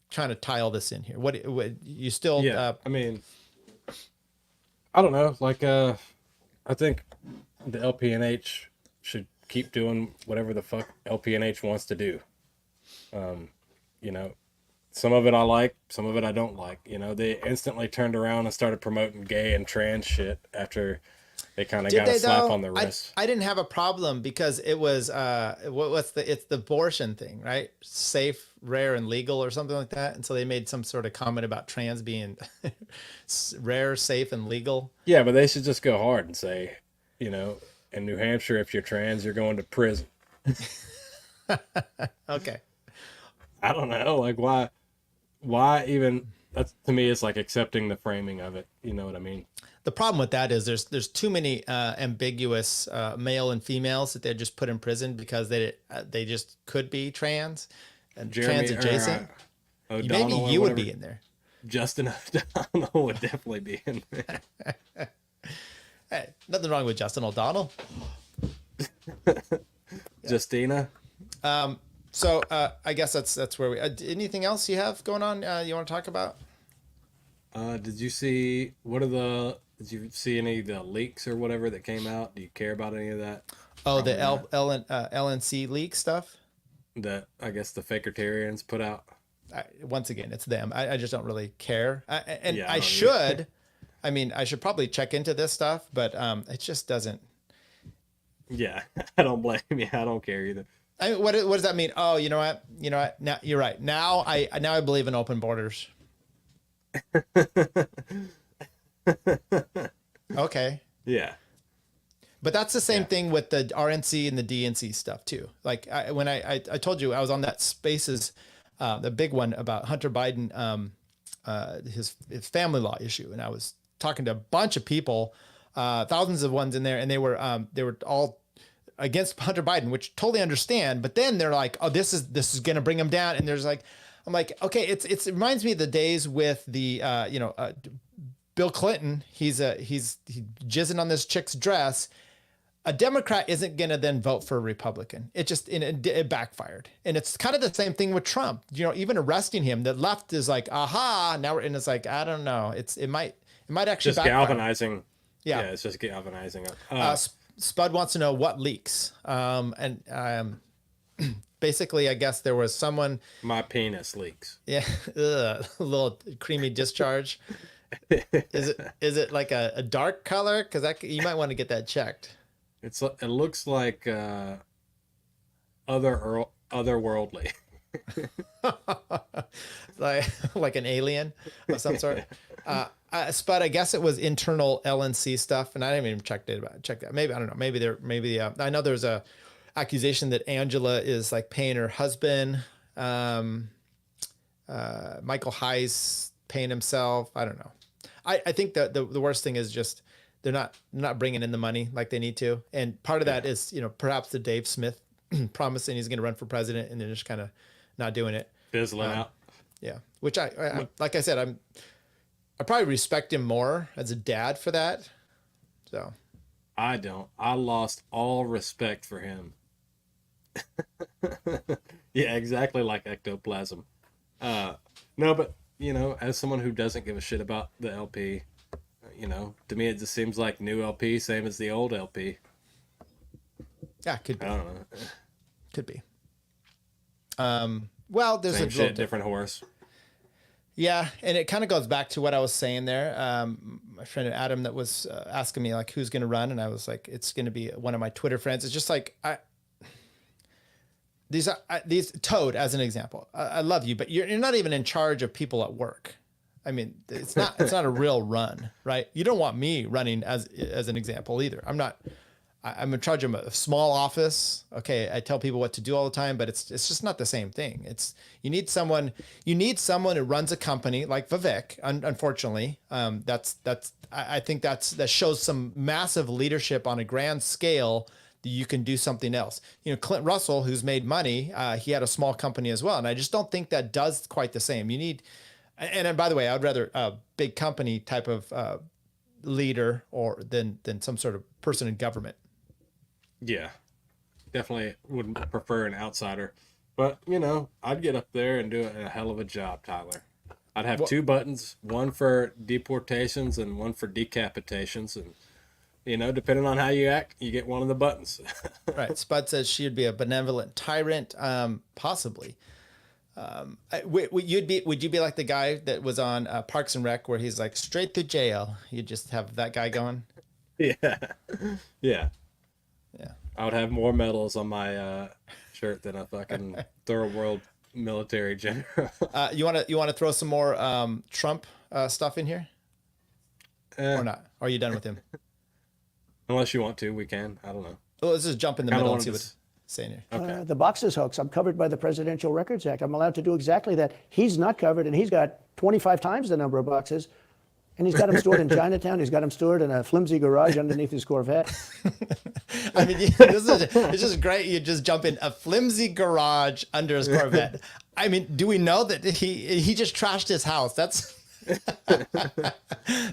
Trying to tie all this in here. What you still? Yeah, I mean, I don't know. Like, I think the LPNH should keep doing whatever the fuck LPNH wants to do. You know, some of it I like, some of it I don't like. You know, they instantly turned around and started promoting gay and trans shit after they kind of got a slap on the wrist. I didn't have a problem because it was it's the abortion thing, right? Safe, rare, and legal, or something like that. And so they made some sort of comment about trans being rare, safe, and legal. Yeah, but they should just go hard and say, you know, in New Hampshire, if you're trans, you're going to prison. Okay. I don't know, like why even? That's, to me, it's like accepting the framing of it. You know what I mean? The problem with that is there's too many ambiguous male and females that they just put in prison because they just could be trans and trans adjacent. Maybe you would be in there. Justin O'Donnell would definitely be in there. Hey, nothing wrong with Justin O'Donnell. Justina. So I guess that's where we. Anything else you have going on? You want to talk about? Did you see Did you see any of the leaks or whatever that came out? Do you care about any of that? Oh, the LNC leak stuff? That I guess the Fakertarians put out. Once again, it's them. I just don't really care. I should probably check into this stuff, but it just doesn't. Yeah, I don't blame you. I don't care either. I mean, what does that mean? Oh, you know what? Now you're right. Now I believe in open borders. Okay. Yeah. But that's the same thing with the RNC and the DNC stuff too. Like when I told you I was on that Spaces, the big one about Hunter Biden, his family law issue, and I was talking to a bunch of people, thousands of ones in there, and they were all against Hunter Biden, which totally understand. But then they're like, oh, this is going to bring him down, and there's like, I'm like, okay, it reminds me of the days with the Bill Clinton. He's jizzing on this chick's dress. A Democrat isn't going to then vote for a Republican. It backfired. And it's kind of the same thing with Trump. You know, even arresting him, the left is like, aha, and it's like, I don't know. It might actually just backfire. Galvanizing. Yeah, it's just galvanizing. Spud wants to know what leaks. Basically, I guess there was someone. My penis leaks. Yeah, a little creamy discharge. Is it like a dark color? Because you might want to get that checked. It looks like otherworldly. like an alien of some sort. But I guess it was internal LNC stuff, and I didn't even check that. Maybe, I don't know. Maybe I know there's a accusation that Angela is like paying her husband. Michael Heiss paying himself. I don't know. I think that the worst thing is just they're not bringing in the money like they need to, and part of that is perhaps the Dave Smith promising he's going to run for president and then just kind of not doing it, fizzling out. Yeah, which I like I said, I probably respect him more as a dad for that. So I don't. I lost all respect for him. Yeah, exactly like ectoplasm. No, but as someone who doesn't give a shit about the LP, to me it just seems like new LP, same as the old LP. Yeah, could be. I don't know. Could be. Well, there's same a shit, different horse. Yeah, and it kind of goes back to what I was saying there. My friend Adam that was asking me like who's going to run, and I was like, it's going to be one of my Twitter friends. It's just like these Toad as an example. I love you, but you're not even in charge of people at work. I mean, it's not a real run, right? You don't want me running as an example either. I'm in charge of a small office. Okay, I tell people what to do all the time, but it's just not the same thing. You need someone who runs a company like Vivek. Unfortunately, I think that shows some massive leadership on a grand scale. That you can do something else. Clint Russell, who's made money, he had a small company as well, and I just don't think that does quite the same. You need, and by the way, I'd rather a big company type of leader than some sort of person in government. Yeah, definitely would prefer an outsider. But, I'd get up there and do a hell of a job, Tyler. I'd have two buttons, one for deportations and one for decapitations. And, depending on how you act, you get one of the buttons. Right. Spud says she'd be a benevolent tyrant. Possibly. Would you be like the guy that was on Parks and Rec where he's like straight to jail? You just have that guy going? Yeah. Yeah. Yeah. I would have more medals on my shirt than a fucking third world military general. You want to throw some more Trump stuff in here? Or not? Or are you done with him? Unless you want to, we can. I don't know. Well, let's just jump in the middle and see what's saying here. Okay. The boxes hoax. I'm covered by the Presidential Records Act. I'm allowed to do exactly that. He's not covered, and he's got 25 times the number of boxes. And he's got them stored in Chinatown. He's got them stored in a flimsy garage underneath his Corvette. I mean, it's just great. You just jump in a flimsy garage under his Corvette. I mean, do we know that he just trashed his house? That's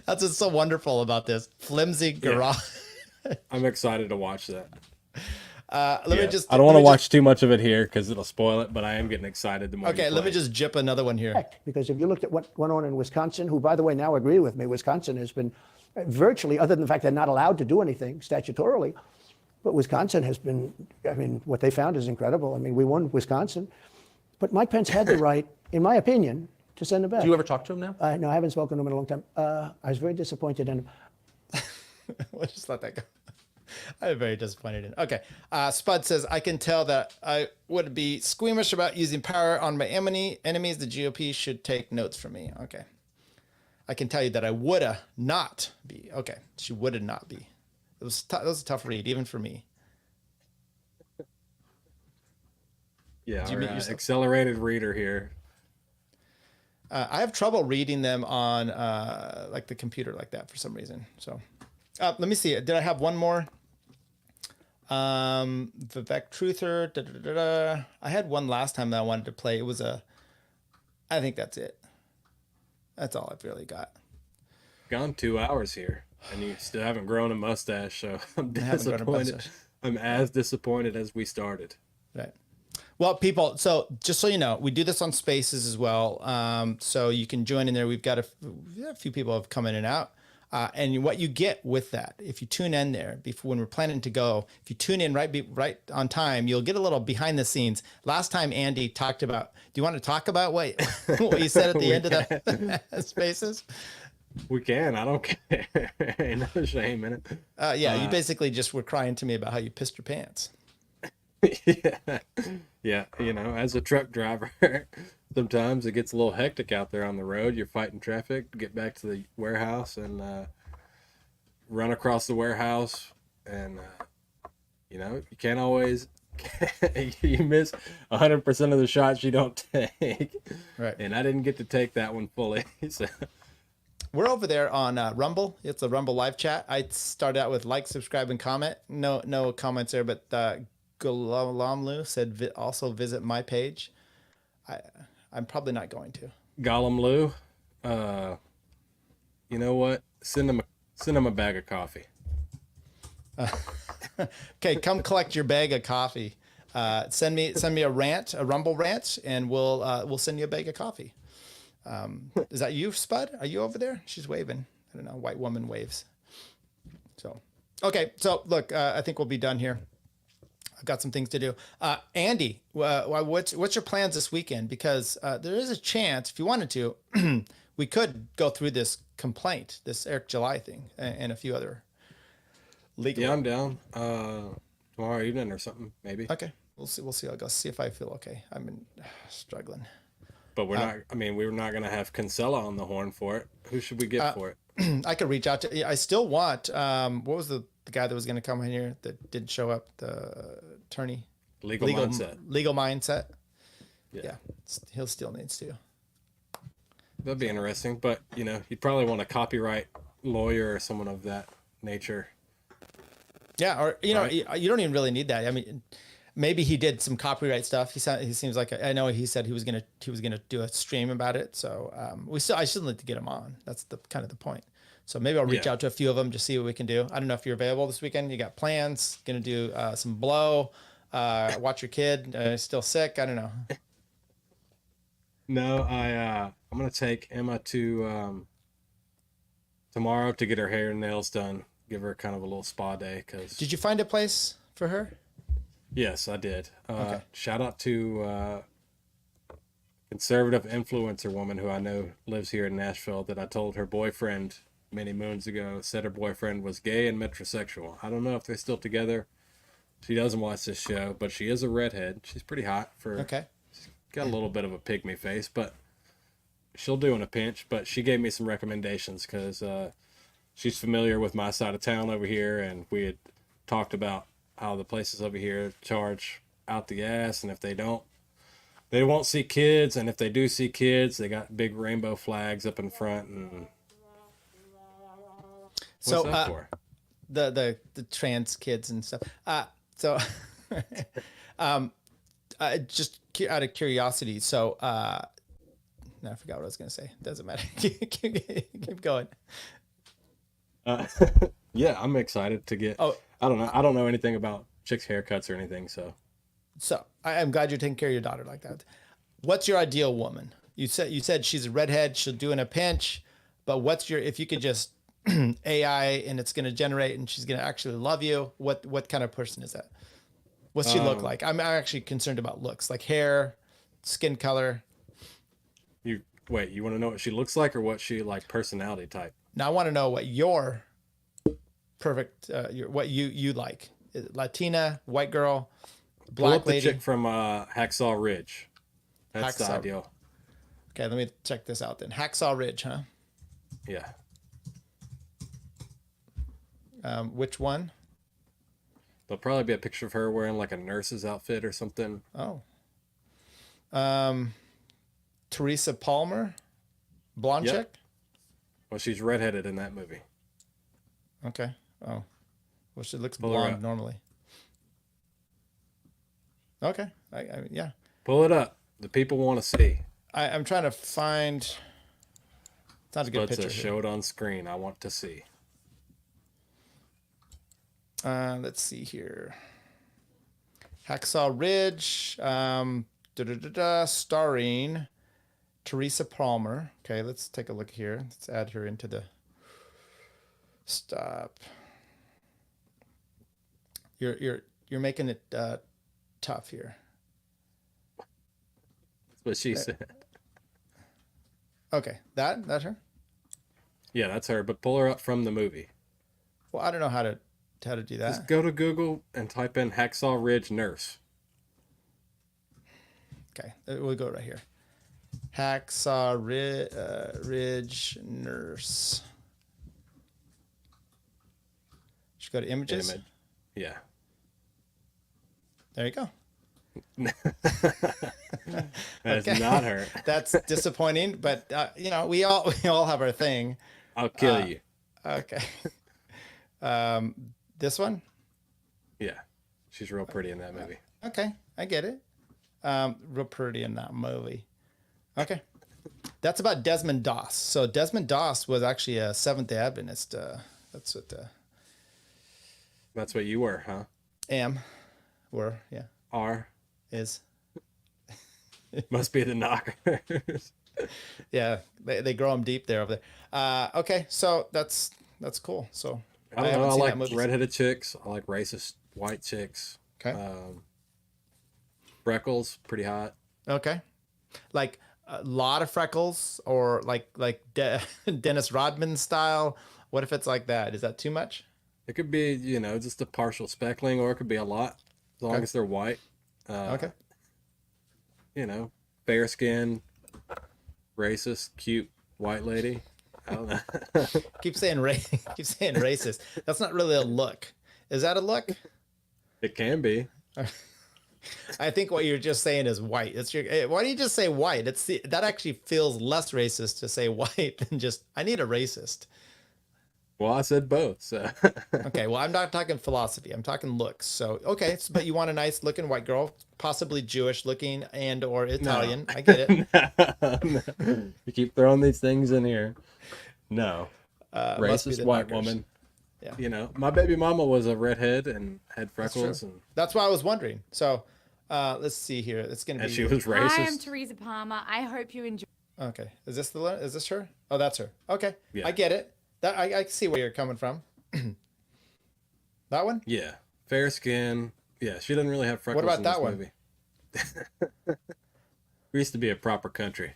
what's so wonderful about this flimsy garage. Yeah. I'm excited to watch that. I don't want to watch too much of it here because it'll spoil it, but I am getting excited the more. Okay, let me just jip another one here. Because if you looked at what went on in Wisconsin, who, by the way, now agree with me, Wisconsin has been virtually, other than the fact they're not allowed to do anything statutorily, but Wisconsin has been, I mean, what they found is incredible. I mean, we won Wisconsin, but Mike Pence had the right, in my opinion, to send him back. Do you ever talk to him now? No, I haven't spoken to him in a long time. I was very disappointed in him. We'll just let that go. I'm very disappointed in. Okay. Spud says, I can tell that I would be squeamish about using power on my enemies. The GOP should take notes from me. Okay. I can tell you that I woulda not be. Okay. She woulda not be. It was that was a tough read, even for me. Yeah, our accelerated reader here. I have trouble reading them on like the computer like that for some reason. So let me see. Did I have one more? Vivek Truther. Da, da, da, da. I had one last time that I wanted to play. It was I think that's it. That's all I've really got. Gone 2 hours here, and you still haven't grown a mustache, so I'm disappointed. I'm as disappointed as we started. Right. Well, people, so just so you know, we do this on Spaces as well. So you can join in there. We've got a few people have come in and out. And what you get with that, if you tune in there before when we're planning to go, if you tune in right on time, you'll get a little behind the scenes. Last time Andy talked about, do you want to talk about what you said at the end of the Spaces? We can. I don't care. Ain't no shame in it. You basically just were crying to me about how you pissed your pants. Yeah. You know, as a truck driver, sometimes it gets a little hectic out there on the road. You're fighting traffic to get back to the warehouse and run across the warehouse. And, you know, you can't always, you miss 100% of the shots you don't take. Right. And I didn't get to take that one fully. So. We're over there on Rumble. It's a Rumble live chat. I started out with like, subscribe, and comment. No comments there, but Golamlu said also visit my page. I'm probably not going to. Gollum Lou, you know what? Send him a bag of coffee. Okay, come collect your bag of coffee. Send me a Rumble rant, and we'll send you a bag of coffee. Is that you, Spud? Are you over there? She's waving. I don't know. White woman waves. So, okay. So look, I think we'll be done here. I've got some things to do. Andy, what's your plans this weekend? Because there is a chance, if you wanted to, we could go through this complaint, this Eric July thing, and a few other legal. Yeah, I'm down. Tomorrow evening or something, maybe. Okay, we'll see. I'll go see if I feel okay. I'm struggling. But we're not. I mean, we're not going to have Kinsella on the horn for it. Who should we get for it? I could reach out to. I still want. What was the guy that was going to come in here that didn't show up? The attorney. Legal mindset. Legal mindset. Yeah, he'll still needs to. That'd be interesting, but you know, you'd probably want a copyright lawyer or someone of that nature. Yeah, or you know, you don't even really need that. I mean, maybe he did some copyright stuff. He seems like I know he said he was gonna do a stream about it. So I still need to get him on. That's the kind of the point. So maybe I'll reach out to a few of them to see what we can do. I don't know if you're available this weekend. You got plans? Gonna do some blow? Watch your kid? Still sick? I don't know. No, I'm gonna take Emma to tomorrow to get her hair and nails done. Give her kind of a little spa day. Did you find a place for her? Yes, I did. Okay. Shout out to conservative influencer woman who I know lives here in Nashville that I told her boyfriend many moons ago said her boyfriend was gay and metrosexual. I don't know if they're still together. She doesn't watch this show, but she is a redhead. She's pretty hot for. Okay. She's got a little bit of a pygmy face, but she'll do in a pinch. But she gave me some recommendations because she's familiar with my side of town over here, and we had talked about how the places over here charge out the ass, and if they don't, they won't see kids, and if they do see kids, they got big rainbow flags up in front. And what's that for? The trans kids and stuff. Just out of curiosity, so no, I forgot what I was gonna say. Doesn't matter. Keep going. Yeah, I'm excited to get. I don't know anything about chicks' haircuts or anything. So I'm glad you're taking care of your daughter like that. What's your ideal woman? You said she's a redhead. She'll do in a pinch. But if you could just AI and it's going to generate and she's going to actually love you? What kind of person is that? What's she look like? I'm actually concerned about looks, like hair, skin color. You want to know what she looks like or what she like personality type? Now I want to know what your perfect, what you like. Latina, white girl, black lady. The chick from Hacksaw Ridge. That's the ideal. Okay, let me check this out then. Hacksaw Ridge, huh? Yeah. Which one? There'll probably be a picture of her wearing like a nurse's outfit or something. Oh. Teresa Palmer, blonde chick. Well, she's redheaded in that movie. Okay. Oh. Well, she looks Pull blonde normally. Okay. Yeah. Pull it up. The people want to see. I'm trying to find. It's not a good picture. Show it on screen. I want to see. Let's see here. Hacksaw Ridge, starring Teresa Palmer. Okay, let's take a look here. Let's add her into the. Stop. You're making it tough here. That's what she said. Okay, that's her. Yeah, that's her. But pull her up from the movie. Well, I don't know how to do that. Just go to Google and type in Hacksaw Ridge nurse. Okay, we'll go right here. Hacksaw Ridge nurse. Should go to images. Yeah. There you go. That's not her. That's disappointing, but you know, we all have our thing. I'll kill you. Okay. This one? Yeah. She's real pretty in that movie. Okay, I get it. Real pretty in that movie. Okay. That's about Desmond Doss. So Desmond Doss was actually a Seventh-day Adventist. That's what you were, huh? Yeah. Are. Is. Must be the knockers. Yeah, they grow them deep there over there. Okay, so that's cool. So I don't know. I like redheaded chicks. I like racist white chicks. Okay. Freckles, pretty hot. Okay. Like a lot of freckles, or like Dennis Rodman style. What if it's like that? Is that too much? It could be, you know, just a partial speckling, or it could be a lot, as long as they're white. Okay. You know, fair skin, racist, cute white lady. I don't know. keep saying racist. That's not really a look. Is that a look? It can be. I think what you're just saying is white. Why do you just say white? That actually feels less racist to say white than just I need a racist. Well, I said both. So. Okay, well, I'm not talking philosophy. I'm talking looks. So, okay, but you want a nice looking white girl, possibly Jewish looking and or Italian. No. I get it. No. You keep throwing these things in here. No. Racist white woman. Yeah. You know, my baby mama was a redhead and had freckles. That's why I was wondering. So, let's see here. It's going to be. And she was racist. Hi, I'm Teresa Palmer. I hope you enjoy. Okay. Is this her? Oh, that's her. Okay. Yeah. I get it. That I see where you're coming from. That one? Yeah. Fair skin. Yeah, she doesn't really have freckles. What about in that this movie. We used to be a proper country.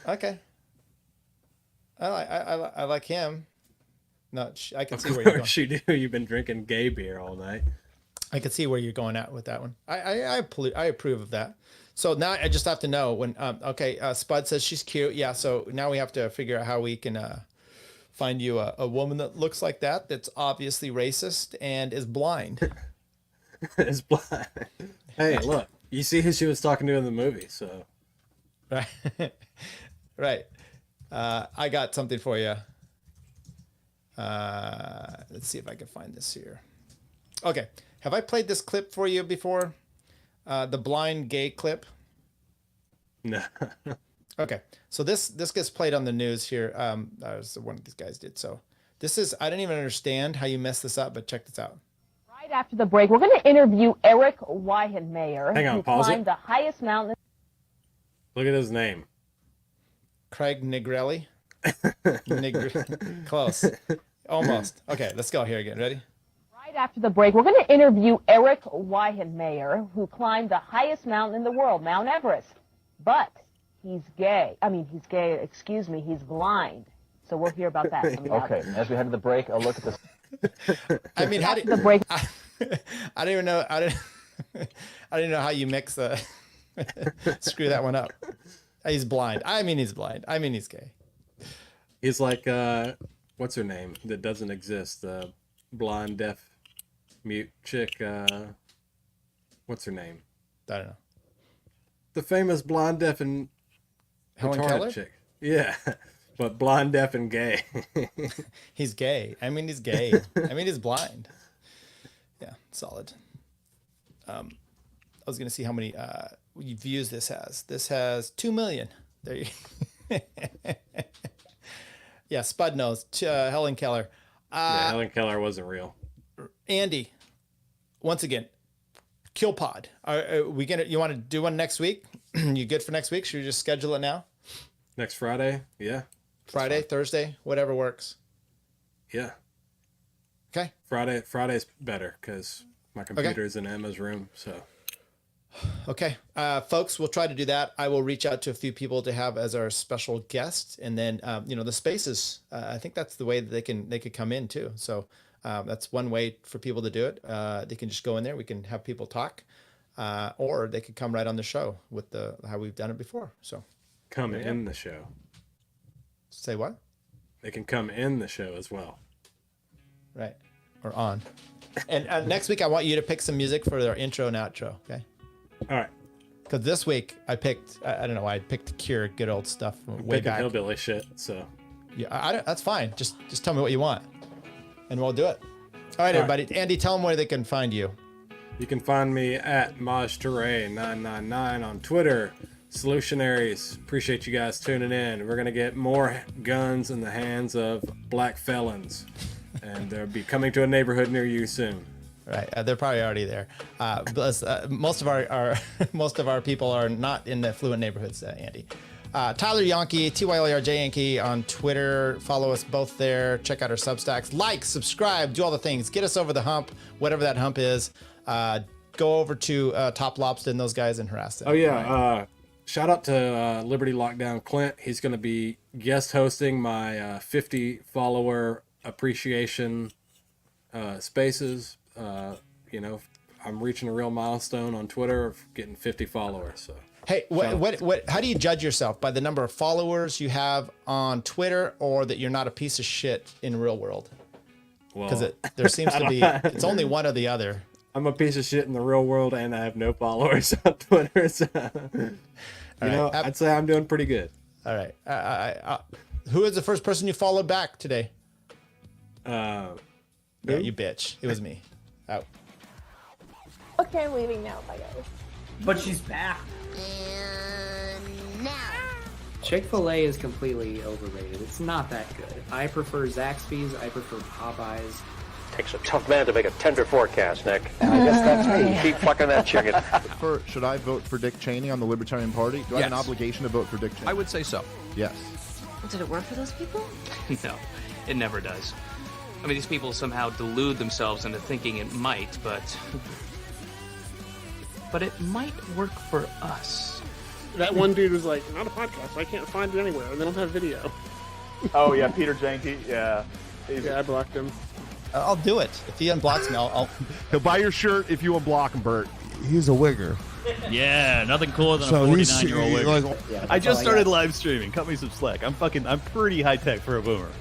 Okay. I like him. No, I can Of see where you're going. course you do. You've been drinking gay beer all night. I can see where you're going at with that one. I approve of that. So now I just have to know when. Okay, Spud says she's cute. Yeah. So now we have to figure out how we can find you a woman that looks like that. That's obviously racist and is blind. Is blind. Hey, look. You see who she was talking to in the movie. So. Right. Right. I got something for you. Let's see if I can find this here. Okay. Have I played this clip for you before? The blind gay clip? No. Okay. So this gets played on the news here. That was one of these guys did. So this is, I didn't even understand how you messed this up, but check this out. Right after the break, we're going to interview Eric Weihenmayer, Hang on, who pause it. climbed the highest mountain. Look at his name. Craig Negrelli. Close. Almost. Okay, let's go here again. Ready? Right after the break, we're going to interview Eric Weihenmayer, who climbed the highest mountain in the world, Mount Everest. But he's gay. He's gay, excuse me, he's blind. So we'll hear about that. Okay, as we head to the break, a look at the... I mean, how did the break? I didn't even know. I didn't know how you mix the. Screw that one up. He's blind. He's blind. He's gay. He's like, what's her name that doesn't exist? The blind, deaf, mute chick. What's her name? I don't know. The famous blind, deaf, and Helen retarded Keller? chick. Yeah, but blind, deaf, and gay. He's gay. He's gay. He's blind. Yeah, solid. I was gonna see how many views this has. This has 2 million. There you. Yeah, Spud knows. Helen Keller. Yeah, Helen Keller wasn't real. Andy, once again, Kill Pod. Are we gonna? You want to do one next week? You good for next week? Should we just schedule it now? Next Friday? Yeah. Friday, Thursday, whatever works. Yeah. Okay. Friday's better because my computer's in Emma's room. So. Okay, folks, we'll try to do that. I will reach out to a few people to have as our special guest, and then the spaces. I think that's the way that they could come in too. So that's one way for people to do it. They can just go in there. We can have people talk, or they could come right on the show with how we've done it before. So come in the show. Say what? They can come in the show as well. Right, or on. And next week I want you to pick some music for our intro and outro. Okay. All right. Because this week I picked, I don't know why, I picked the Cure, good old stuff from way back. Hillbilly shit, so. Yeah, that's fine. Just tell me what you want, and we'll do it. All right, everybody. Andy, tell them where they can find you. You can find me at MajTuray999 on Twitter. Solutionaries, appreciate you guys tuning in. We're going to get more guns in the hands of black felons, and they'll be coming to a neighborhood near you soon. Right, they're probably already there. Most of our people are not in the affluent neighborhoods, Andy. Tyler Yankee, TYLRJ Yankee on Twitter. Follow us both there. Check out our Substacks. Like, subscribe, do all the things. Get us over the hump, whatever that hump is. Go over to Top Lobster and those guys and harass them. Oh yeah, shout out to Liberty Lockdown Clint. He's going to be guest hosting my 50 follower appreciation spaces. I'm reaching a real milestone on Twitter of getting 50 followers. So hey, what how do you judge yourself? By the number of followers you have on Twitter, or that you're not a piece of shit in real world? Because there seems to be, it's only one or the other. I'm a piece of shit in the real world, and I have no followers on Twitter. So I'd say I'm doing pretty good. All right. Who is the first person you followed back today? Yeah, you bitch. It was me. Out. Okay, I'm leaving now. Bye, guys. But she's back. And now. Chick-fil-A is completely overrated. It's not that good. I prefer Zaxby's. I prefer Popeyes. Takes a tough man to make a tender forecast, Nick. And I guess that's me. Keep fucking that chicken. Should I vote for Dick Cheney on the Libertarian Party? Do I have an obligation to vote for Dick Cheney? I would say so. Yes. Did it work for those people? No, it never does. I mean, these people somehow delude themselves into thinking it might, but it might work for us. That one dude was like, not a podcast. I can't find it anywhere. They don't have video. Oh, yeah, Peter Janke. Yeah. Yeah, I blocked him. I'll do it. If he unblocks me, I'll... He'll buy your shirt if you unblock him, Bert. He's a wigger. Yeah, nothing cooler than a 49-year-old wigger. I just started live streaming. Cut me some slack. I'm pretty high tech for a boomer.